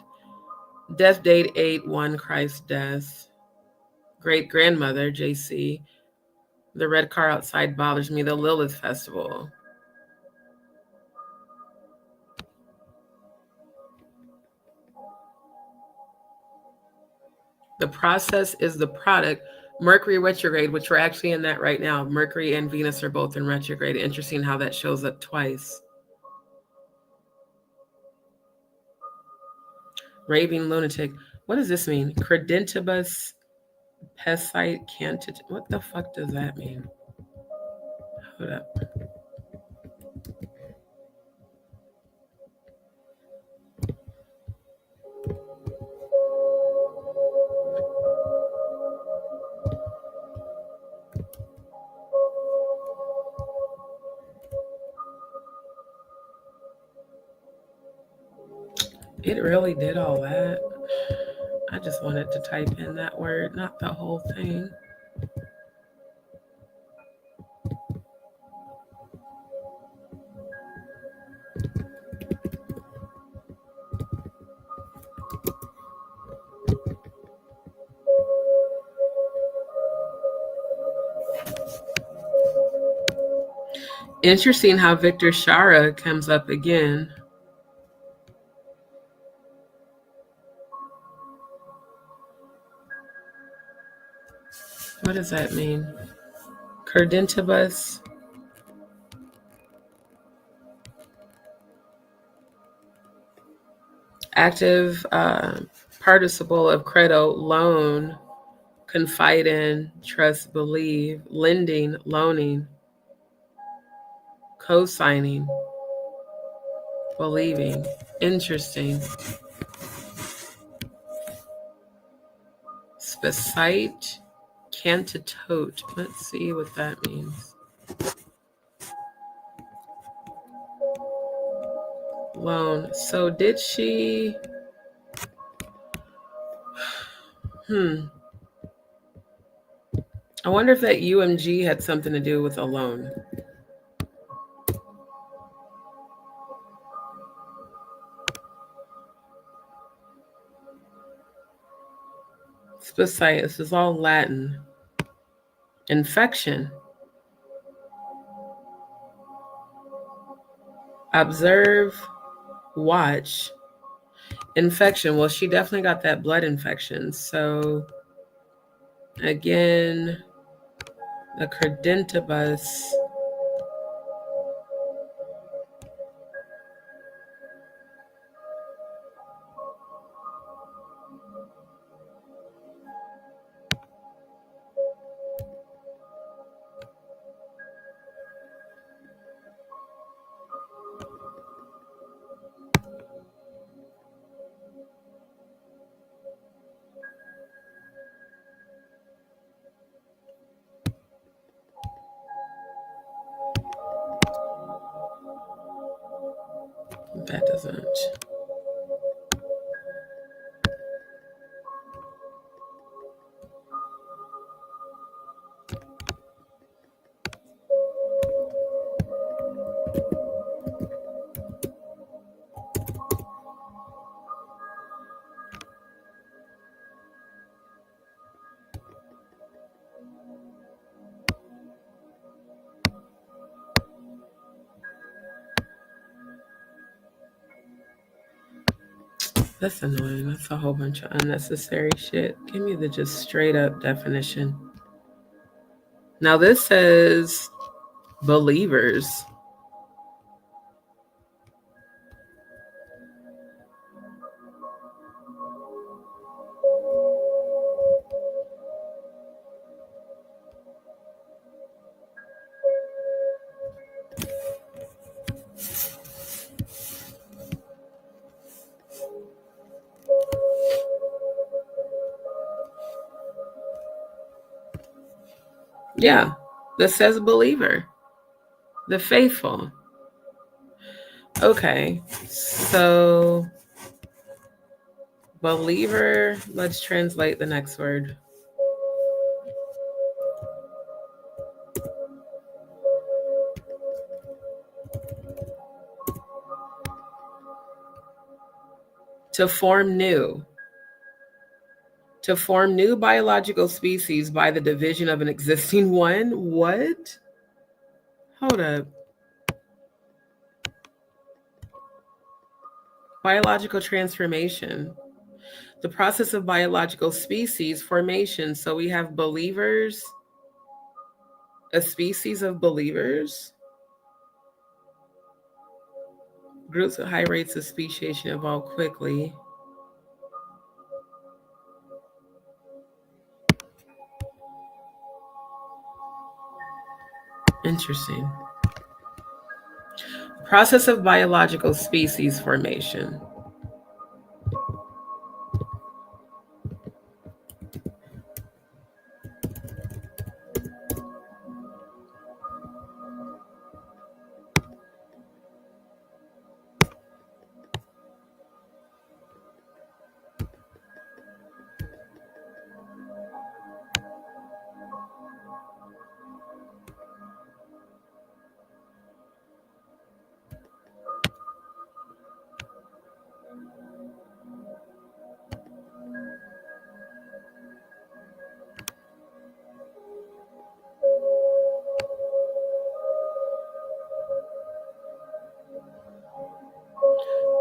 death date 8/1, Christ's death. Great grandmother, JC. The red car outside bothers me. The Lilith Festival. The process is the product. Mercury retrograde, which we're actually in that right now. Mercury and Venus are both in retrograde. Interesting how that shows up twice. Raving lunatic. What does this mean? Credentibus pesite candid. What the fuck does that mean? Hold up. It really did all that. I just wanted to type in that word, not the whole thing. Interesting how Victor Shara comes up again. What does that mean? Credentibus. Active participle of credo, loan, confide in, trust, believe, lending, loaning, co-signing, believing. Interesting. Specite, cantitote. Let's see what that means. Loan. So did she... I wonder if that UMG had something to do with a loan. Specite. This is all Latin. Infection. Observe, watch. Infection. Well, she definitely got that blood infection. So again, the credentibus. That doesn't. That's annoying. That's a whole bunch of unnecessary shit. Give me the just straight up definition. Now this says believers. Yeah, that says believer. The faithful. Okay, so believer, let's translate the next word. To form new. To form new biological species by the division of an existing one? What? Hold up. Biological transformation. The process of biological species formation. So we have believers, a species of believers. Groups with high rates of speciation evolve quickly. Interesting. Process of biological species formation.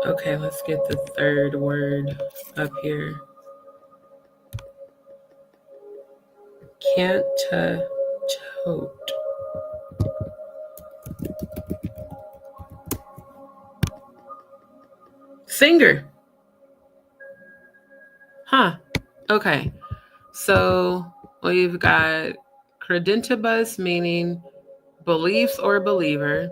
Okay, let's get the third word up here. Cantatot. Singer. Huh. Okay. So we've got credentibus, meaning beliefs or believer.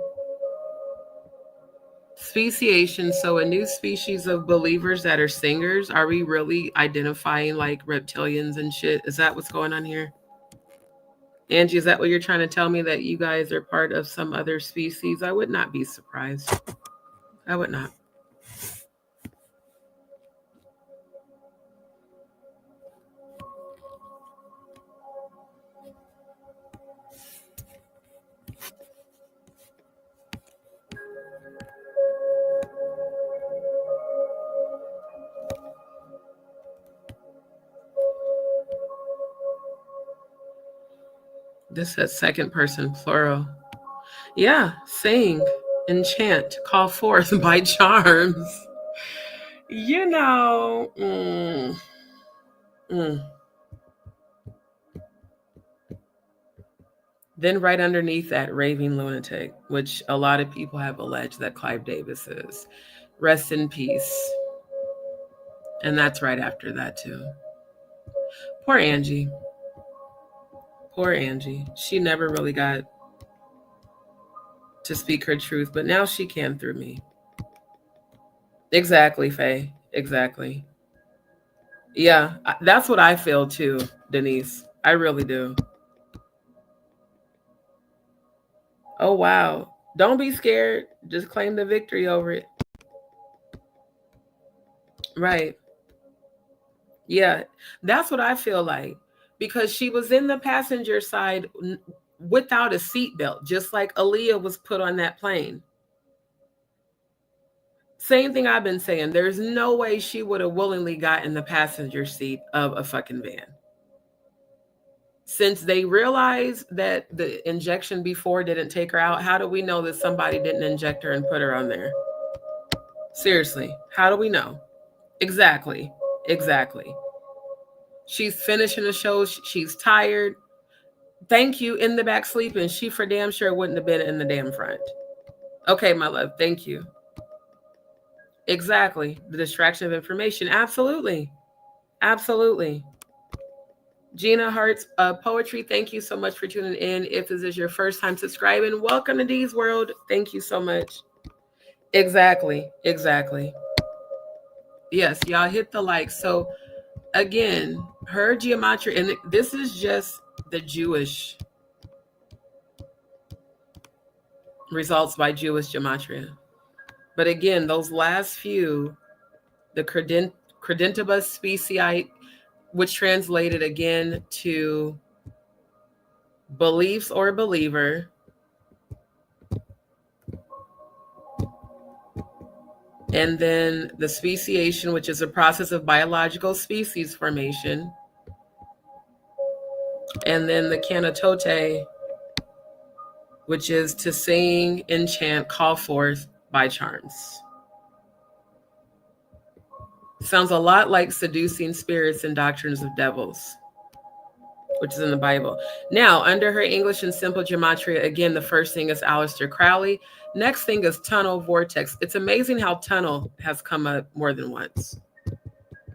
Speciation, so a new species of believers that are singers. Are we really identifying like reptilians and shit? Is that what's going on here? Angie, is that what you're trying to tell me, that you guys are part of some other species? I would not be surprised. I would not. This says second person plural. Yeah, sing, enchant, call forth by charms. You know, mm, mm. Then right underneath that, raving lunatic, which a lot of people have alleged that Clive Davis is. Rest in peace. And that's right after that too. Poor Angie. Poor Angie. She never really got to speak her truth, but now she can through me. Exactly, Faye. Exactly. Yeah, that's what I feel too, Denise. I really do. Oh, wow. Don't be scared. Just claim the victory over it. Right. Yeah, that's what I feel like. Because she was in the passenger side without a seatbelt, just like Aaliyah was put on that plane. Same thing I've been saying. There's no way she would have willingly got in the passenger seat of a fucking van. Since they realized that the injection before didn't take her out, how do we know that somebody didn't inject her and put her on there? Seriously, how do we know? Exactly. Exactly. She's finishing the show. She's tired. Thank you, in the back sleeping. She for damn sure wouldn't have been in the damn front. Okay, my love. Thank you. Exactly. The distraction of information. Absolutely. Absolutely. Gina Hart's Poetry, thank you so much for tuning in. If this is your first time subscribing, welcome to D's World. Thank you so much. Exactly. Exactly. Yes, y'all hit the like. So again, her Gematria, and this is just the Jewish results by Jewish Gematria. But again, those last few, the credentibus specii, which translated again to beliefs or believer, and then the speciation, which is a process of biological species formation, and then the canatote, which is to sing, enchant, call forth by charms. Sounds a lot like seducing spirits and doctrines of devils, which is in the Bible. Now, under her English and simple gematria, again, the first thing is Aleister Crowley. Next thing is tunnel vortex. It's amazing how tunnel has come up more than once.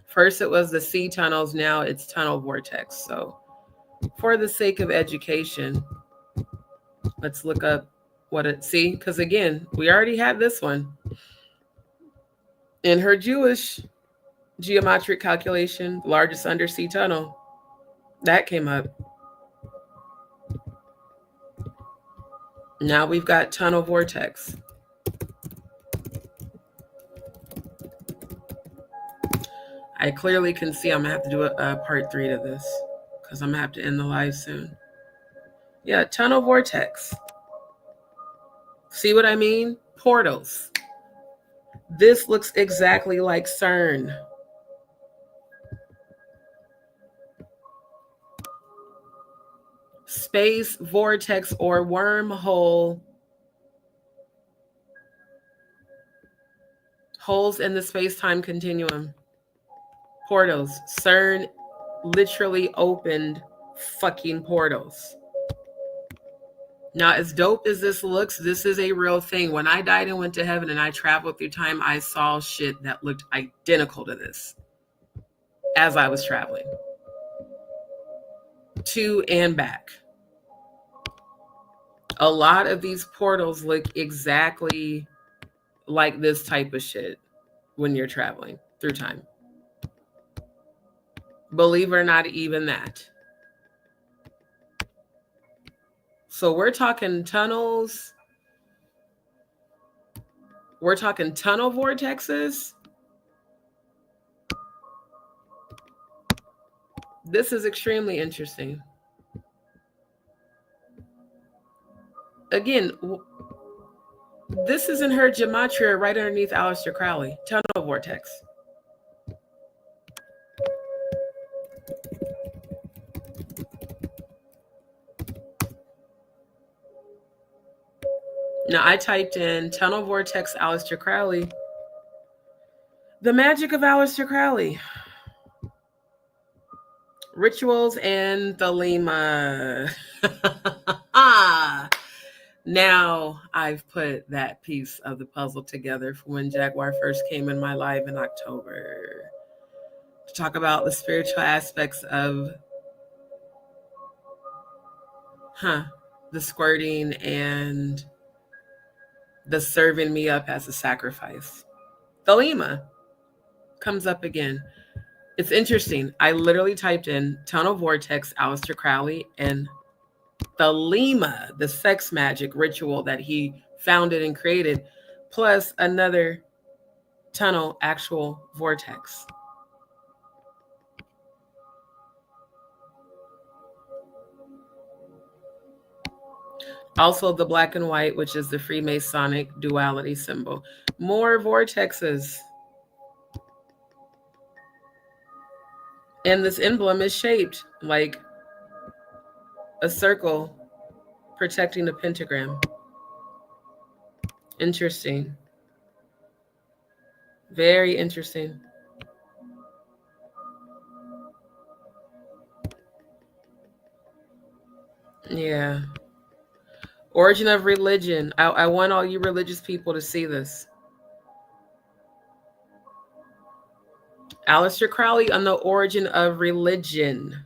First, it was the sea tunnels. Now it's tunnel vortex. So for the sake of education, let's look up what it, see, because again, we already had this one. In her Jewish geometric calculation, largest undersea tunnel, that came up. Now we've got tunnel vortex. I clearly can see I'm gonna have to do a part 3 to this because I'm gonna have to end the live soon. Yeah, tunnel vortex. See what I mean? Portals. This looks exactly like CERN. Space, vortex, or wormhole. Holes in the space-time continuum. Portals. CERN literally opened fucking portals. Now, as dope as this looks, this is a real thing. When I died and went to heaven and I traveled through time, I saw shit that looked identical to this as I was traveling to and back. A lot of these portals look exactly like this type of shit when you're traveling through time. Believe it or not, even that. So we're talking tunnels. We're talking tunnel vortexes. This is extremely interesting. Again, this is in her gematria right underneath Aleister Crowley, tunnel vortex. Now I typed in tunnel vortex Aleister Crowley. The magic of Aleister Crowley. Rituals and Thelema. Now I've put that piece of the puzzle together for when Jaguar first came in my life in October to talk about the spiritual aspects of the squirting and the serving me up as a sacrifice. Thelema comes up again. It's interesting. I literally typed in tunnel vortex Aleister Crowley and Thelema, the sex magic ritual that he founded and created, plus another tunnel actual vortex. Also the black and white, which is the Freemasonic duality symbol. More vortexes. And this emblem is shaped like a circle protecting the pentagram. Interesting. Very interesting. Yeah. Origin of religion. I want all you religious people to see this. Aleister Crowley on the origin of religion.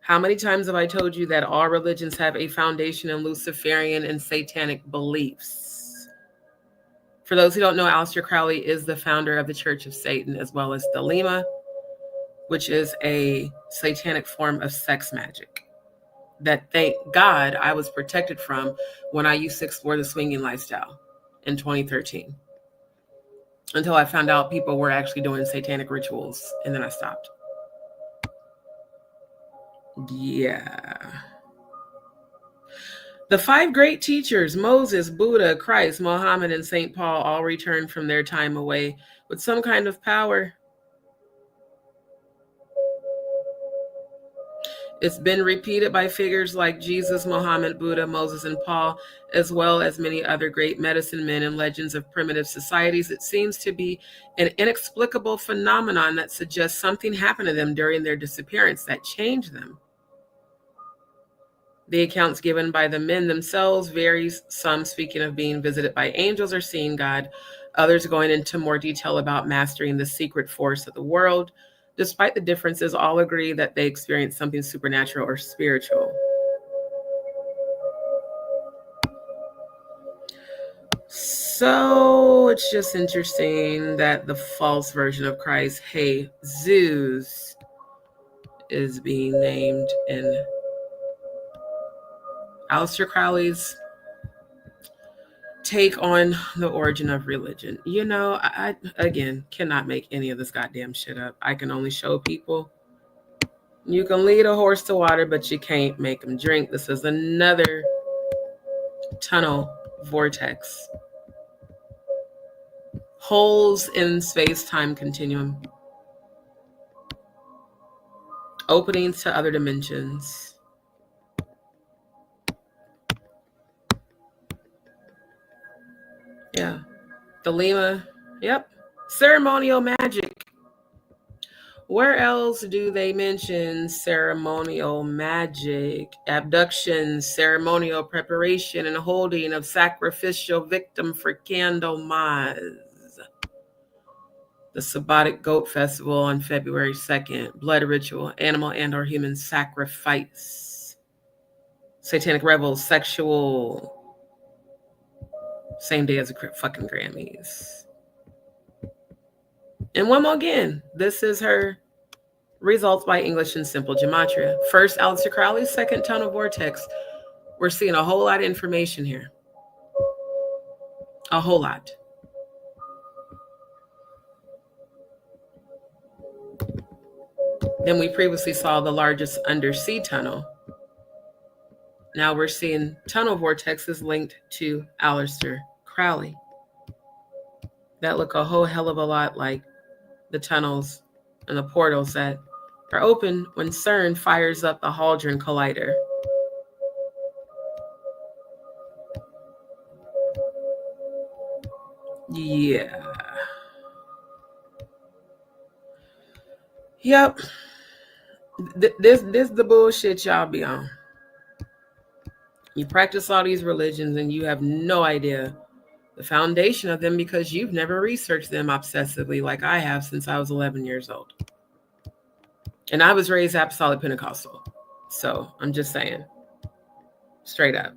How many times have I told you that all religions have a foundation in Luciferian and satanic beliefs? For those who don't know, Aleister Crowley is the founder of the Church of Satan, as well as Thelema, which is a satanic form of sex magic that, thank God, I was protected from when I used to explore the swinging lifestyle in 2013. Until I found out people were actually doing satanic rituals, and then I stopped. Yeah. The 5 great teachers, Moses, Buddha, Christ, Muhammad, and St. Paul, all returned from their time away with some kind of power. It's been repeated by figures like Jesus, Muhammad, Buddha, Moses, and Paul, as well as many other great medicine men and legends of primitive societies. It seems to be an inexplicable phenomenon that suggests something happened to them during their disappearance that changed them. The accounts given by the men themselves varies, some speaking of being visited by angels or seeing God, others going into more detail about mastering the secret force of the world. Despite the differences, all agree that they experienced something supernatural or spiritual. So it's just interesting that the false version of Christ, Jesus, is being named in Aleister Crowley's take on the origin of religion. You know, I again cannot make any of this goddamn shit up. I can only show people. You can lead a horse to water, but you can't make them drink. This is another tunnel vortex. Holes in space-time continuum. Openings to other dimensions. Yeah. Thelema. Yep. Ceremonial magic. Where else do they mention ceremonial magic? Abduction, ceremonial preparation, and holding of sacrificial victim for Candlemas. The Sabbatic Goat Festival on February 2nd. Blood ritual, animal and or human sacrifice. Satanic revels, sexual. Same day as the fucking Grammys. And one more again. This is her results by English and Simple Gematria. First, Aleister Crowley. Second, tunnel vortex. We're seeing a whole lot of information here. A whole lot. Then we previously saw the largest undersea tunnel. Now we're seeing tunnel vortexes linked to Aleister Crowley. That look a whole hell of a lot like the tunnels and the portals that are open when CERN fires up the Hadron Collider. Yeah. Yep. This the bullshit y'all be on. You practice all these religions and you have no idea the foundation of them because you've never researched them obsessively like I have since I was 11 years old. And I was raised Apostolic Pentecostal. So I'm just saying, straight up.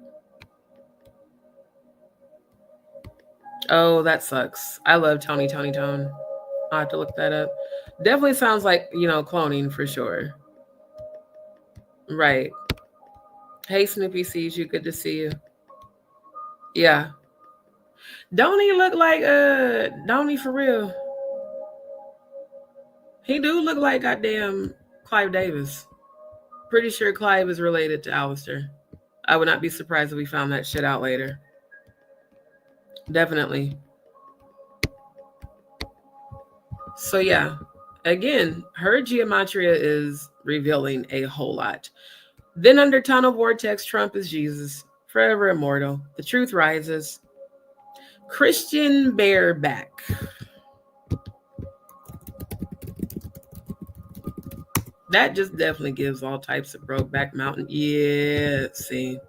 Oh, that sucks. I love Tony Tone. I'll have to look that up. Definitely sounds like, cloning for sure. Right. Hey, Snoopy sees you. Good to see you. Yeah. Don't he look like, don't he for real? He do look like goddamn Clive Davis. Pretty sure Clive is related to Alistair. I would not be surprised if we found that shit out later. Definitely. So yeah, again, her gematria is revealing a whole lot. Then under Tunnel Vortex, Trump is Jesus, forever immortal. The truth rises. Christian bareback. That just definitely gives all types of Brokeback Mountain. Yeah, see.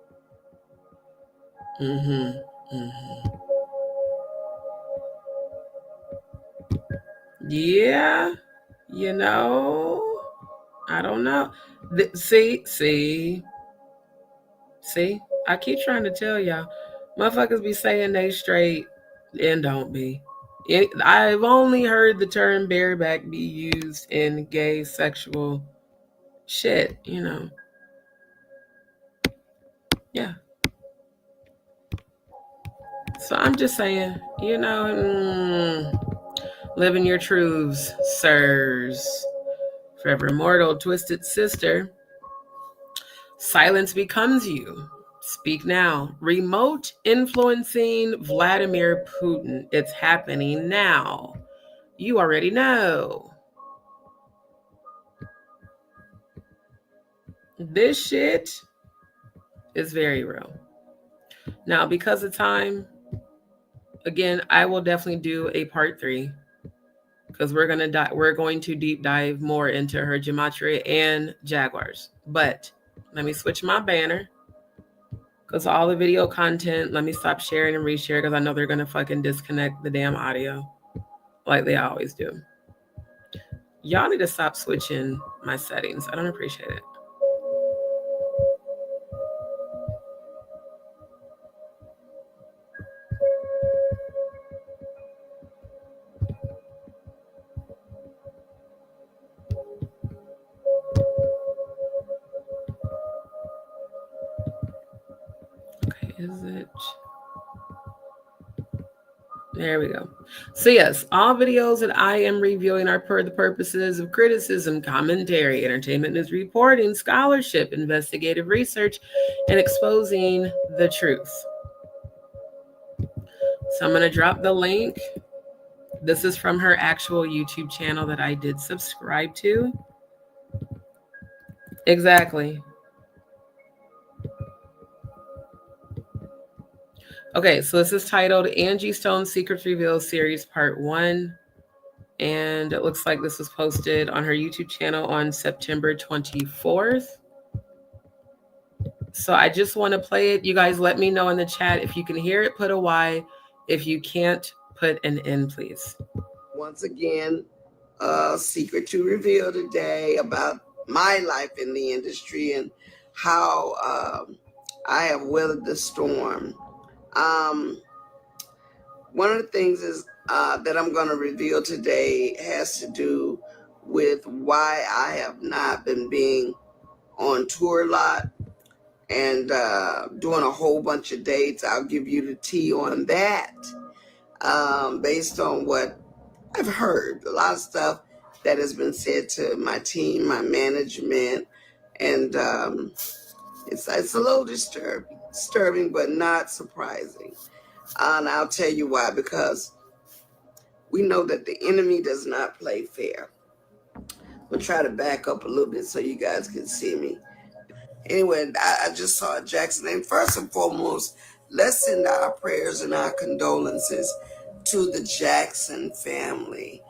Yeah, I don't know. See. I keep trying to tell y'all, motherfuckers be saying they straight and don't be. I've only heard the term bareback be used in gay sexual shit, Yeah. So I'm just saying, living your truths, sirs. Forever immortal, twisted sister. Silence becomes you. Speak now. Remote influencing Vladimir Putin. It's happening now. You already know. This shit is very real. Now, because of time, again, I will definitely do a part 3 because we're going to deep dive more into her gematria and jaguars. But let me switch my banner because all the video content, let me stop sharing and reshare because I know they're going to fucking disconnect the damn audio like they always do. Y'all need to stop switching my settings. I don't appreciate it. Okay, is it? There we go. So yes, all videos that I am reviewing are per the purposes of criticism, commentary, entertainment news reporting, scholarship, investigative research, and exposing the truth. So I'm going to drop the link. This is from her actual YouTube channel that I did subscribe to. Exactly. Okay, so this is titled Angie Stone Secrets Revealed Series Part 1. And it looks like this was posted on her YouTube channel on September 24th. So I just want to play it. You guys let me know in the chat. If you can hear it, put a Y. If you can't, put an N, please. Once again, a secret to reveal today about my life in the industry and how I have weathered the storm. One of the things is that I'm going to reveal today has to do with why I have not been being on tour a lot and doing a whole bunch of dates. I'll give you the tea on that based on what I've heard. A lot of stuff that has been said to my team, my management, and it's a little disturbing, but not surprising. And I'll tell you why, because we know that the enemy does not play fair. We'll try to back up a little bit so you guys can see me. Anyway, I just saw Jackson. And first and foremost, let's send our prayers and our condolences to the Jackson family.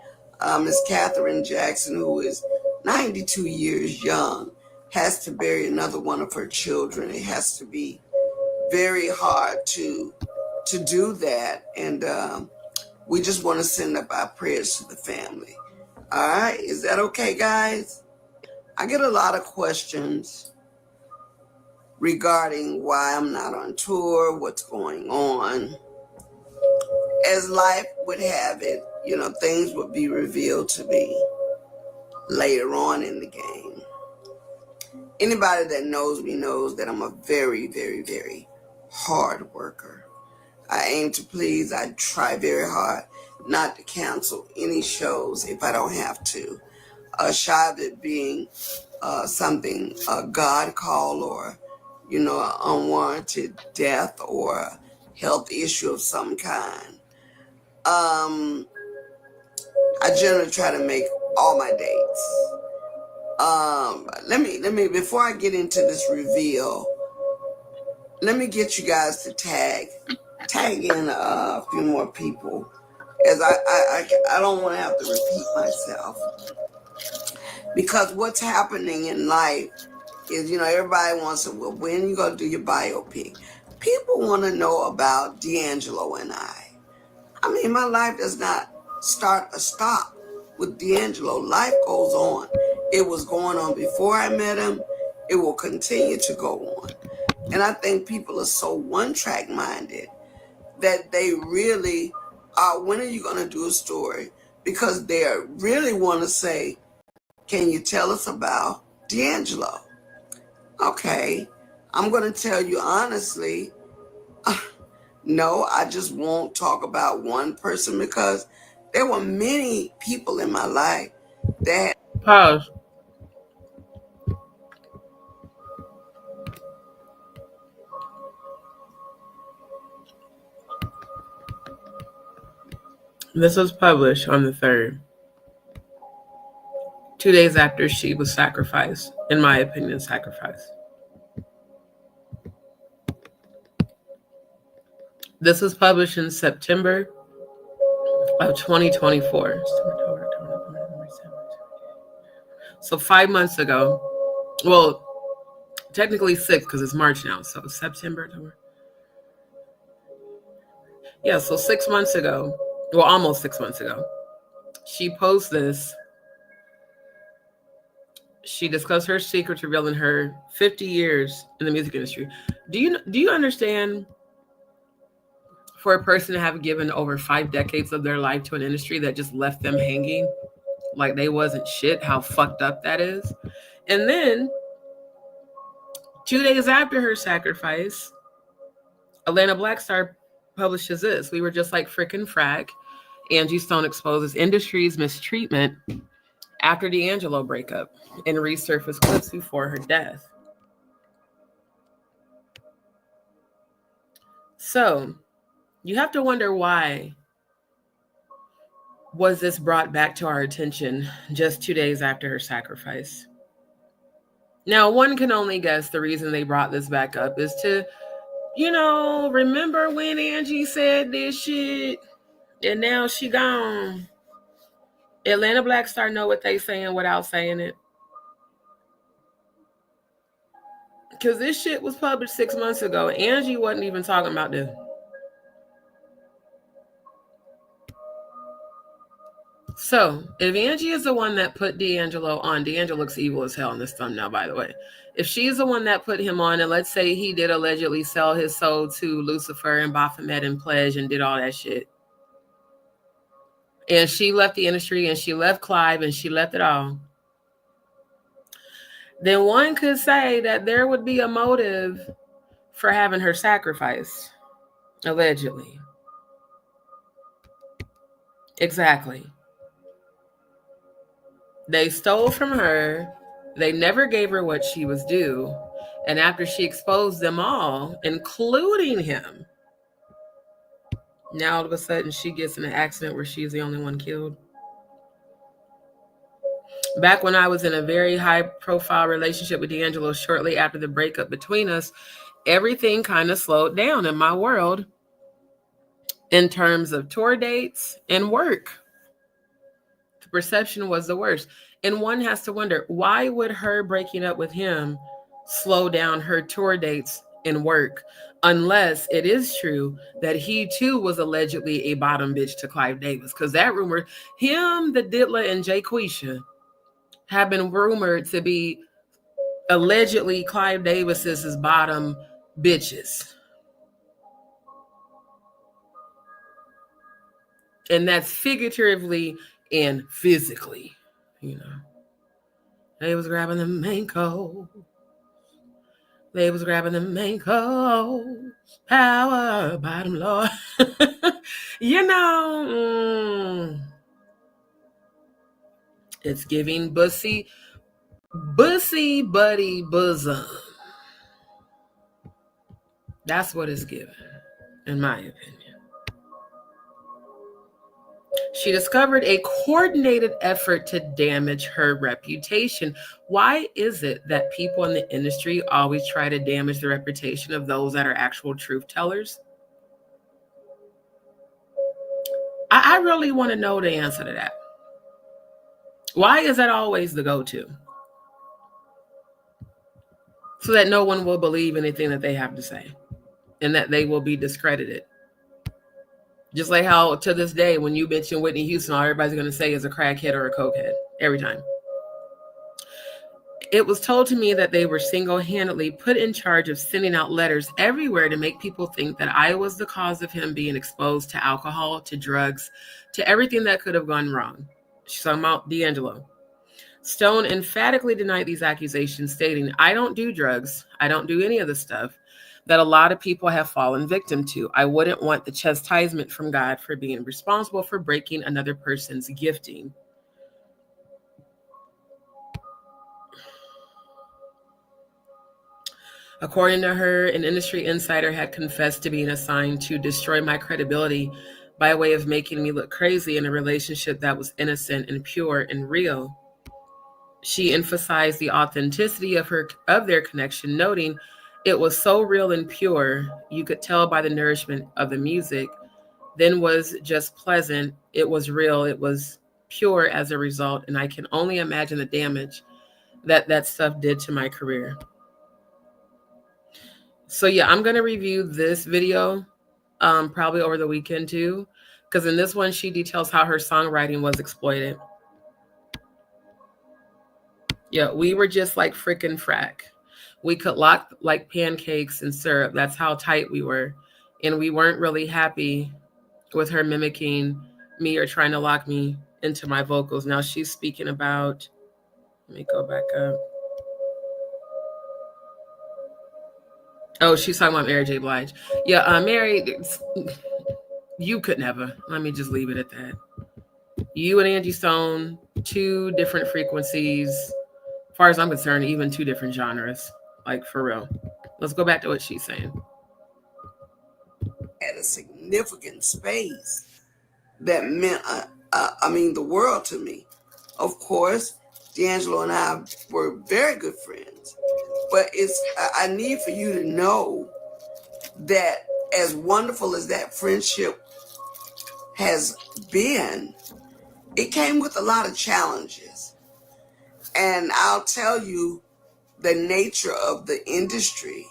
Miss Catherine Jackson, who is 92 years young, has to bury another one of her children. It has to be very hard to do that. And we just want to send up our prayers to the family. All right. Is that okay, guys? I get a lot of questions regarding why I'm not on tour, what's going on. As life would have it, you know, things would be revealed to me later on in the game. Anybody that knows me knows that I'm a very, very, very hard worker. I aim to please. I try very hard not to cancel any shows if I don't have to. Shy of it being something a God call, or, you know, an unwarranted death or a health issue of some kind. I generally try to make all my dates. Let me before I get into this reveal, let me get you guys to tag in a few more people, as I don't want to have to repeat myself, because what's happening in life is, you know, everybody wants to, well, when you gonna do your biopic? People want to know about D'Angelo and I mean, my life does not start or stop with D'Angelo. Life goes on. It was going on before I met him. It will continue to go on. And I think people are so one-track minded that they really are, when are you going to do a story? Because they really want to say, can you tell us about D'Angelo? Okay, I'm going to tell you honestly, no, I just won't talk about one person, because there were many people in my life that... Pause. This was published on the 3rd, 2 days after she was sacrificed, in my opinion, sacrificed. This was published in September of 2024. So 5 months ago. Well, technically 6, because it's March now. So September. Yeah, so 6 months ago. Well, almost 6 months ago. She posted this. She discussed her secrets, revealing her 50 years in the music industry. Do you understand, for a person to have given over 5 decades of their life to an industry that just left them hanging like they wasn't shit, how fucked up that is? And then 2 days after her sacrifice, Atlanta Black Star publishes this. We were just like frickin' frack. Angie Stone exposes industry's mistreatment after D'Angelo breakup and resurfaced clips before her death. So you have to wonder, why was this brought back to our attention just 2 days after her sacrifice? Now, one can only guess the reason they brought this back up is to, you know, remember when Angie said this shit and now she gone. Atlanta Black Star know what they saying without saying it. Because this shit was published 6 months ago. Angie wasn't even talking about this. So, if Angie is the one that put D'Angelo on, D'Angelo looks evil as hell in this thumbnail, by the way. If she's the one that put him on, and let's say he did allegedly sell his soul to Lucifer and Baphomet and Pledge and did all that shit, and she left the industry and she left Clive and she left it all, then one could say that there would be a motive for having her sacrificed, allegedly. Exactly. They stole from her. They never gave her what she was due. And after she exposed them all, including him, now all of a sudden she gets in an accident where she's the only one killed. Back when I was in a very high-profile relationship with D'Angelo, shortly after the breakup between us, everything kind of slowed down in my world in terms of tour dates and work. reception was the worst. And one has to wonder, why would her breaking up with him slow down her tour dates and work, unless it is true that he too was allegedly a bottom bitch to Clive Davis? Because that rumor, him, the Diddler, and Jayquisha have been rumored to be allegedly Clive Davis's bottom bitches. And that's figuratively and physically, you know. They was grabbing the main coat. They was grabbing the main coat. Power bottom, Lord. You know, it's giving bussy buddy bosom. That's what it's giving, in my opinion. She discovered a coordinated effort to damage her reputation. Why is it that people in the industry always try to damage the reputation of those that are actual truth tellers? I really want to know the answer to that. Why is that always the go-to? So that no one will believe anything that they have to say and that they will be discredited. Just like how to this day, when you mention Whitney Houston, all everybody's going to say is a crackhead or a cokehead every time. It was told to me that they were single-handedly put in charge of sending out letters everywhere to make people think that I was the cause of him being exposed to alcohol, to drugs, to everything that could have gone wrong. She's talking about D'Angelo. Stone emphatically denied these accusations, stating, "I don't do drugs. I don't do any of the stuff that a lot of people have fallen victim to. I wouldn't want the chastisement from God for being responsible for breaking another person's gifting." According to her, an industry insider had confessed to being assigned to destroy my credibility by way of making me look crazy in a relationship that was innocent and pure and real. She emphasized the authenticity of their connection, noting it was so real and pure, you could tell by the nourishment of the music, then was just pleasant. It was real. It was pure as a result. And I can only imagine the damage that stuff did to my career. So yeah, I'm going to review this video probably over the weekend too, because in this one, she details how her songwriting was exploited. Yeah, we were just like freaking frack. We could lock like pancakes and syrup. That's how tight we were. And we weren't really happy with her mimicking me or trying to lock me into my vocals. Now she's speaking about, let me go back up. Oh, she's talking about Mary J. Blige. Yeah, Mary, you could never. Let me just leave it at that. You and Angie Stone, two different frequencies. As far as I'm concerned, even two different genres. Like, for real. Let's go back to what she's saying. At a significant space that meant, the world to me. Of course, D'Angelo and I were very good friends. But I need for you to know that as wonderful as that friendship has been, it came with a lot of challenges. And I'll tell you the nature of the industry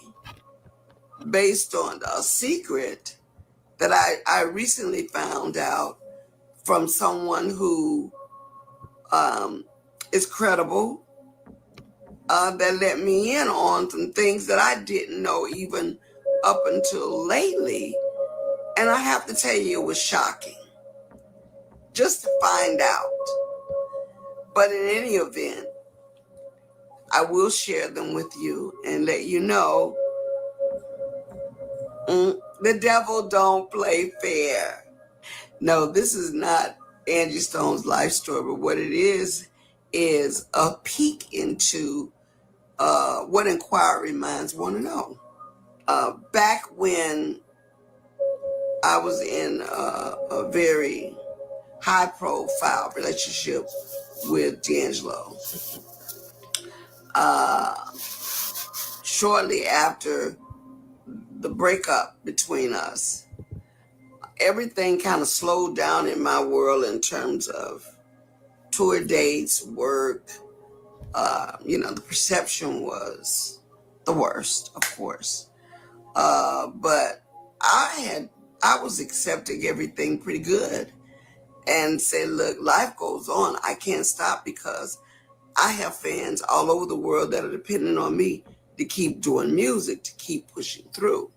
based on a secret that I recently found out from someone who is credible, that let me in on some things that I didn't know even up until lately. And I have to tell you, it was shocking just to find out. But in any event, I will share them with you and let you know the devil don't play fair. No, this is not Angie Stone's life story, but what it is a peek into what inquiry minds want to know. Back when I was in a very high-profile relationship with D'Angelo, shortly after the breakup between us, everything kind of slowed down in my world in terms of tour dates, work. The perception was the worst, of course. But I was accepting everything pretty good and said, look, life goes on. I can't stop because I have fans all over the world that are depending on me to keep doing music, to keep pushing through.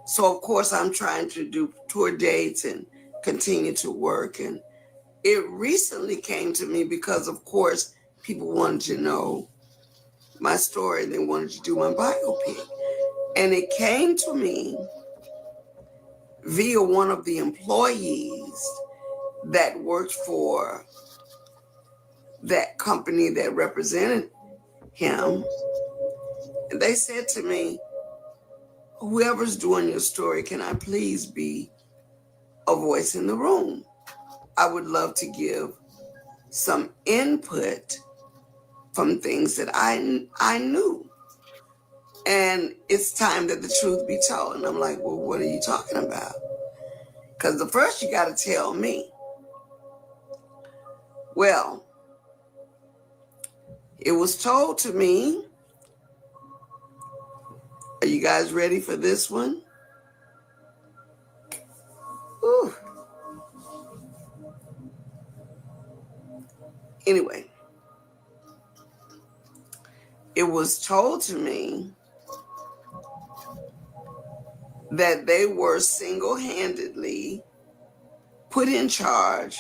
So, of course, I'm trying to do tour dates and continue to work. And it recently came to me because, of course, people wanted to know my story. They wanted to do my biopic. And it came to me via one of the employees that worked for that company that represented him. And they said to me, whoever's doing your story, can I please be a voice in the room? I would love to give some input from things that I knew. And it's time that the truth be told. And I'm like, well, what are you talking about? Because the first you got to tell me. Well, it was told to me. Are you guys ready for this one? Ooh. Anyway, it was told to me that they were single-handedly put in charge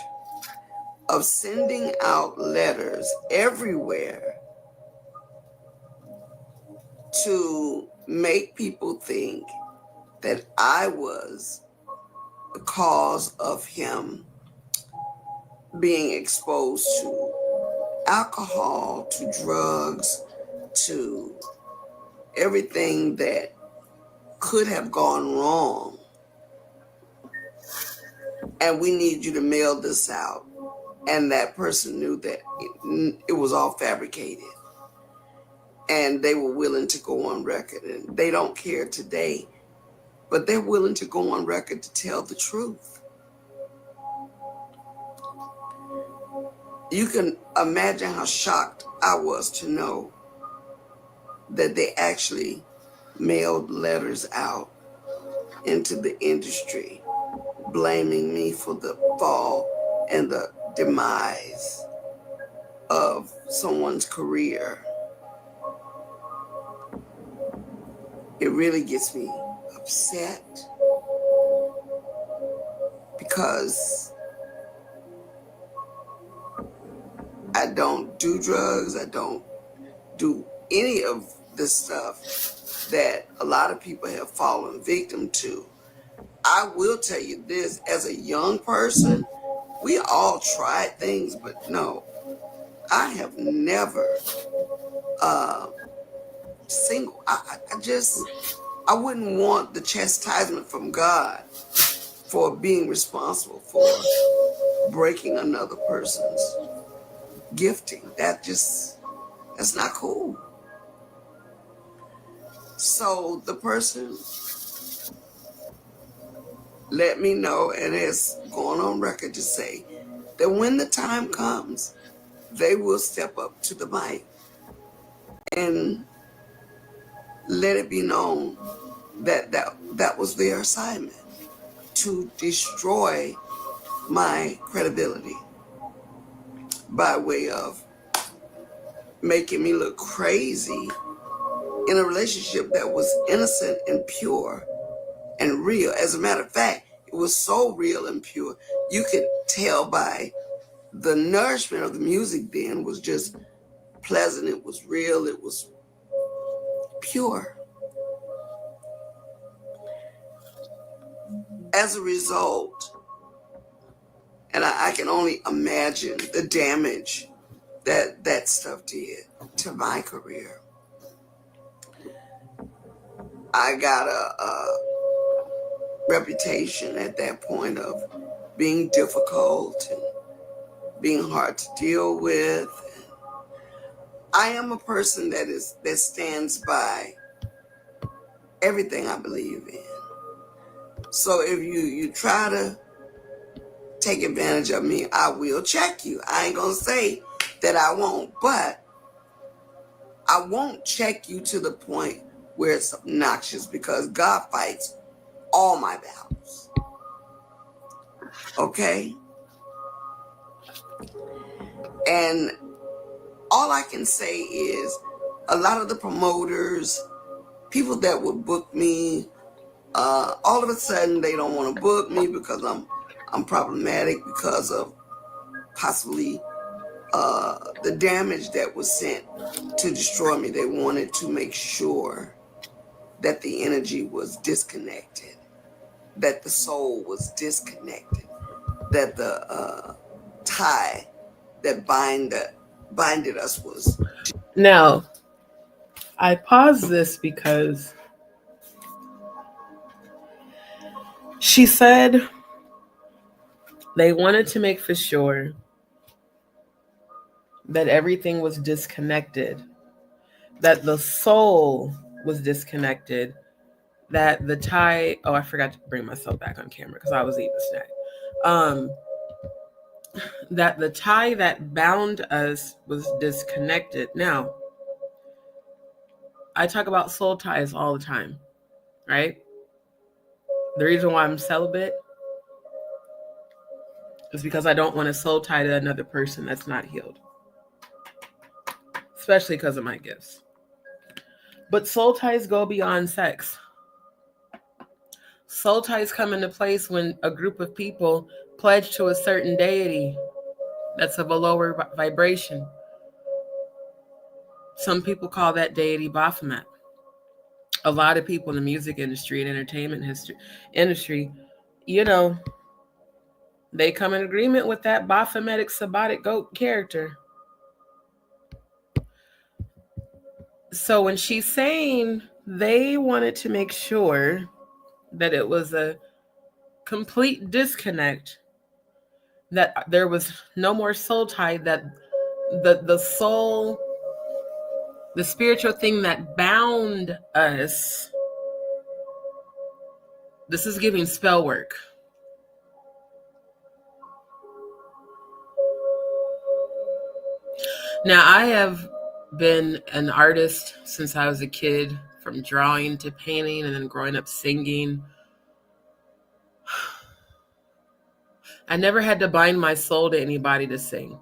of sending out letters everywhere to make people think that I was the cause of him being exposed to alcohol, to drugs, to everything that could have gone wrong. And we need you to mail this out. And that person knew that it was all fabricated. And they were willing to go on record. And they don't care today, but they're willing to go on record to tell the truth. You can imagine how shocked I was to know that they actually mailed letters out into the industry, blaming me for the fall and the demise of someone's career. It really gets me upset because I don't do drugs. I don't do any of this stuff that a lot of people have fallen victim to. I will tell you this, as a young person, we all tried things, but no, I have never I wouldn't want the chastisement from God for being responsible for breaking another person's gifting. That's not cool. So the person let me know and has gone on record to say that when the time comes, they will step up to the mic and let it be known that was their assignment, to destroy my credibility by way of making me look crazy in a relationship that was innocent and pure and real. As a matter of fact, it was so real and pure, you could tell by the nourishment of the music then was just pleasant, it was real, it was pure. As a result, and I can only imagine the damage that stuff did to my career. I got a reputation at that point of being difficult and being hard to deal with. I am a person that stands by everything I believe in. So if you try to take advantage of me, I will check you. I ain't going to say that I won't, but I won't check you to the point where it's obnoxious, because God fights all my battles. Okay? And all I can say is a lot of the promoters, people that would book me, all of a sudden they don't want to book me because I'm problematic, because of possibly the damage that was sent to destroy me. They wanted to make sure that the energy was disconnected, that the soul was disconnected, that the tie that binded us was. Now, I pause this because she said they wanted to make for sure that everything was disconnected, that the soul was disconnected, that the tie, oh, I forgot to bring myself back on camera because I was eating a snack. That the tie that bound us was disconnected. Now, I talk about soul ties all the time, right? The reason why I'm celibate is because I don't want to soul tie to another person that's not healed, especially because of my gifts. But soul ties go beyond sex. Soul ties come into place when a group of people pledge to a certain deity that's of a lower vibration. Some people call that deity Baphomet. A lot of people in the music industry and entertainment industry, you know, they come in agreement with that Baphometic Sabbatic goat character. So when she's saying they wanted to make sure that it was a complete disconnect, that there was no more soul tie, that the soul, the spiritual thing that bound us, this is giving spell work. Now, I have been an artist since I was a kid, from drawing to painting, and then growing up singing. I never had to bind my soul to anybody to sing.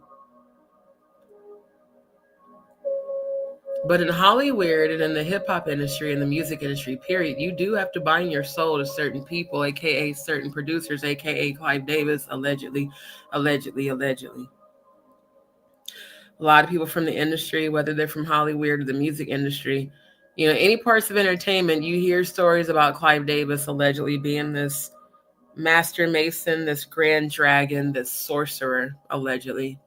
But in Hollywood and in the hip hop industry and the music industry, period, you do have to bind your soul to certain people, aka certain producers, aka Clive Davis, allegedly. A lot of people from the industry, whether they're from Hollywood or the music industry, you know, any parts of entertainment, you hear stories about Clive Davis allegedly being this master mason, this grand dragon, this sorcerer, allegedly,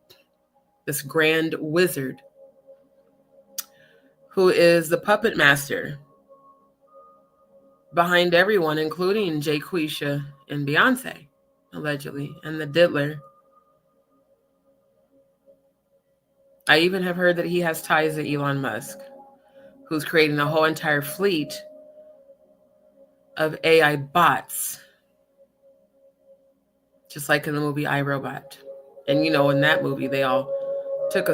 this grand wizard, who is the puppet master behind everyone, including Jayquisha and Beyonce, allegedly, and the diddler. I even have heard that he has ties to Elon Musk, who's creating a whole entire fleet of AI bots, just like in the movie iRobot. And you know, in that movie, they all took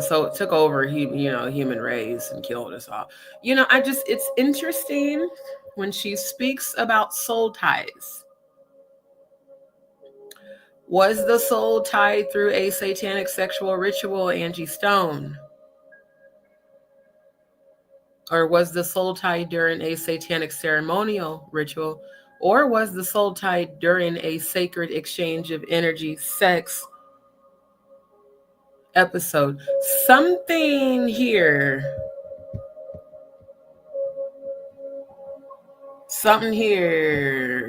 over human race and killed us all. You know, it's interesting when she speaks about soul ties. Was the soul tied through a satanic sexual ritual, Angie Stone? Or was the soul tied during a satanic ceremonial ritual? Or was the soul tied during a sacred exchange of energy, sex episode? Something here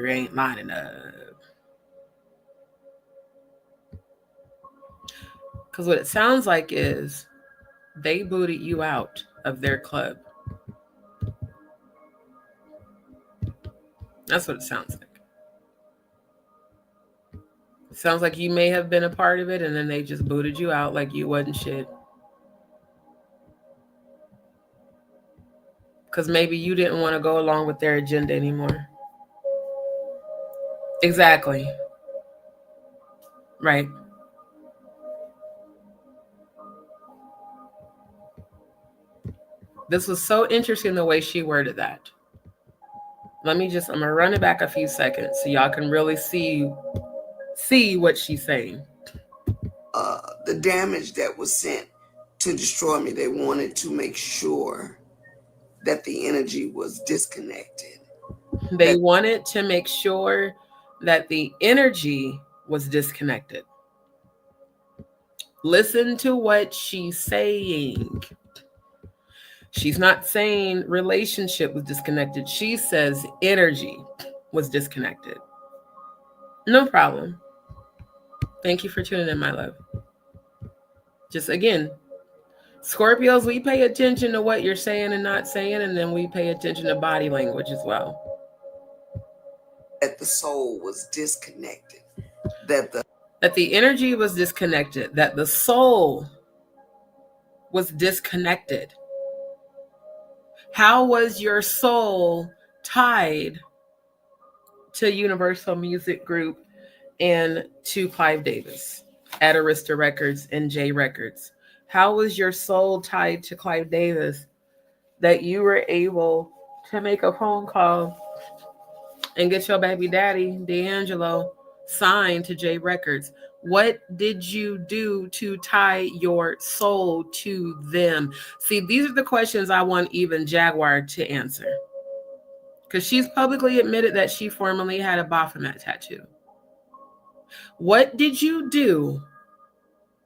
ain't lining up. Because what it sounds like is they booted you out of their club. That's what it sounds like. It sounds like you may have been a part of it and then they just booted you out like you wasn't shit. Because maybe you didn't want to go along with their agenda anymore. Exactly. Right. This was so interesting the way she worded that. I'm going to run it back a few seconds so y'all can really see what she's saying. The damage that was sent to destroy me, they wanted to make sure that the energy was disconnected. They wanted to make sure that the energy was disconnected. Listen to what she's saying. She's not saying relationship was disconnected. She says energy was disconnected. No problem. Thank you for tuning in, my love. Just again, Scorpios, we pay attention to what you're saying and not saying, and then we pay attention to body language as well. That the soul was disconnected. That the energy was disconnected. That the soul was disconnected. How was your soul tied to Universal Music Group and to Clive Davis at Arista Records and J Records? How was your soul tied to Clive Davis that you were able to make a phone call and get your baby daddy, D'Angelo, signed to J Records? What did you do to tie your soul to them? See, these are the questions I want even Jaguar to answer. Because she's publicly admitted that she formerly had a Baphomet tattoo. What did you do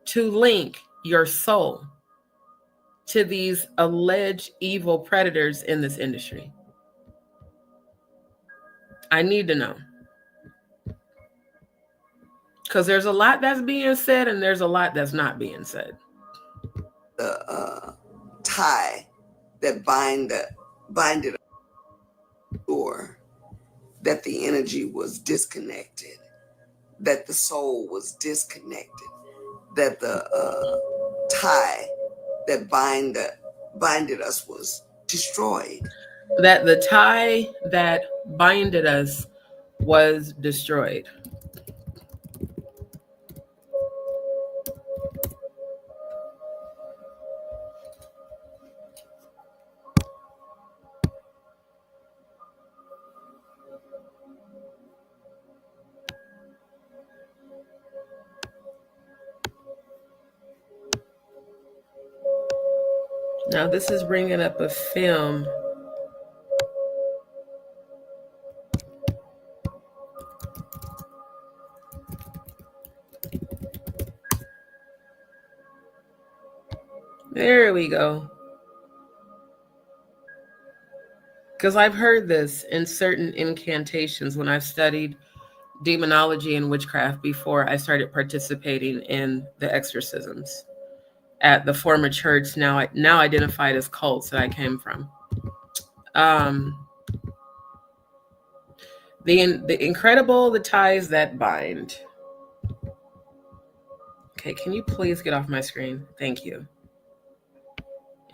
to link your soul to these alleged evil predators in this industry? I need to know. Because there's a lot that's being said and there's a lot that's not being said. The tie that binded or that the energy was disconnected, that the soul was disconnected, that the tie that binded us was destroyed. That the tie that binded us was destroyed. Now, this is bringing up a film. There we go. Because I've heard this in certain incantations when I've studied demonology and witchcraft before I started participating in the exorcisms at the former church, now identified as cults, that I came from. The incredible, the ties that bind. Okay, can you please get off my screen? Thank you.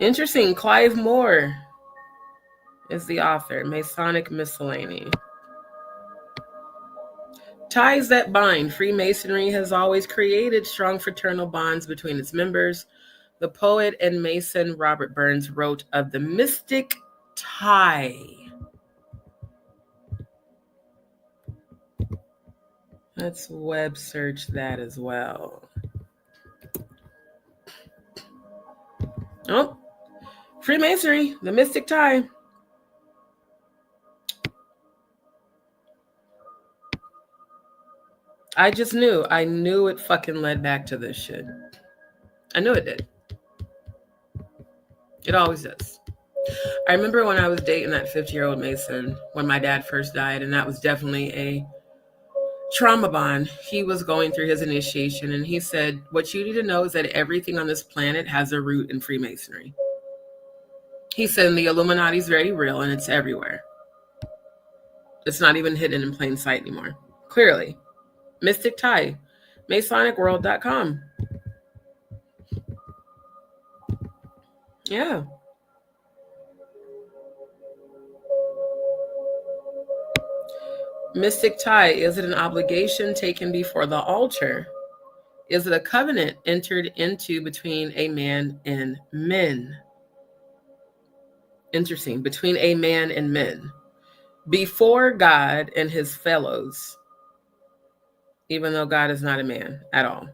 Interesting. Clive Moore is the author. Masonic Miscellany. Ties that bind. Freemasonry has always created strong fraternal bonds between its members. The poet and Mason Robert Burns wrote of the mystic tie. Let's web search that as well. Oh, Freemasonry, the mystic tie. I just knew. I knew it fucking led back to this shit. I knew it did. It always does. I remember when I was dating that 50-year-old Mason when my dad first died, and that was definitely a trauma bond. He was going through his initiation, and he said, what you need to know is that everything on this planet has a root in Freemasonry. He said, the Illuminati is very real, and it's everywhere. It's not even hidden in plain sight anymore. Clearly. Mystic tie. MasonicWorld.com. Yeah. Mystic tie. Is it an obligation taken before the altar Is it a covenant entered into between a man and men? Interesting. Between a man and men. Before God and his fellows, even though God is not a man at all.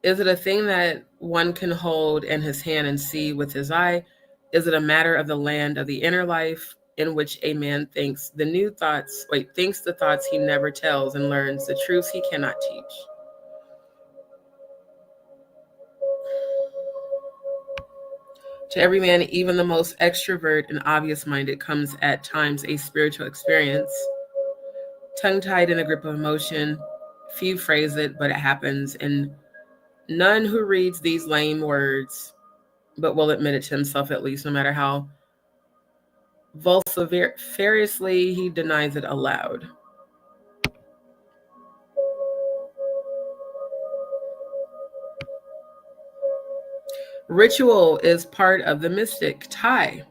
Is it a thing that one can hold in his hand and see with his eye? Is it a matter of the land of the inner life in which a man thinks thinks the thoughts he never tells and learns the truths he cannot teach? To every man, even the most extrovert and obvious-minded, comes at times a spiritual experience. Tongue-tied in a grip of emotion, few phrase it, but it happens, and none who reads these lame words, but will admit it to himself at least, no matter how vociferously he denies it aloud. Ritual is part of the mystic tie.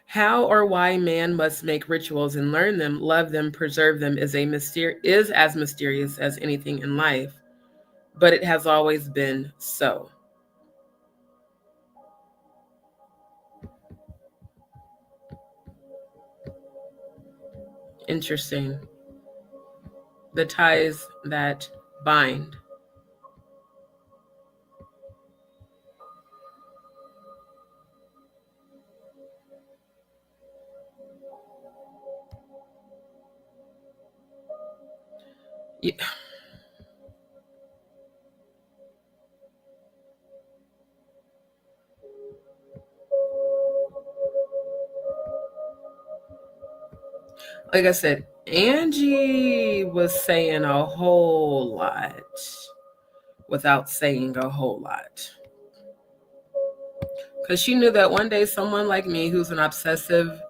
How or why man must make rituals and learn them, love them, preserve them is as mysterious as anything in life, but it has always been so. Interesting. The ties that bind. Yeah. Like I said, Angie was saying a whole lot without saying a whole lot. Because she knew that one day someone like me, who's an obsessive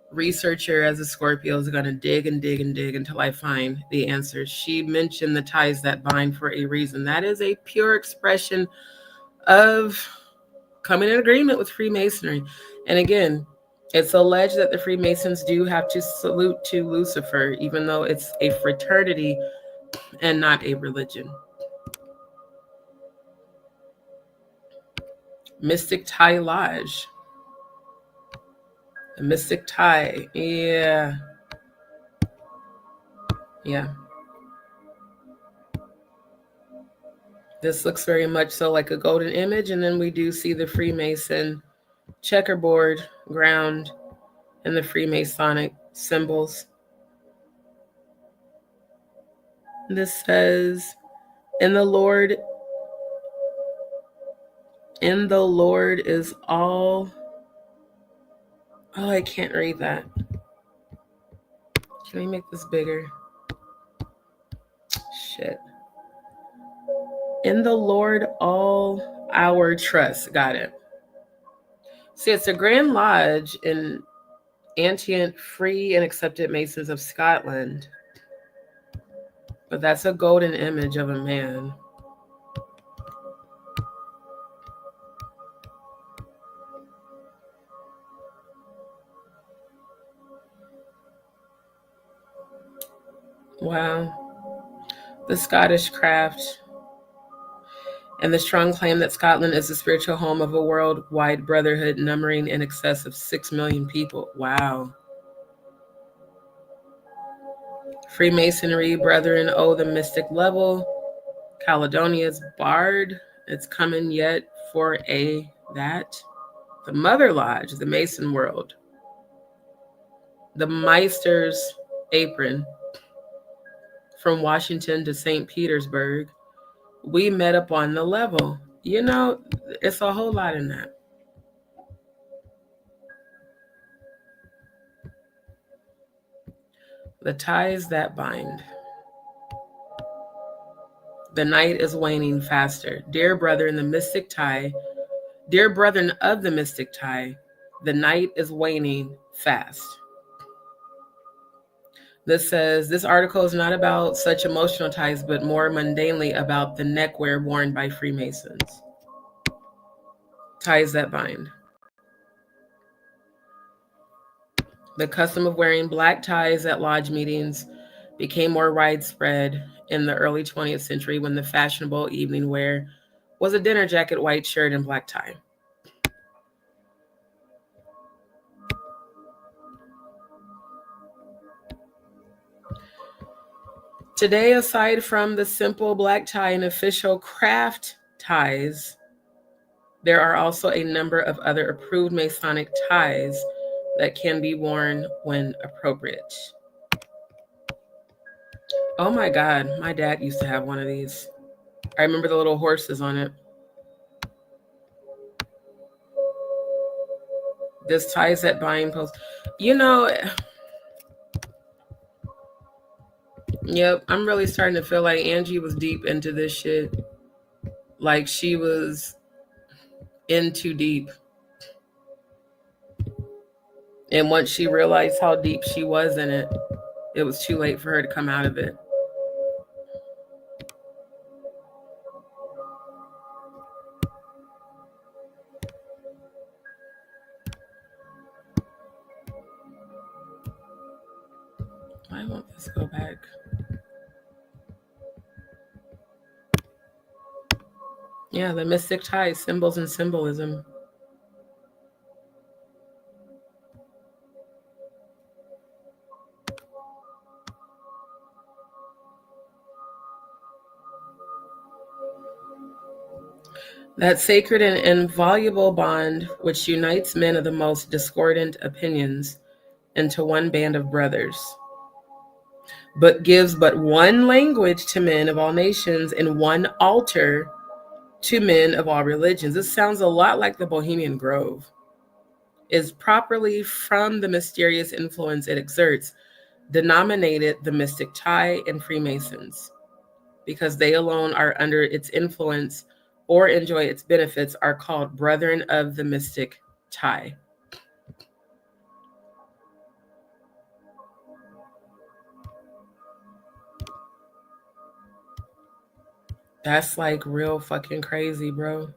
researcher as a Scorpio, is going to dig and dig and dig until I find the answers. She mentioned the ties that bind for a reason. That is a pure expression of coming in agreement with Freemasonry. And again, it's alleged that the Freemasons do have to salute to Lucifer, even though it's a fraternity and not a religion. Mystic Tie Lodge. The Mystic Tie. Yeah. Yeah. This looks very much so like a golden image. And then we do see the Freemason checkerboard ground and the Freemasonic symbols. This says, in the Lord is all. Oh, I can't read that. Can we make this bigger? Shit. In the Lord all our trust. Got it. See, it's a Grand Lodge in Antient Free and Accepted Masons of Scotland. But that's a golden image of a man. Wow. The Scottish craft. And the strong claim that Scotland is the spiritual home of a worldwide brotherhood numbering in excess of 6 million people. Wow. Freemasonry, brethren, the mystic level. Caledonia's Bard. It's coming yet for that. The Mother Lodge, the Mason world. The Meister's apron. From Washington to St. Petersburg. We met up on the level. You know, it's a whole lot in that. The ties that bind. The night is waning faster. Dear brethren, the mystic tie. Dear brethren of the mystic tie, the night is waning fast. This says, this article is not about such emotional ties, but more mundanely about the neckwear worn by Freemasons. Ties that bind. The custom of wearing black ties at lodge meetings became more widespread in the early 20th century when the fashionable evening wear was a dinner jacket, white shirt, and black tie. Today, aside from the simple black tie and official craft ties, there are also a number of other approved Masonic ties that can be worn when appropriate. Oh my God, my dad used to have one of these. I remember the little horses on it. This ties at buying post. You know, yep, I'm really starting to feel like Angie was deep into this shit. Like she was in too deep. And once she realized how deep she was in it, it was too late for her to come out of it. Why won't this go back? Yeah, the mystic ties, symbols and symbolism. That sacred and inviolable bond which unites men of the most discordant opinions into one band of brothers, but gives but one language to men of all nations and one altar to men of all religions. This sounds a lot like the Bohemian Grove. Is properly from the mysterious influence it exerts, denominated the mystic tie and Freemasons, because they alone are under its influence or enjoy its benefits, are called brethren of the mystic tie. That's like real fucking crazy, bro.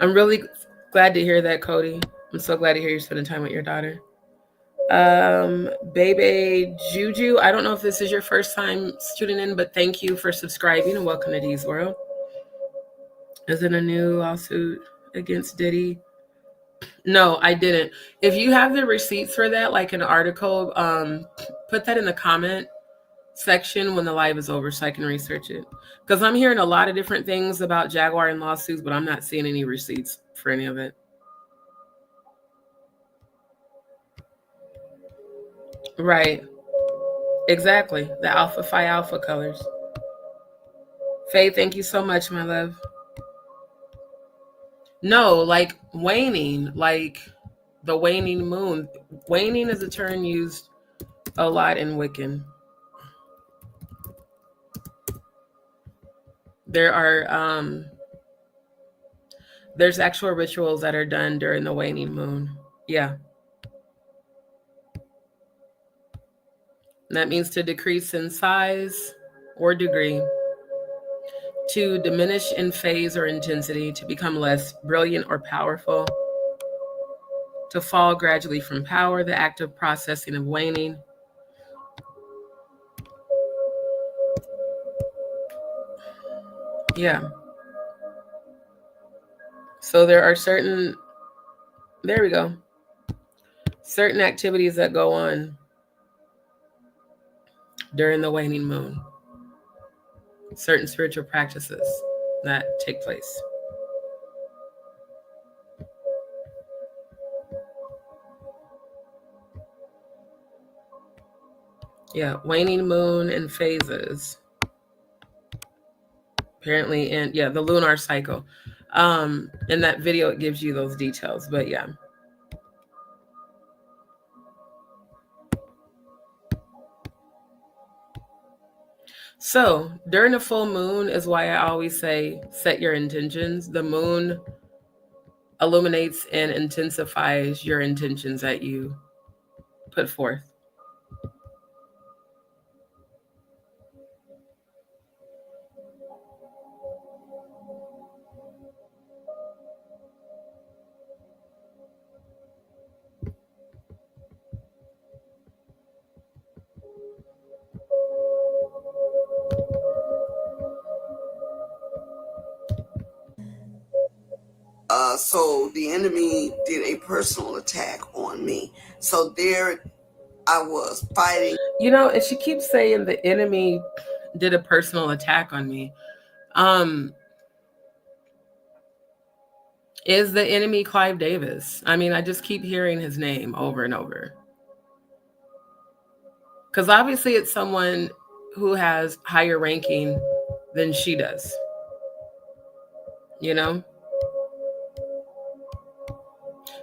I'm really glad to hear that, Cody. I'm so glad to hear you're spending time with your daughter. Bebe Juju, I don't know if this is your first time tuning in, but thank you for subscribing and welcome to D's World. Is it a new lawsuit against Diddy? No, I didn't. If you have the receipts for that, like an article, put that in the comment section when the live is over so I can research it. Because I'm hearing a lot of different things about Jaguar and lawsuits, but I'm not seeing any receipts for any of it. Right. Exactly. The Alpha Phi Alpha colors. Faye, thank you so much, my love. No, like waning, like the waning moon. Waning is a term used a lot in Wiccan. There are there's actual rituals that are done during the waning moon. Yeah. That means to decrease in size or degree, to diminish in phase or intensity, to become less brilliant or powerful, to fall gradually from power, the active processing of waning. Yeah. So there are certain, there we go, certain activities that go on during the waning moon, certain spiritual practices that take place. Yeah, waning moon and phases. Apparently, and yeah, the lunar cycle. In that video, it gives you those details, but yeah. So during the full moon is why I always say, set your intentions. The moon illuminates and intensifies your intentions that you put forth. So the enemy did a personal attack on me. So there I was fighting. You know, and she keeps saying the enemy did a personal attack on me. Is the enemy Clive Davis? I mean, I just keep hearing his name over and over. Because obviously it's someone who has higher ranking than she does. You know?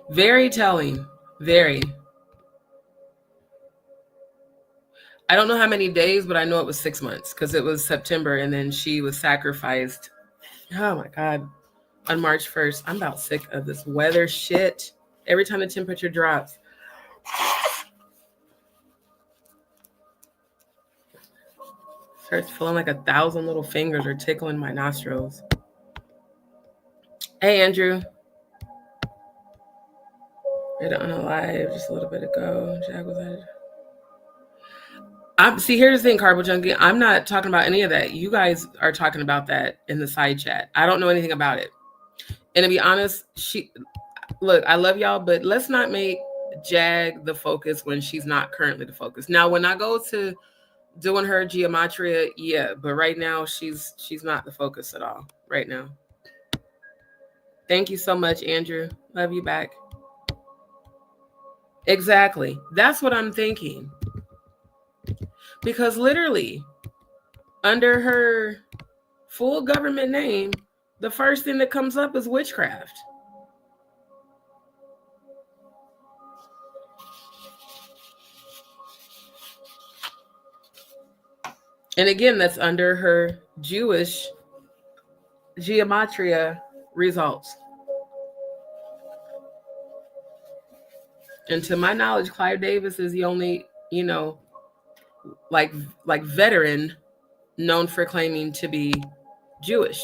Very telling. Very. I don't know how many days, but I know it was 6 months because it was September and then she was sacrificed. Oh my God. On March 1st. I'm about sick of this weather shit. Every time the temperature drops. Starts feeling like 1,000 little fingers are tickling my nostrils. Hey, Andrew. I don't know live just a little bit ago. Jag was added. See, here's the thing, Carbo Junkie. I'm not talking about any of that. You guys are talking about that in the side chat. I don't know anything about it. And to be honest, look, I love y'all, but let's not make Jag the focus when she's not currently the focus. Now, when I go to doing her Gematria, yeah, but right now she's not the focus at all right now. Thank you so much, Andrew. Love you back. Exactly. That's what I'm thinking. Because literally, under her full government name, the first thing that comes up is witchcraft. And again, that's under her Jewish Gematria results. And to my knowledge, Clive Davis is the only, you know, like veteran known for claiming to be Jewish,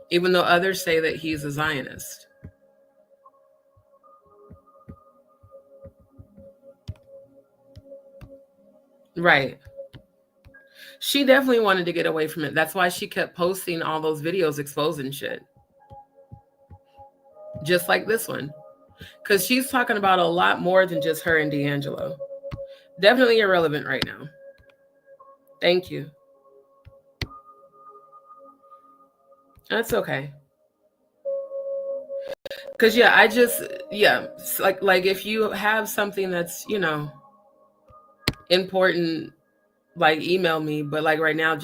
even though others say that he's a Zionist. Right. She definitely wanted to get away from it. That's why she kept posting all those videos exposing shit. Just like this one. Because she's talking about a lot more than just her and D'Angelo. Definitely irrelevant right now. Thank you. That's okay. Because, yeah, like if you have something that's, you know, important, like email me. But like right now,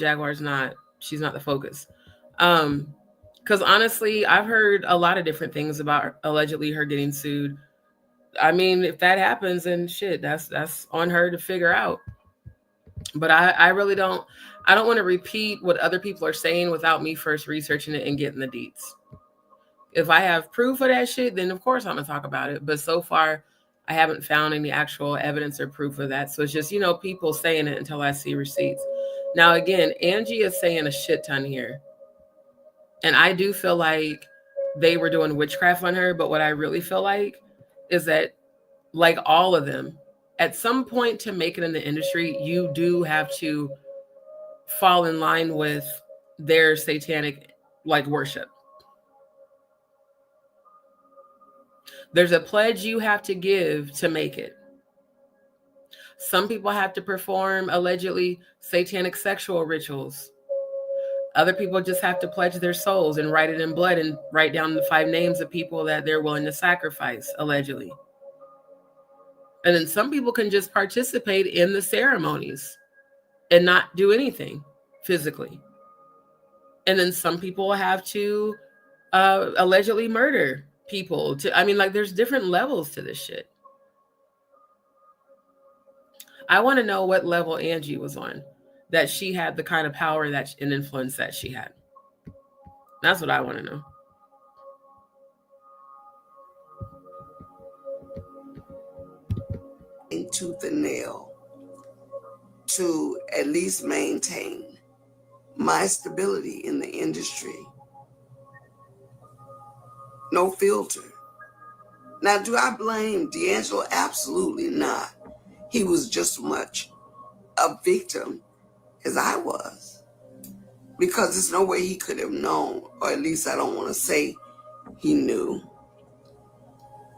she's not the focus. Because honestly, I've heard a lot of different things about allegedly her getting sued. I mean, if that happens, then shit, that's on her to figure out. But I really don't want to repeat what other people are saying without me first researching it and getting the deets. If I have proof of that shit, then of course I'm gonna talk about it. But so far, I haven't found any actual evidence or proof of that. So it's just, you know, people saying it until I see receipts. Now, again, Angie is saying a shit ton here. And I do feel like they were doing witchcraft on her. But what I really feel like is that, like all of them, at some point to make it in the industry, you do have to fall in line with their satanic, like, worship. There's a pledge you have to give to make it. Some people have to perform allegedly satanic sexual rituals. Other people just have to pledge their souls and write it in blood and write down the 5 names of people that they're willing to sacrifice, allegedly. And then some people can just participate in the ceremonies and not do anything physically. And then some people have to allegedly murder people. There's different levels to this shit. I want to know what level Angie was on, that she had the kind of power and influence that she had. That's what I want to know. Tooth and nail to at least maintain my stability in the industry. No filter. Now, do I blame D'Angelo? Absolutely not. He was just as much a victim as I was, because there's no way he could have known, or at least I don't want to say he knew.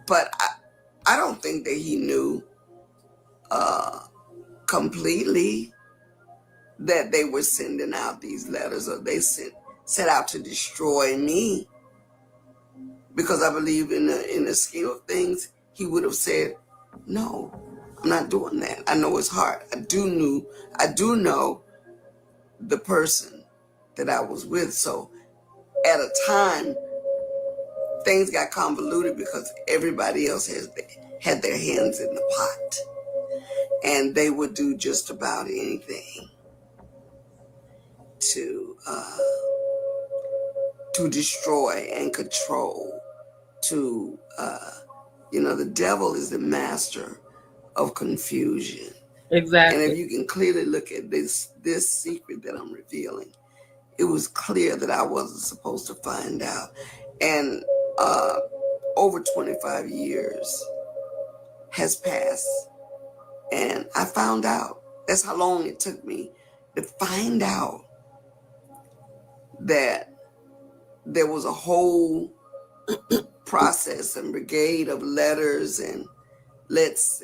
But I don't think that he knew completely that they were sending out these letters, or they set out to destroy me. Because I believe in the scheme of things, he would have said, no, I'm not doing that. I know it's hard. I do know the person that I was with. So at a time, things got convoluted because everybody else had their hands in the pot. And they would do just about anything to destroy and control. The devil is the master of confusion. Exactly. And if you can clearly look at this secret that I'm revealing, it was clear that I wasn't supposed to find out. And over 25 years has passed, and I found out. That's how long it took me to find out that there was a whole process and brigade of letters, and let's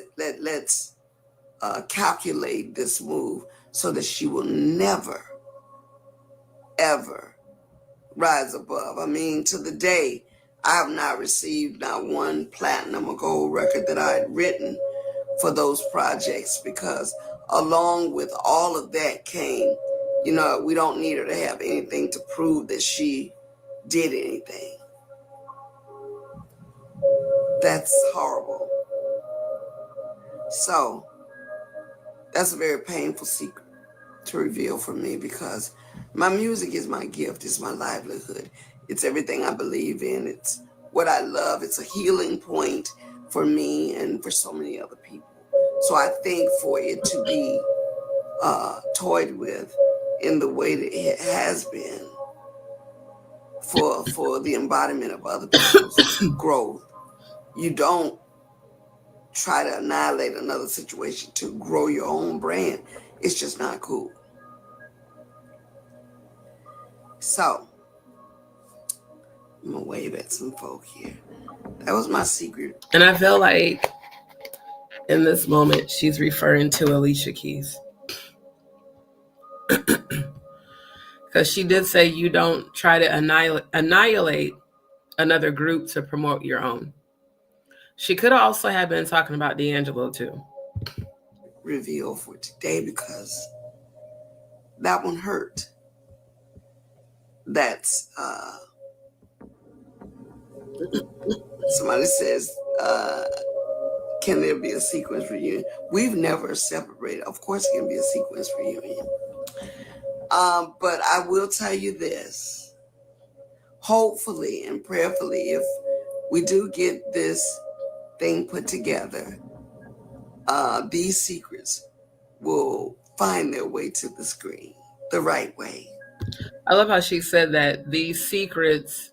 calculate this move so that she will never, ever rise above. I mean, to the day, I have not received not one platinum or gold record that I had written for those projects, because along with all of that came, we don't need her to have anything to prove that she did anything. That's horrible. So that's a very painful secret to reveal for me, because my music is my gift. It's my livelihood. It's everything I believe in. It's what I love. It's a healing point for me and for so many other people. So I think for it to be toyed with in the way that it has been for the embodiment of other people's growth, you don't try to annihilate another situation to grow your own brand. It's just not cool. So I'm gonna wave at some folk here. That was my secret. And I feel like in this moment she's referring to Alicia Keys. Because she did say you don't try to annihilate another group to promote your own. She could also have been talking about D'Angelo too. Reveal for today, because that one hurt. That's somebody says, can there be a sequence reunion? We've never separated. Of course it can be a sequence reunion. But I will tell you this. Hopefully and prayerfully, if we do get this thing put together, these secrets will find their way to the screen the right way. I love how she said that these secrets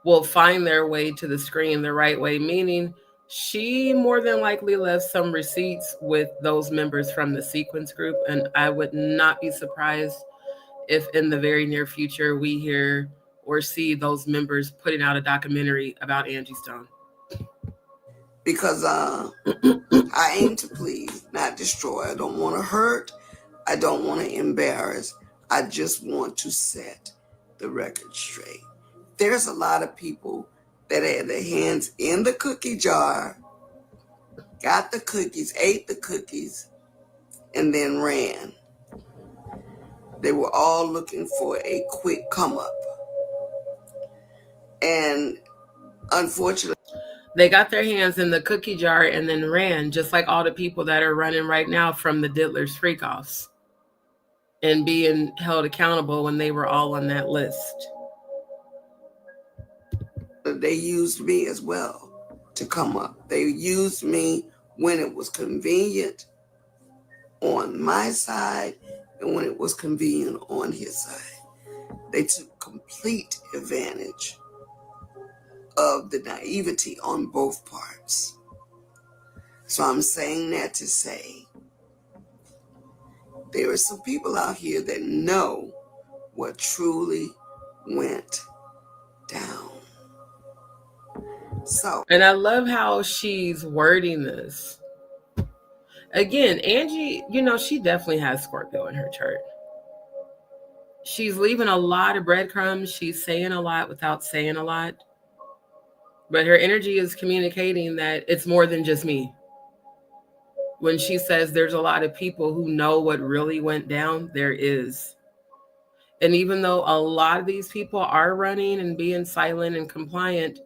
will find their way to the screen the right way, meaning she more than likely left some receipts with those members from the sequence group. And I would not be surprised if in the very near future we hear or see those members putting out a documentary about Angie Stone. Because I aim to please, not destroy. I don't want to hurt. I don't want to embarrass. I just want to set the record straight. There's a lot of people that had their hands in the cookie jar, got the cookies, ate the cookies, and then ran. They were all looking for a quick come up. And unfortunately, they got their hands in the cookie jar and then ran, just like all the people that are running right now from the Diddlers Freak-Offs and being held accountable when they were all on that list. They used me as well to come up. They used me when it was convenient on my side and when it was convenient on his side. They took complete advantage of the naivety on both parts. So I'm saying that to say there are some people out here that know what truly went down. So, And I love how she's wording this. Again, Angie, she definitely has Scorpio in her chart. She's leaving a lot of breadcrumbs. She's saying a lot without saying a lot. But her energy is communicating that it's more than just me. When she says there's a lot of people who know what really went down, there is. And even though a lot of these people are running and being silent and compliant,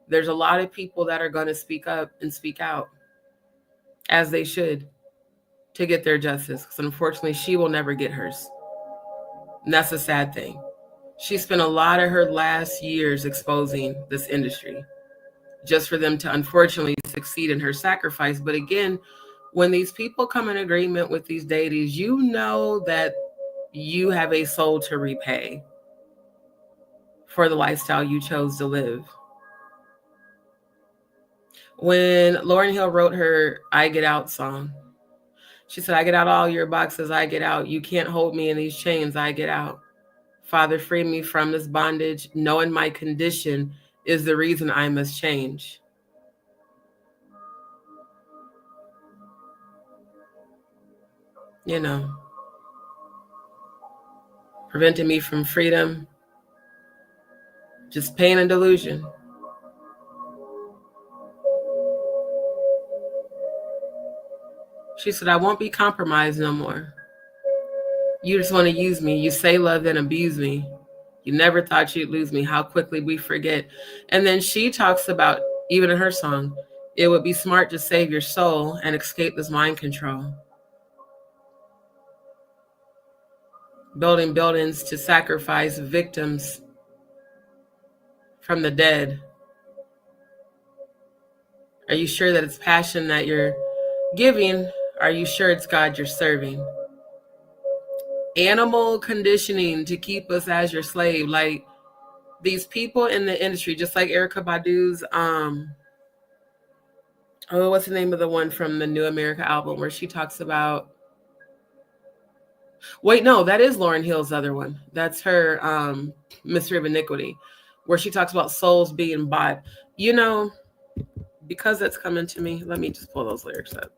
there's a lot of people that are going to speak up and speak out, as they should, to get their justice. Because unfortunately, she will never get hers. And that's a sad thing. She spent a lot of her last years exposing this industry just for them to unfortunately succeed in her sacrifice. But again, when these people come in agreement with these deities, you know that you have a soul to repay for the lifestyle you chose to live. When Lauryn Hill wrote her I Get Out song, she said, I get out all your boxes, I get out. You can't hold me in these chains, I get out. Father, free me from this bondage. Knowing my condition is the reason I must change. Preventing me from freedom, just pain and delusion. She said, I won't be compromised no more. You just want to use me. You say love, then abuse me. You never thought you'd lose me. How quickly we forget. And then she talks about, even in her song, it would be smart to save your soul and escape this mind control. Building buildings to sacrifice victims from the dead. Are you sure that it's passion that you're giving? Are you sure it's God you're serving? Animal conditioning to keep us as your slave. Like these people in the industry, just like Erykah Badu's, what's the name of the one from the New America album where she talks about, wait, no, that is Lauryn Hill's other one. That's her Mystery of Iniquity, where she talks about souls being bought. Because that's coming to me, let me just pull those lyrics up.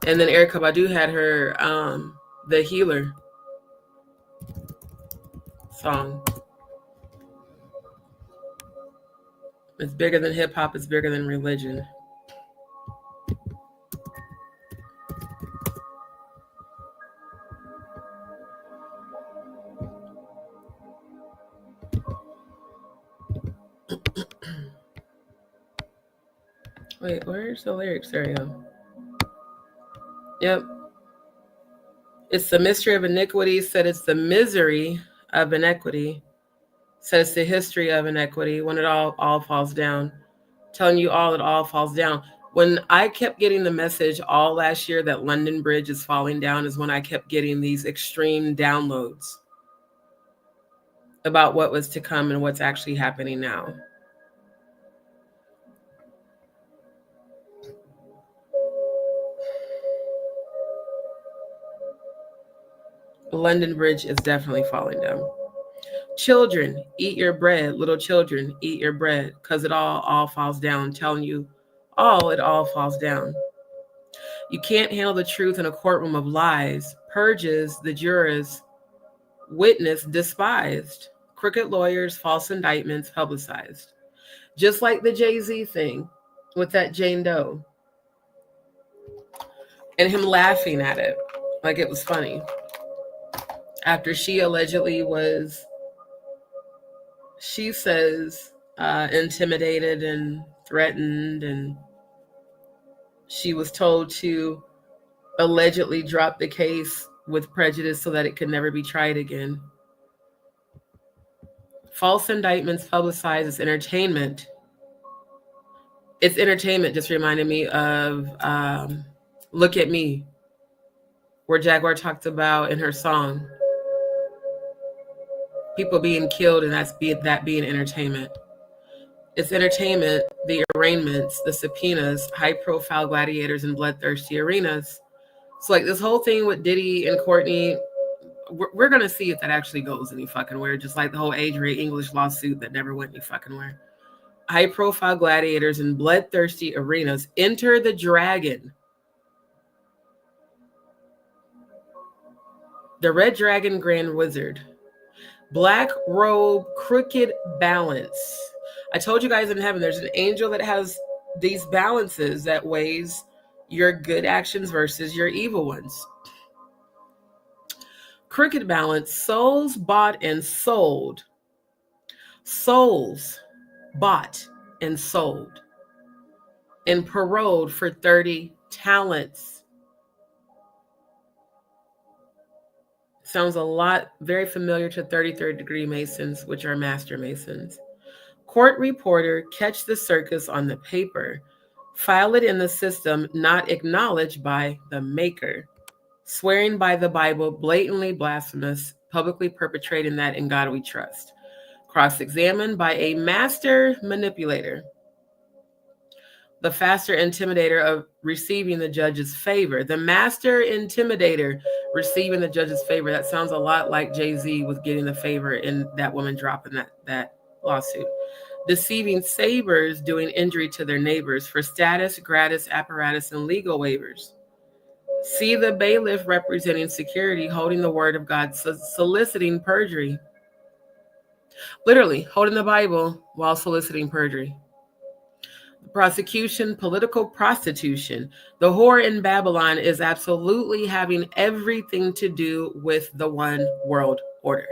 And then Erykah Badu had her The Healer song. It's bigger than hip hop, it's bigger than religion. Wait, where's the lyrics? There you go. Yep. It's the mystery of iniquity, said it's the misery of inequity, said it's the history of inequity, when it all falls down. Telling you all, it all falls down. When I kept getting the message all last year that London Bridge is falling down is when I kept getting these extreme downloads about what was to come and what's actually happening now. London Bridge is definitely falling down. Children, eat your bread. Little children, eat your bread, because it all falls down. I'm telling you, it all falls down. You can't handle the truth in a courtroom of lies. Purges the jurors, witness despised. Crooked lawyers, false indictments publicized. Just like the Jay-Z thing with that Jane Doe. And him laughing at it like it was funny. After she allegedly was, she says, intimidated and threatened, and she was told to allegedly drop the case with prejudice so that it could never be tried again. False indictments publicized as entertainment. It's entertainment just reminded me of Look at Me, where Jaguar talked about in her song, people being killed, and that being entertainment. It's entertainment, the arraignments, the subpoenas, high-profile gladiators in bloodthirsty arenas. So like this whole thing with Diddy and Courtney, we're going to see if that actually goes any fucking where, just like the whole Adrian English lawsuit that never went any fucking where. High-profile gladiators in bloodthirsty arenas enter the dragon. The Red Dragon Grand Wizard. Black robe, crooked balance. I told you guys in heaven, there's an angel that has these balances that weighs your good actions versus your evil ones. Crooked balance, souls bought and sold. Souls bought and sold. And paroled for 30 talents. Sounds a lot very familiar to 33rd degree Masons, which are master Masons. Court reporter, catch the circus on the paper. File it in the system, not acknowledged by the maker. Swearing by the Bible, blatantly blasphemous, publicly perpetrating that in God we trust. Cross-examined by a master manipulator. The faster intimidator of receiving the judge's favor. The master intimidator receiving the judge's favor. That sounds a lot like Jay-Z was getting the favor in that woman dropping that lawsuit. Deceiving sabers doing injury to their neighbors for status, gratis, apparatus, and legal waivers. See the bailiff representing security, holding the word of God, soliciting perjury. Literally, holding the Bible while soliciting perjury. Prosecution, political prostitution. The whore in Babylon is absolutely having everything to do with the one world order.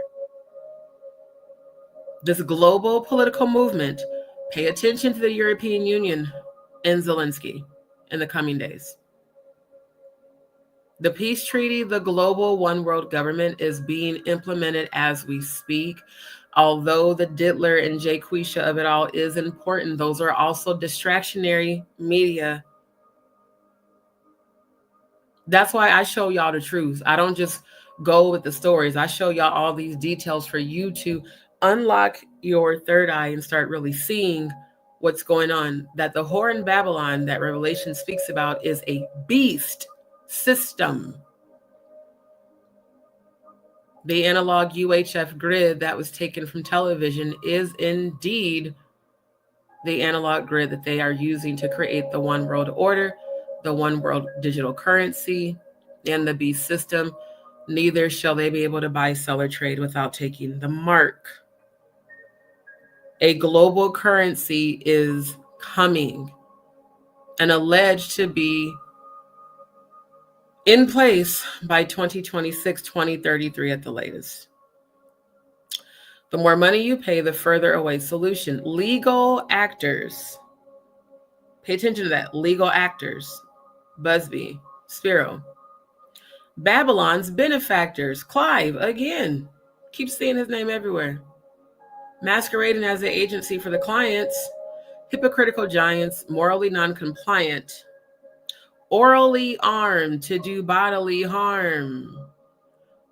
This global political movement, pay attention to the European Union and Zelensky in the coming days. The peace treaty, the global one world government is being implemented as we speak. Although the diddler and Jaquisha of it all is important, those are also distractionary media. That's why I show y'all the truth. I don't just go with the stories. I show y'all all these details for you to unlock your third eye and start really seeing what's going on. That the whore in Babylon that Revelation speaks about is a beast system. The analog UHF grid that was taken from television is indeed the analog grid that they are using to create the one world order, the one world digital currency, and the beast system. Neither shall they be able to buy, sell, or trade without taking the mark. A global currency is coming and alleged to be in place by 2026, 2033 at the latest. The more money you pay, the further away solution. Legal actors. Pay attention to that. Legal actors. Busby. Spiro. Babylon's benefactors. Clive, again. Keep seeing his name everywhere. Masquerading as the agency for the clients. Hypocritical giants. Morally non-compliant. Orally armed to do bodily harm.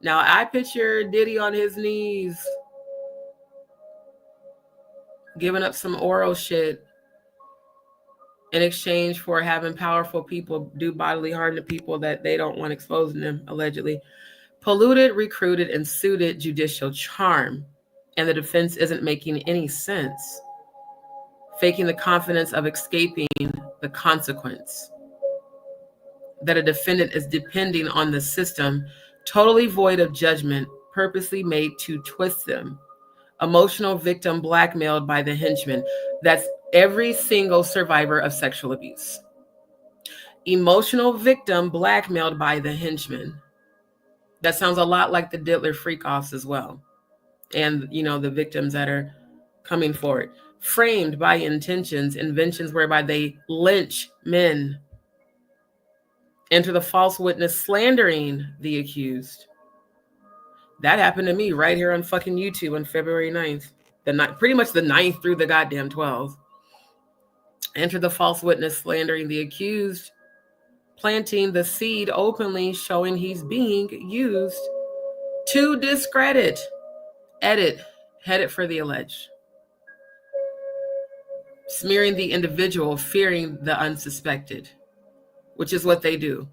Now, I picture Diddy on his knees, giving up some oral shit in exchange for having powerful people do bodily harm to people that they don't want exposing them, allegedly. Polluted, recruited, and suited judicial charm. And the defense isn't making any sense. Faking the confidence of escaping the consequence. That a defendant is depending on the system, totally void of judgment, purposely made to twist them. Emotional victim blackmailed by the henchman. That's every single survivor of sexual abuse. Emotional victim blackmailed by the henchman. That sounds a lot like the diddler freak-offs as well. And, the victims that are coming forward. Framed by intentions, inventions whereby they lynch men. Enter the false witness slandering the accused. That happened to me right here on fucking YouTube on February 9th. Pretty much the 9th through the goddamn 12th. Enter the false witness slandering the accused. Planting the seed openly, showing he's being used to discredit. Edit. Headed for the alleged. Smearing the individual, fearing the unsuspected. Which is what they do.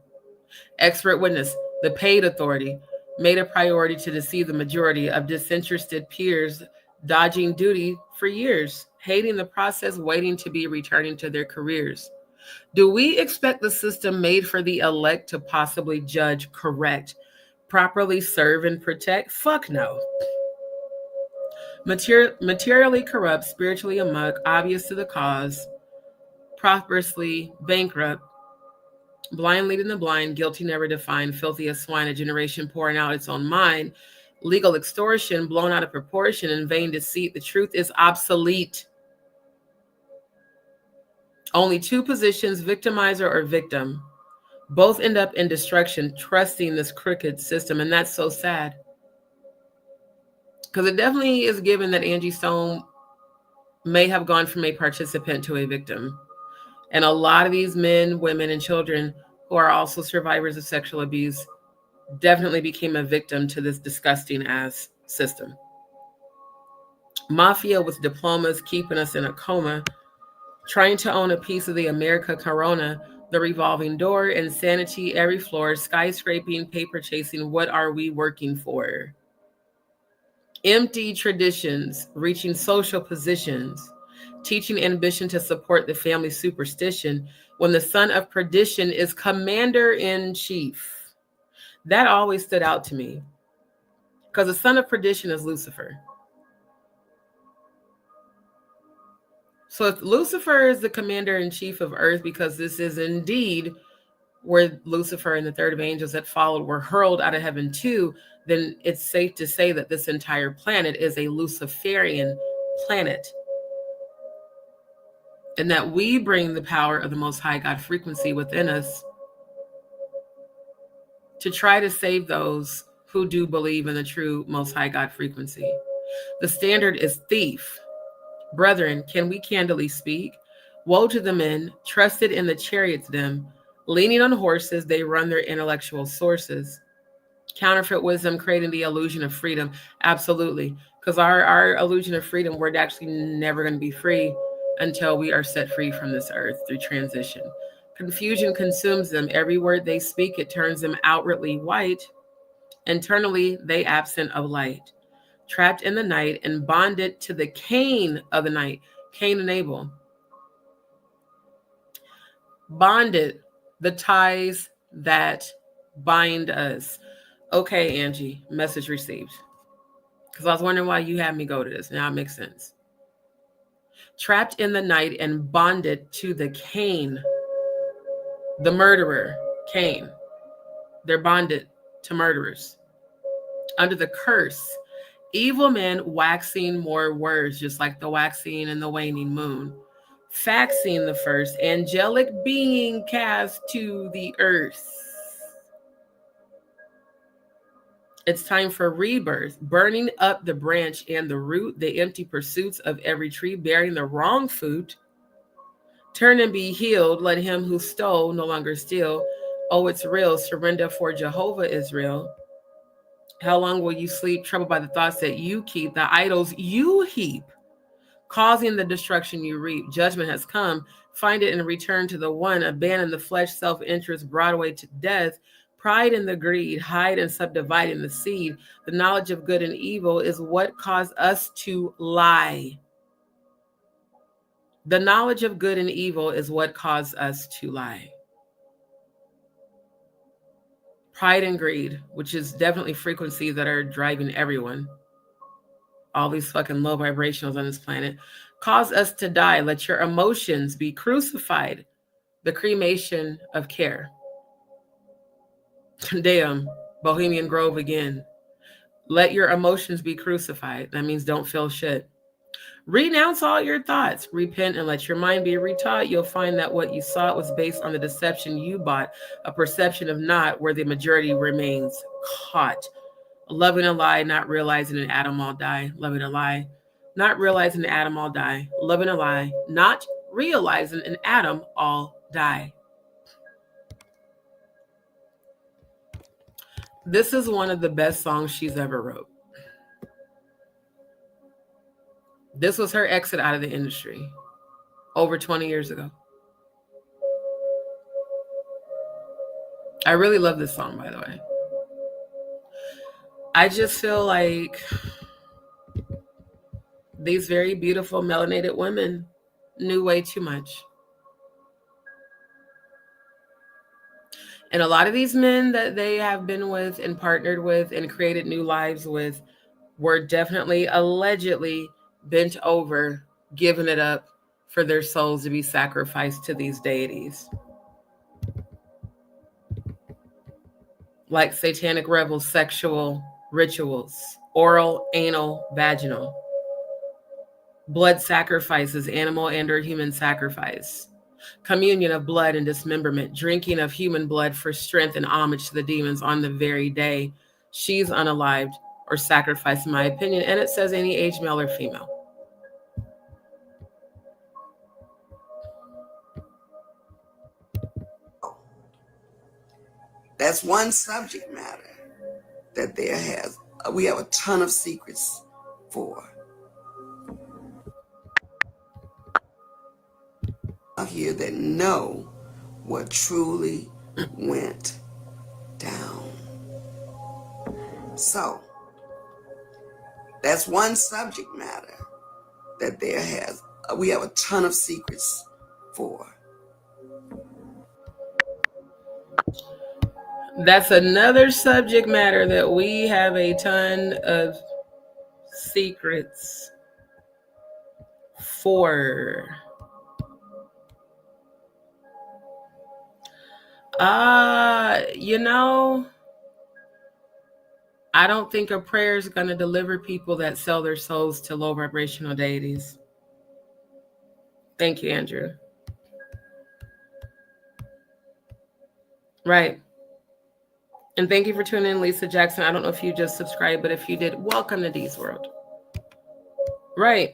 Expert witness, the paid authority, made a priority to deceive the majority of disinterested peers, dodging duty for years, hating the process, waiting to be returning to their careers. Do we expect the system made for the elect to possibly judge, correct, properly serve, and protect? Fuck no. Materially corrupt, spiritually amok, obvious to the cause, prosperously bankrupt, blind leading the blind, guilty never defined, filthy as swine, a generation pouring out its own mind, legal extortion, blown out of proportion, and vain deceit. The truth is obsolete. Only two positions, victimizer or victim. Both end up in destruction, trusting this crooked system. And that's so sad. Because it definitely is given that Angie Stone may have gone from a participant to a victim. And a lot of these men, women, and children who are also survivors of sexual abuse definitely became a victim to this disgusting ass system. Mafia with diplomas keeping us in a coma, trying to own a piece of the America Corona, the revolving door, insanity, every floor, skyscraping, paper chasing. What are we working for? Empty traditions, reaching social positions, teaching ambition to support the family superstition when the son of perdition is commander-in-chief. That always stood out to me because the son of perdition is Lucifer. So if Lucifer is the commander-in-chief of earth, because this is indeed where Lucifer and the third of angels that followed were hurled out of heaven too, then it's safe to say that this entire planet is a Luciferian planet. And that we bring the power of the Most High God frequency within us to try to save those who do believe in the true Most High God frequency. The standard is thief. Brethren, can we candidly speak? Woe to the men, trusted in the chariots them, leaning on horses, they run their intellectual sources. Counterfeit wisdom, creating the illusion of freedom. Absolutely. Because our illusion of freedom, we're actually never going to be free until we are set free from this earth through transition. Confusion consumes them. Every word they speak, it turns them outwardly white. Internally, they absent of light. Trapped in the night and bonded to the Cain of the night. Cain and Abel. Bonded, the ties that bind us. Okay, Angie, message received. Because I was wondering why you had me go to this. Now it makes sense. Trapped in the night and bonded to the Cain, the murderer, Cain. They're bonded to murderers. Under the curse, evil men waxing more words, just like the waxing and the waning moon. Faxing the first angelic being cast to the earth. It's time for rebirth, burning up the branch and the root, the empty pursuits of every tree, bearing the wrong fruit. Turn and be healed. Let him who stole no longer steal. Oh, it's real. Surrender for Jehovah Israel. How long will you sleep, troubled by the thoughts that you keep, the idols you heap, causing the destruction you reap? Judgment has come. Find it and return to the one. Abandon the flesh, self-interest, brought away to death. Pride in the greed, hide and subdivide in the seed. The knowledge of good and evil is what caused us to lie. The knowledge of good and evil is what caused us to lie. Pride and greed, which is definitely frequencies that are driving everyone. All these fucking low vibrationals on this planet cause us to die. Let your emotions be crucified. The cremation of care. Damn, Bohemian Grove again. Let your emotions be crucified. That means don't feel shit. Renounce all your thoughts. Repent and let your mind be retaught. You'll find that what you sought was based on the deception you bought, a perception of not where the majority remains caught. Loving a lie, not realizing an atom all die. Loving a lie, not realizing an atom all die. Loving a lie, not realizing an atom all die. This is one of the best songs she's ever wrote. This was her exit out of the industry over 20 years ago. I really love this song, by the way. I just feel like these very beautiful melanated women knew way too much. And a lot of these men that they have been with and partnered with and created new lives with were definitely allegedly bent over, giving it up for their souls to be sacrificed to these deities. Like satanic rebel sexual rituals, oral, anal, vaginal, blood sacrifices, animal and or human sacrifice, communion of blood and dismemberment, drinking of human blood for strength and homage to the demons on the very day she's unalived or sacrificed, in my opinion. And it says any age, male or female. That's one subject matter that there has. We have a ton of secrets for. Out here that know what truly went down. So that's one subject matter that there has. We have a ton of secrets for. That's another subject matter that we have a ton of secrets for. You know, I don't think a prayer is going to deliver people that sell their souls to low vibrational deities. Thank you, Andrew. Right. And thank you for tuning in, Lisa Jackson. I don't know if you just subscribed, but if you did, welcome to D's World. Right.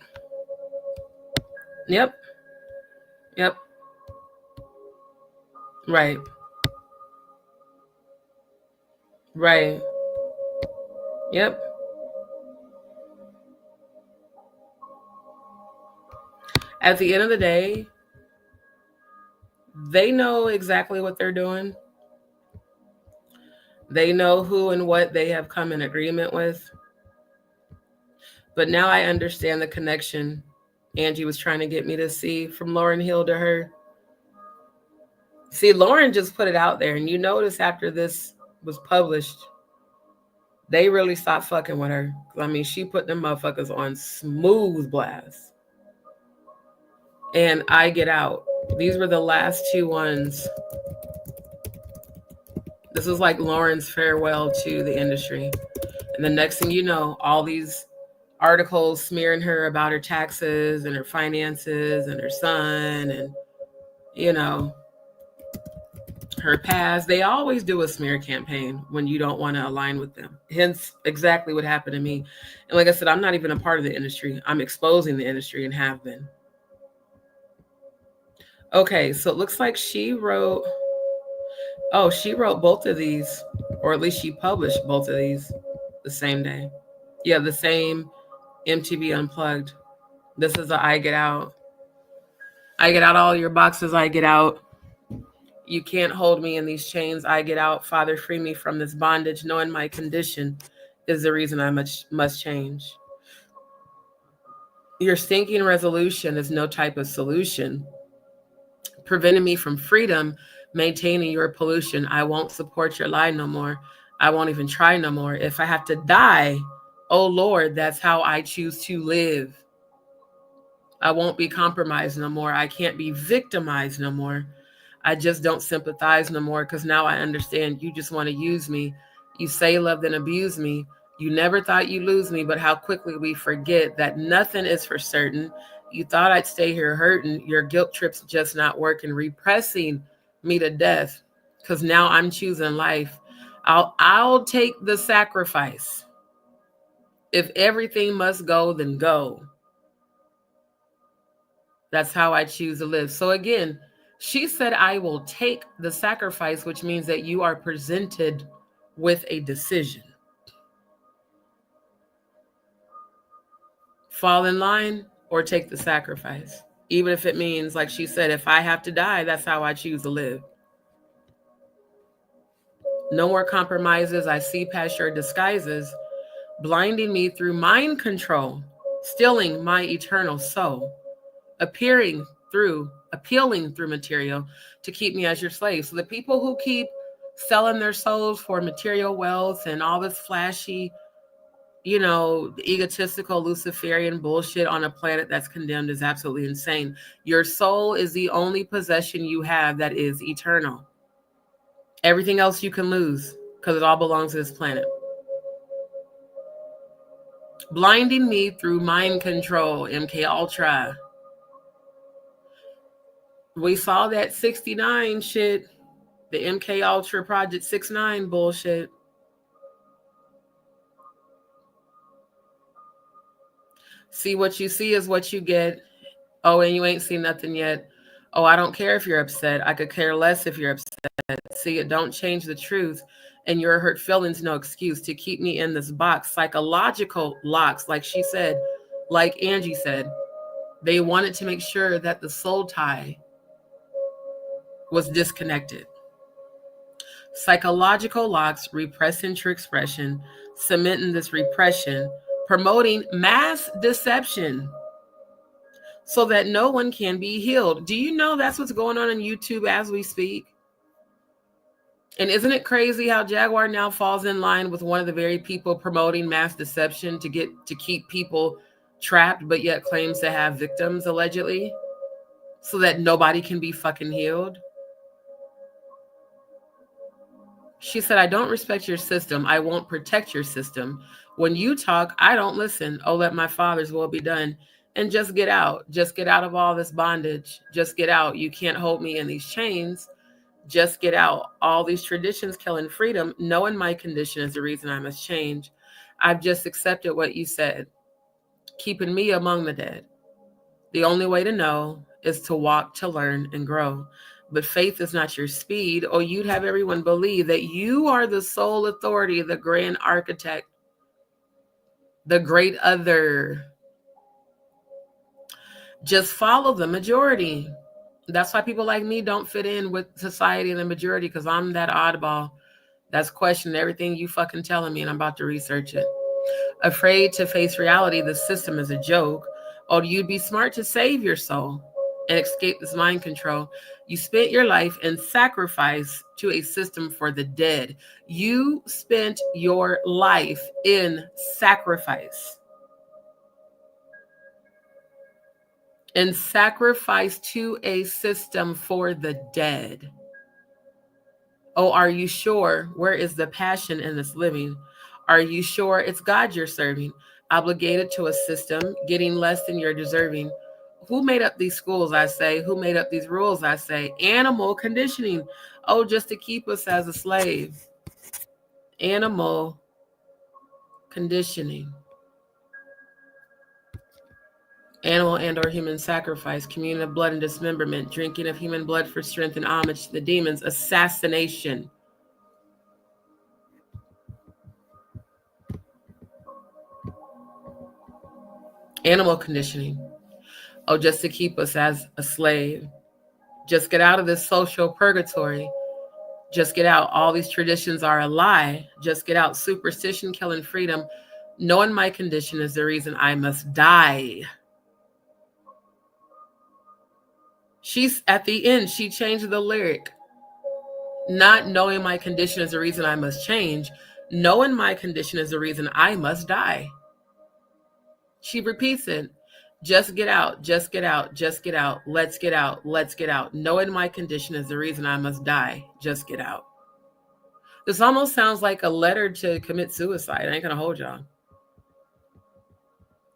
Yep. Yep. Right. Right. Yep. At the end of the day, they know exactly what they're doing. They know who and what they have come in agreement with. But now I understand the connection Angie was trying to get me to see from Lauryn Hill to her. See, Lauryn just put it out there, and you notice after this was published, they really stopped fucking with her. I mean, she put them motherfuckers on smooth blast. And I Get Out. These were the last two ones. This was like Lauryn's farewell to the industry. And the next thing you know, all these articles smearing her about her taxes and her finances and her son and, you know, her past. They always do a smear campaign when you don't want to align with them. Hence exactly what happened to me. And like I said, I'm not even a part of the industry. I'm exposing the industry and have been. Okay, so it looks like she wrote both of these, or at least she published both of these the same day. Yeah, the same MTV Unplugged. This is the I Get Out. I get out all your boxes, I get out. You can't hold me in these chains, I get out. Father, free me from this bondage. Knowing my condition is the reason I must change. Your stinking resolution is no type of solution. Preventing me from freedom, maintaining your pollution. I won't support your lie no more. I won't even try no more. If I have to die, oh Lord, that's how I choose to live. I won't be compromised no more. I can't be victimized no more. I just don't sympathize no more because now I understand you just want to use me. You say love then abuse me. You never thought you'd lose me, but how quickly we forget that nothing is for certain. You thought I'd stay here hurting. Your guilt trip's just not working, repressing me to death because now I'm choosing life. I'll take the sacrifice. If everything must go, then go. That's how I choose to live. So again, she said, I will take the sacrifice, which means that you are presented with a decision. Fall in line or take the sacrifice. Even if it means, like she said, if I have to die, that's how I choose to live. No more compromises. I see past your disguises. blinding me through mind control, stealing my eternal soul, appealing through material to keep me as your slave. So the people who keep selling their souls for material wealth and all this flashy, egotistical Luciferian bullshit on a planet that's condemned is absolutely insane. Your soul is the only possession you have that is eternal. Everything else you can lose because it all belongs to this planet. Blinding me through mind control, MK Ultra. We saw that 69 shit, the MK Ultra Project 69 bullshit. See, what you see is what you get. Oh, and you ain't seen nothing yet. Oh, I don't care if you're upset. I could care less if you're upset. See, it don't change the truth. And your hurt feelings, no excuse to keep me in this box. Psychological locks, like she said, like Angie said. They wanted to make sure that the soul tie was disconnected. Psychological locks, repressing true expression, cementing this repression, promoting mass deception so that no one can be healed. Do you know that's what's going on YouTube as we speak? And isn't it crazy how Jaguar now falls in line with one of the very people promoting mass deception to keep people trapped, but yet claims to have victims allegedly so that nobody can be fucking healed? She said, I don't respect your system. I won't protect your system. When you talk, I don't listen. Oh, let my Father's will be done. And just get out. Just get out of all this bondage. Just get out. You can't hold me in these chains. Just get out. All these traditions killing freedom. Knowing my condition is the reason I must change. I've just accepted what you said. Keeping me among the dead. The only way to know is to walk, to learn, and grow. But faith is not your speed, or you'd have everyone believe that you are the sole authority, the grand architect, the great other. Just follow the majority. That's why people like me don't fit in with society and the majority, because I'm that oddball that's questioning everything you fucking telling me, and I'm about to research it. Afraid to face reality, the system is a joke. Or you'd be smart to save your soul and escape this mind control. You spent your life in sacrifice to a system for the dead. You spent your life in sacrifice. And sacrifice to a system for the dead. Oh, are you sure? Where is the passion in this living? Are you sure it's God you're serving? Obligated to a system, getting less than you're deserving. Who made up these schools, I say? Who made up these rules, I say? Animal conditioning. Oh, just to keep us as a slave. Animal conditioning. Animal and or human sacrifice, communion of blood and dismemberment, drinking of human blood for strength and homage to the demons, assassination. Animal conditioning. Oh, just to keep us as a slave. Just get out of this social purgatory. Just get out. All these traditions are a lie. Just get out. Superstition, killing freedom. Knowing my condition is the reason I must die. She's at the end, she changed the lyric. Not knowing my condition is the reason I must change. Knowing my condition is the reason I must die. She repeats it. Just get out, just get out, just get out. Let's get out, let's get out. Knowing my condition is the reason I must die. Just get out. This almost sounds like a letter to commit suicide. I ain't gonna hold y'all.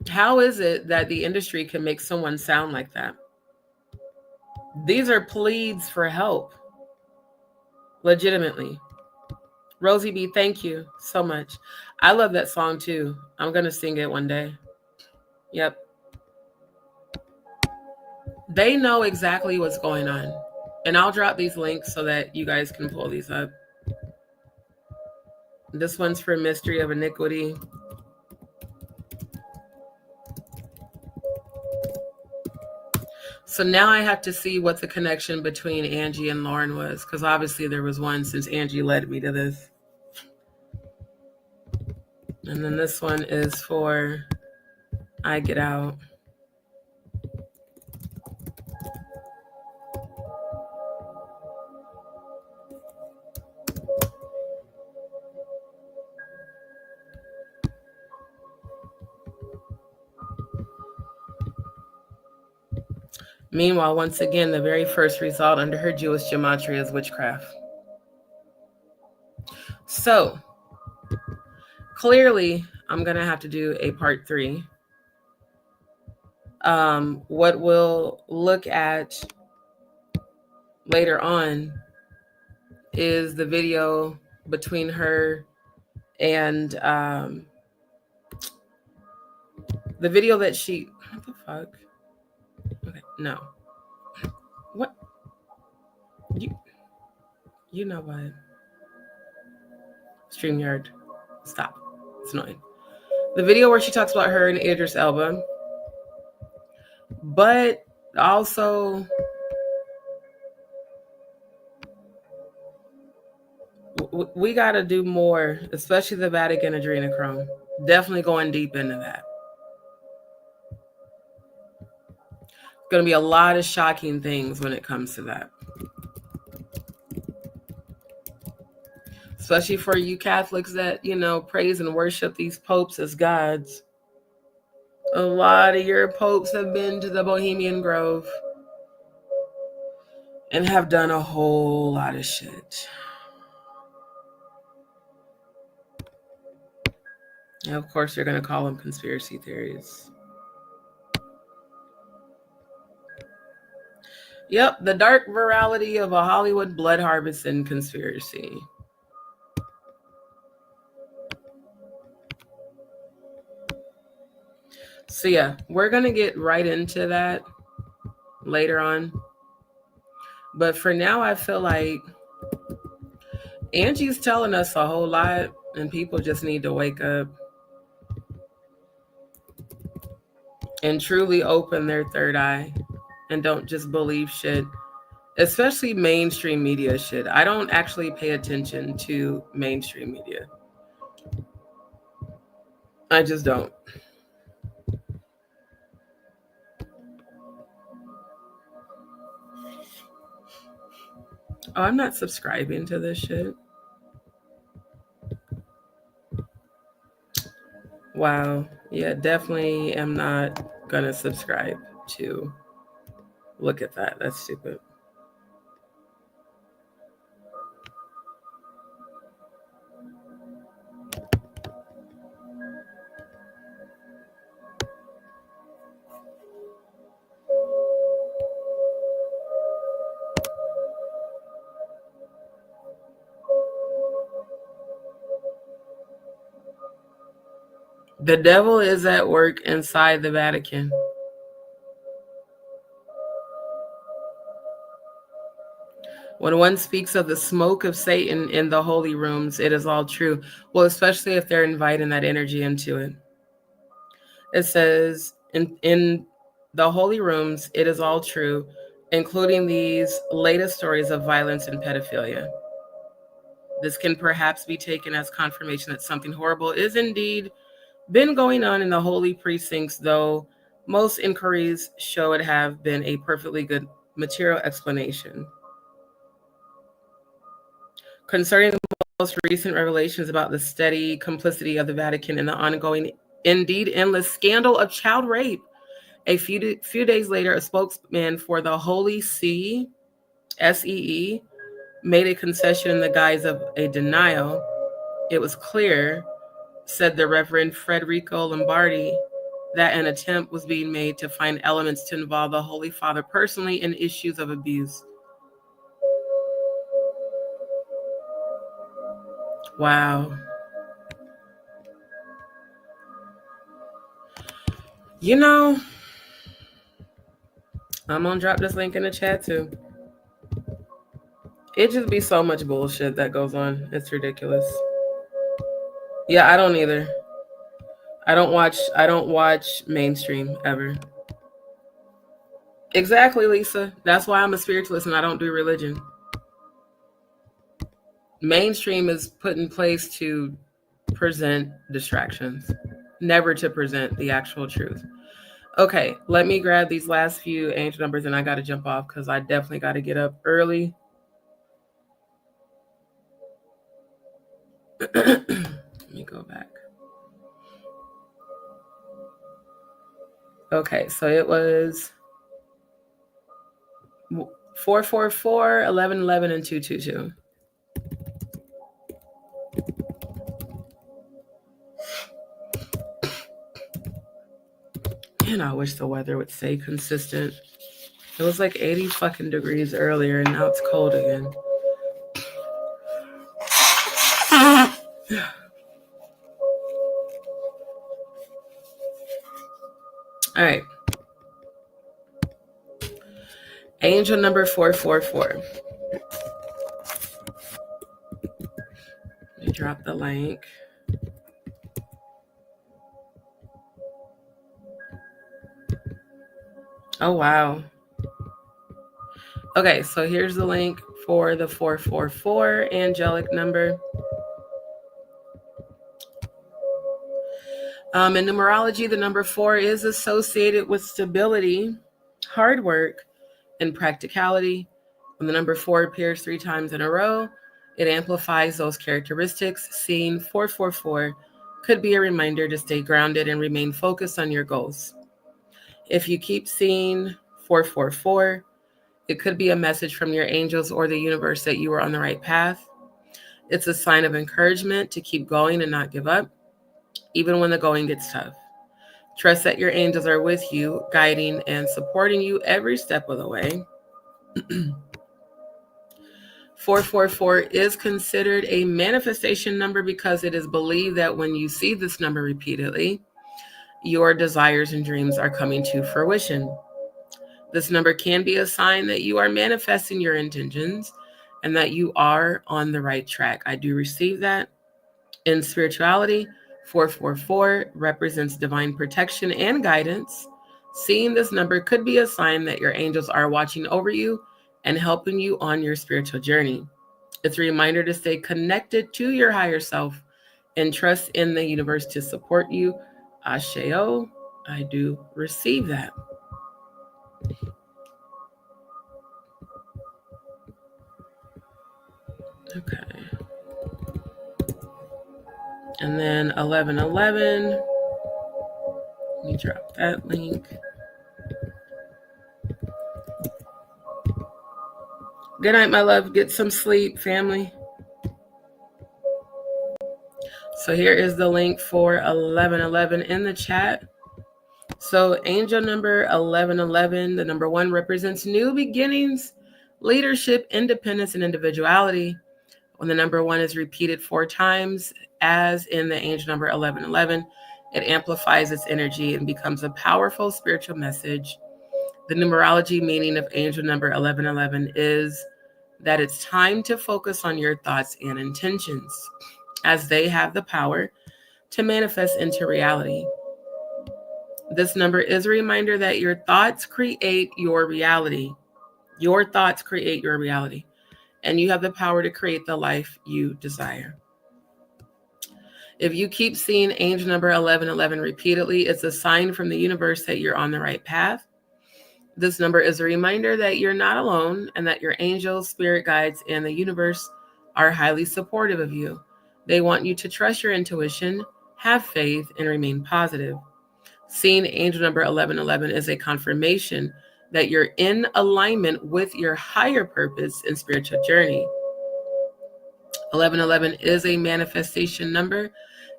How is it that the industry can make someone sound like that? These are pleads for help. Legitimately. Rosie B, thank you so much. I love that song too. I'm going to sing it one day. Yep. They know exactly what's going on. And I'll drop these links so that you guys can pull these up. This one's for Mystery of Iniquity. So now I have to see what the connection between Angie and Lauren was, because obviously there was one since Angie led me to this. And then this one is for I Get Out. Meanwhile, once again, the very first result under her Jewish gematria is witchcraft. So, clearly, I'm going to have to do a part 3. What we'll look at later on is the video between her and the video that she... What the fuck? Okay, no. What? You know what? StreamYard. Stop. It's annoying. The video where she talks about her and Idris Elba. But also, we got to do more, especially the Vatican adrenochrome. Definitely going deep into that. Going to be a lot of shocking things when it comes to that. Especially for you Catholics that, you know, praise and worship these popes as gods. A lot of your popes have been to the Bohemian Grove and have done a whole lot of shit. And of course, you're going to call them conspiracy theories. Yep, the dark virality of a Hollywood blood harvest and conspiracy. So yeah, we're going to get right into that later on. But for now, I feel like Angie's telling us a whole lot and people just need to wake up and truly open their third eye and don't just believe shit, especially mainstream media shit. I don't actually pay attention to mainstream media. I just don't. Oh, I'm not subscribing to this shit. Wow. Yeah, definitely am not gonna subscribe to look at that. That's stupid. The devil is at work inside the Vatican. When one speaks of the smoke of Satan in the holy rooms, it is all true. Well, especially if they're inviting that energy into it. It says, in the holy rooms, it is all true, including these latest stories of violence and pedophilia. This can perhaps be taken as confirmation that something horrible is indeed been going on in the holy precincts, though most inquiries show it have been a perfectly good material explanation. Concerning the most recent revelations about the steady complicity of the Vatican in the ongoing, indeed endless scandal of child rape, a few days later, a spokesman for the Holy See, SEE, made a concession in the guise of a denial. It was clear, said the Reverend Federico Lombardi, that an attempt was being made to find elements to involve the Holy Father personally in issues of abuse. Wow. You know, I'm gonna drop this link in the chat too. It just be so much bullshit that goes on. It's ridiculous. Yeah, I don't either. I don't watch mainstream ever. Exactly, Lisa. That's why I'm a spiritualist and I don't do religion. Mainstream is put in place to present distractions, never to present the actual truth. Okay, let me grab these last few angel numbers and I got to jump off because I definitely got to get up early. Let me go back. Okay, so it was 444, 1111, and 222. Man, I wish the weather would stay consistent. It was like 80 fucking degrees earlier and now it's cold again. All right. Angel number 444. Let me drop the link. Oh, wow. Okay, so here's the link for the 444 angelic number. In numerology, the number 4 is associated with stability, hard work, and practicality. When the number 4 appears 3 times in a row, it amplifies those characteristics. Seeing 444 could be a reminder to stay grounded and remain focused on your goals. If you keep seeing 444, it could be a message from your angels or the universe that you are on the right path. It's a sign of encouragement to keep going and not give up, even when the going gets tough. Trust that your angels are with you, guiding and supporting you every step of the way. 444 is considered a manifestation number because it is believed that when you see this number repeatedly, your desires and dreams are coming to fruition. This number can be a sign that you are manifesting your intentions and that you are on the right track. I do receive that. In spirituality, 444 represents divine protection and guidance. Seeing this number could be a sign that your angels are watching over you and helping you on your spiritual journey. It's a reminder to stay connected to your higher self and trust in the universe to support you. Asheo, I do receive that. Okay. And then 1111. Let me drop that link. Good night, my love. Get some sleep, family. So here is the link for 1111 in the chat. So angel number 1111, the number 1 represents new beginnings, leadership, independence, and individuality. When the number 1 is repeated 4 times, as in the angel number 1111, it amplifies its energy and becomes a powerful spiritual message. The numerology meaning of angel number 1111 is that it's time to focus on your thoughts and intentions, as they have the power to manifest into reality. This number is a reminder that your thoughts create your reality. Your thoughts create your reality, and you have the power to create the life you desire. If you keep seeing angel number 1111 repeatedly, it's a sign from the universe that you're on the right path. This number is a reminder that you're not alone and that your angels, spirit guides, and the universe are highly supportive of you. They want you to trust your intuition, have faith, and remain positive. Seeing angel number 1111 is a confirmation that you're in alignment with your higher purpose and spiritual journey. 1111 is a manifestation number.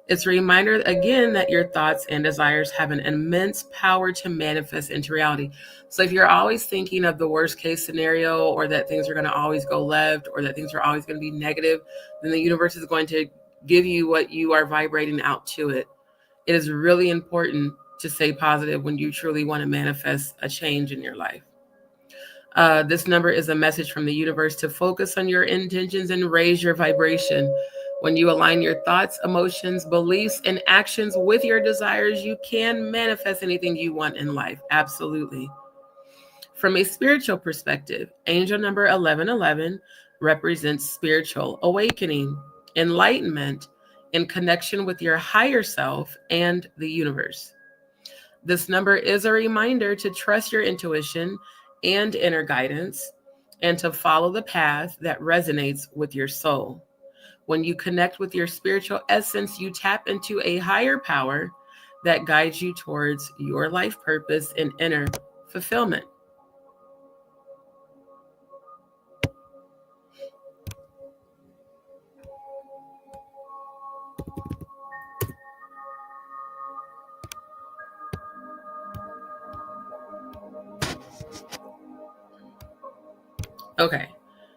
It's a reminder, again, that your thoughts and desires have an immense power to manifest into reality. So if you're always thinking of the worst case scenario, or that things are going to always go left, or that things are always going to be negative, then the universe is going to give you what you are vibrating out to it. It is really important to stay positive when you truly want to manifest a change in your life. This number is a message from the universe to focus on your intentions and raise your vibration. When you align your thoughts, emotions, beliefs, and actions with your desires, you can manifest anything you want in life. Absolutely. From a spiritual perspective, angel number 1111 represents spiritual awakening, enlightenment, in connection with your higher self and the universe. This number is a reminder to trust your intuition and inner guidance and to follow the path that resonates with your soul. When you connect with your spiritual essence, you tap into a higher power that guides you towards your life purpose and inner fulfillment. Okay,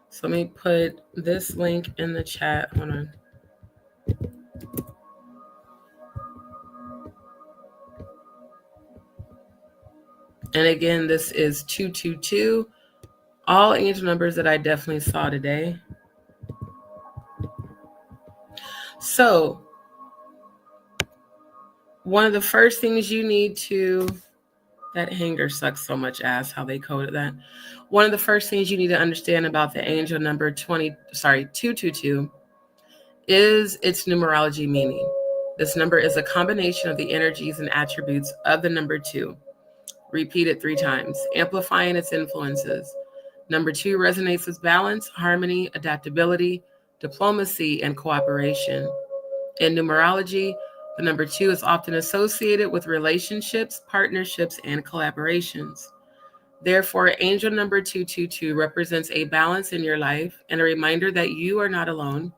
so let me put this link in the chat. Hold on. And again, this is 222. All angel numbers that I definitely saw today. So, one of the first things you need to, that hanger sucks so much ass how they coded that. One of the first things you need to understand about the angel number 222 is its numerology meaning. This number is a combination of the energies and attributes of the number 2. Repeat it 3 times, amplifying its influences. Number 2 resonates with balance, harmony, adaptability, diplomacy, and cooperation. In numerology, the number 2 is often associated with relationships, partnerships, and collaborations. Therefore, angel number 222 represents a balance in your life and a reminder that you are not alone.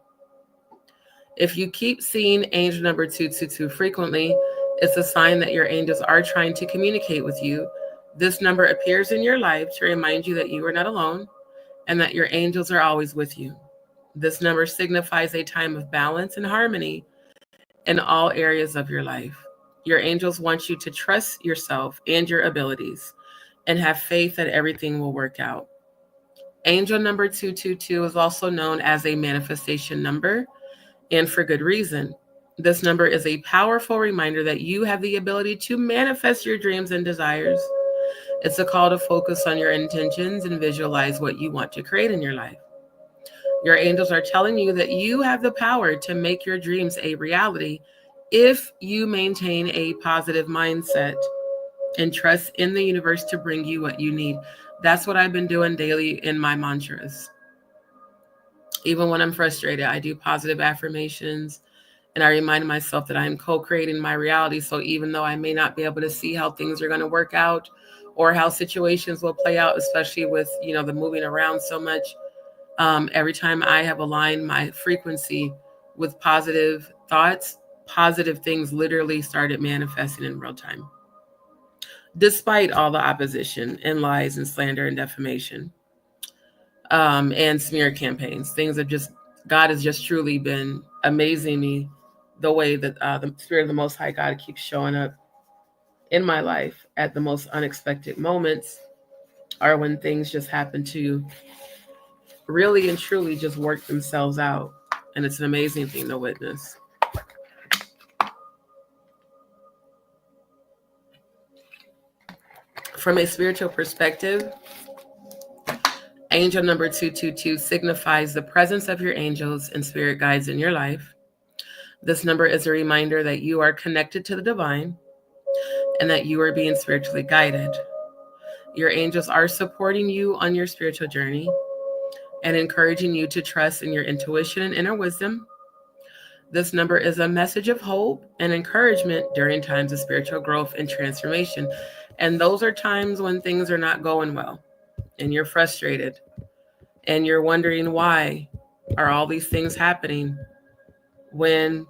If you keep seeing angel number 222 frequently, it's a sign that your angels are trying to communicate with you. This number appears in your life to remind you that you are not alone and that your angels are always with you. This number signifies a time of balance and harmony in all areas of your life. Your angels want you to trust yourself and your abilities and have faith that everything will work out. Angel number 222 is also known as a manifestation number, and for good reason. This number is a powerful reminder that you have the ability to manifest your dreams and desires. It's a call to focus on your intentions and visualize what you want to create in your life. Your angels are telling you that you have the power to make your dreams a reality if you maintain a positive mindset and trust in the universe to bring you what you need. That's what I've been doing daily in my mantras. Even when I'm frustrated, I do positive affirmations and I remind myself that I am co-creating my reality. So even though I may not be able to see how things are going to work out or how situations will play out, especially with, the moving around so much, every time I have aligned my frequency with positive thoughts, positive things literally started manifesting in real time, despite all the opposition and lies and slander and defamation, and smear campaigns. God has just truly been amazing me the way that the Spirit of the Most High God keeps showing up in my life at the most unexpected moments, or when things just happen to really and truly just work themselves out. And it's an amazing thing to witness. From a spiritual perspective, angel number 222 signifies the presence of your angels and spirit guides in your life. This number is a reminder that you are connected to the divine and that you are being spiritually guided. Your angels are supporting you on your spiritual journey and encouraging you to trust in your intuition and inner wisdom. This number is a message of hope and encouragement during times of spiritual growth and transformation. And those are times when things are not going well and you're frustrated and you're wondering why are all these things happening when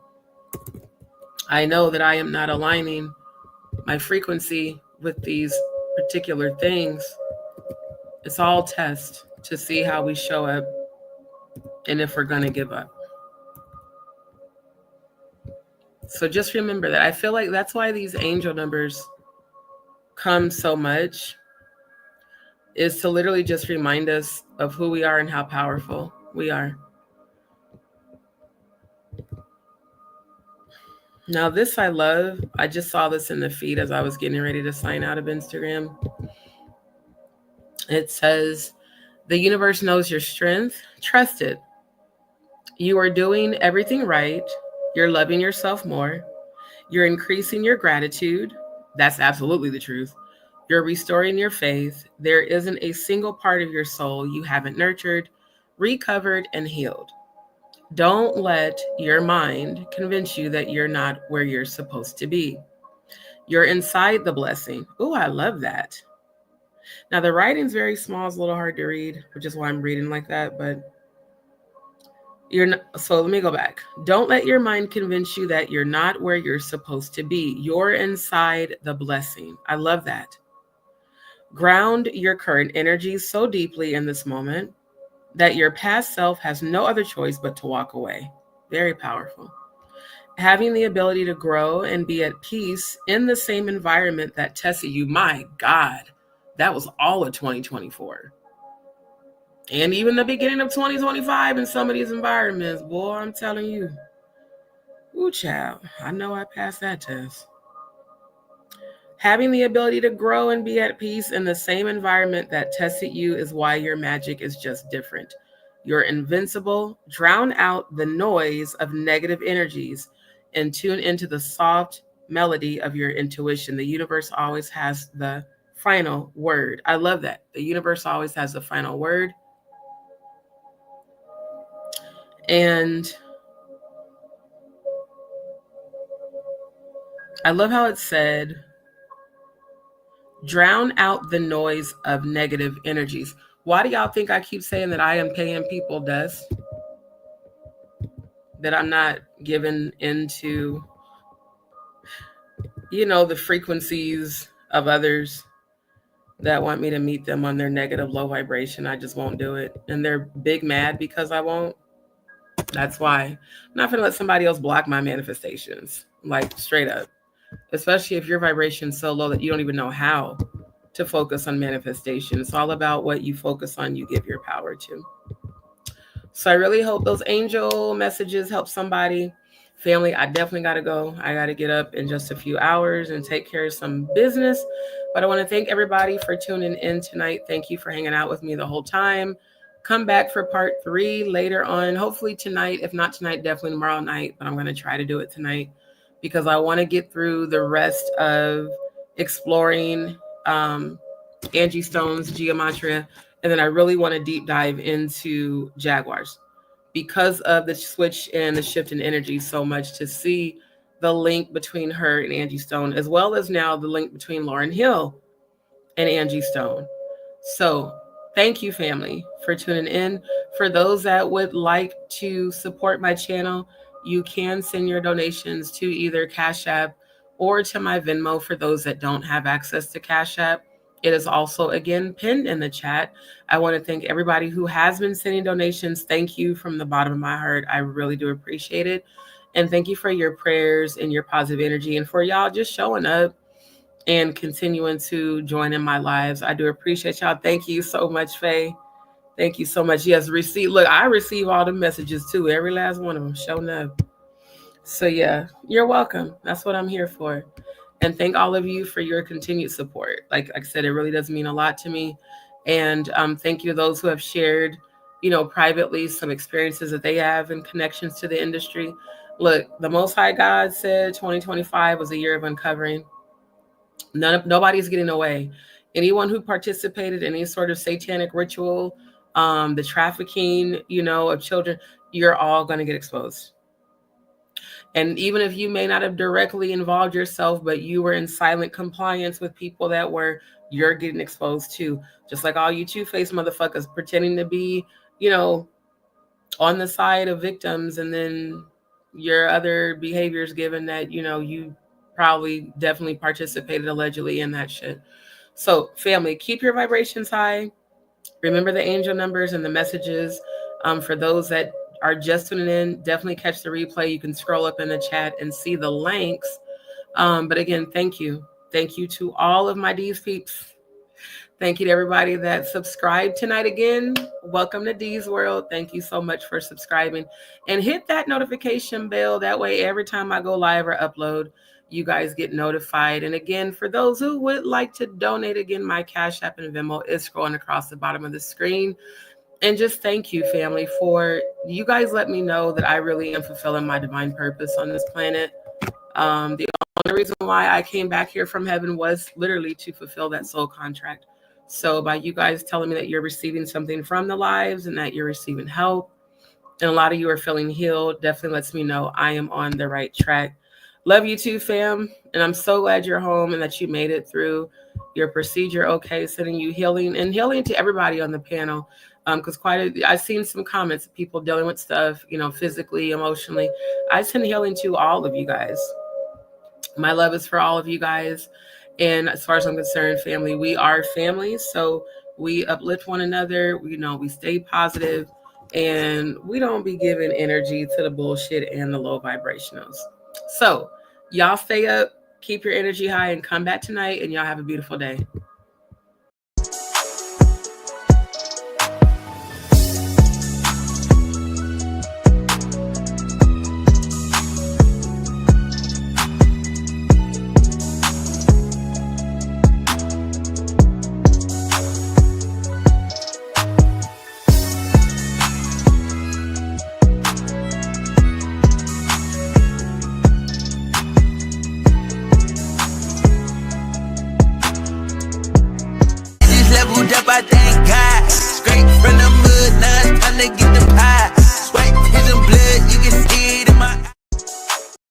I know that I am not aligning my frequency with these particular things. It's all test to see how we show up and if we're going to give up. So just remember that. I feel like that's why these angel numbers come so much, is to literally just remind us of who we are and how powerful we are. Now this I love. I just saw this in the feed as I was getting ready to sign out of Instagram. It says, the universe knows your strength. Trust it. You are doing everything right. You're loving yourself more. You're increasing your gratitude. That's absolutely the truth. You're restoring your faith. There isn't a single part of your soul you haven't nurtured, recovered, and healed. Don't let your mind convince you that you're not where you're supposed to be. You're inside the blessing. Oh, I love that. Now, the writing's very small, it's a little hard to read, which is why I'm reading like that, but you're not, so let me go back. Don't let your mind convince you that you're not where you're supposed to be. You're inside the blessing. I love that. Ground your current energy so deeply in this moment that your past self has no other choice but to walk away. Very powerful. Having the ability to grow and be at peace in the same environment that tested you. My God, that was all of 2024. And even the beginning of 2025 in some of these environments. Boy, I'm telling you. Ooh, child, I know I passed that test. Having the ability to grow and be at peace in the same environment that tested you is why your magic is just different. You're invincible. Drown out the noise of negative energies and tune into the soft melody of your intuition. The universe always has the final word. I love that. The universe always has the final word. And I love how it said, drown out the noise of negative energies. Why do y'all think I keep saying that I am paying people dust? That I'm not given into, the frequencies of others that want me to meet them on their negative low vibration. I just won't do it. And they're big mad because I won't. That's why I'm not going to let somebody else block my manifestations. Like straight up. Especially if your vibration's so low that you don't even know how to focus on manifestation. It's all about what you focus on, you give your power to. So I really hope those angel messages help somebody. Family, I definitely got to go. I got to get up in just a few hours and take care of some business. But I want to thank everybody for tuning in tonight. Thank you for hanging out with me the whole time. Come back for part 3 later on. Hopefully tonight. If not tonight, definitely tomorrow night. But I'm going to try to do it tonight because I want to get through the rest of exploring Angie Stone's Gematria. And then I really want to deep dive into Jaguars because of the switch and the shift in energy so much, to see the link between her and Angie Stone, as well as now the link between Lauryn Hill and Angie Stone. So thank you, family, for tuning in. For those that would like to support my channel, you can send your donations to either Cash App or to my Venmo for those that don't have access to Cash App. It is also, again, pinned in the chat. I want to thank everybody who has been sending donations. Thank you from the bottom of my heart. I really do appreciate it. And thank you for your prayers and your positive energy, and for y'all just showing up and continuing to join in my lives. I do appreciate y'all. Thank you so much, Faye. Thank you so much. Yes, look, I receive all the messages too. Every last one of them showing up. So yeah, you're welcome. That's what I'm here for. And thank all of you for your continued support. Like I said, it really does mean a lot to me. And thank you to those who have shared, privately some experiences that they have and connections to the industry. Look, the Most High God said 2025 was a year of uncovering. Nobody's getting away. Anyone who participated in any sort of satanic ritual, the trafficking, of children, you're all going to get exposed. And even if you may not have directly involved yourself, but you were in silent compliance with people that you're getting exposed to. Just like all you two-faced motherfuckers pretending to be, on the side of victims, and then your other behaviors, given that, you probably definitely participated allegedly in that shit. So family, keep your vibrations high. Remember the angel numbers and the messages. For those that are just tuning in, definitely catch the replay. You can scroll up in the chat and see the links. But again, thank you. Thank you to all of my DzPeepz. Thank you to everybody that subscribed tonight again. Welcome to D's World. Thank you so much for subscribing. And hit that notification bell. That way, every time I go live or upload, you guys get notified. And again, for those who would like to donate, again, my Cash App and Venmo is scrolling across the bottom of the screen. And just thank you, family, for you guys let me know that I really am fulfilling my divine purpose on this planet. The only reason why I came back here from heaven was literally to fulfill that soul contract. So by you guys telling me that you're receiving something from the lives and that you're receiving help, and a lot of you are feeling healed, definitely lets me know I am on the right track. Love you too, fam. And I'm so glad you're home and that you made it through your procedure okay, sending you healing and healing to everybody on the panel. Because I've seen some comments of people dealing with stuff, physically, emotionally. I send healing to all of you guys. My love is for all of you guys. And as far as I'm concerned, family, we are family. So we uplift one another. We stay positive and we don't be giving energy to the bullshit and the low vibrationals. So y'all stay up, keep your energy high, and come back tonight. And y'all have a beautiful day. Leveled up, I think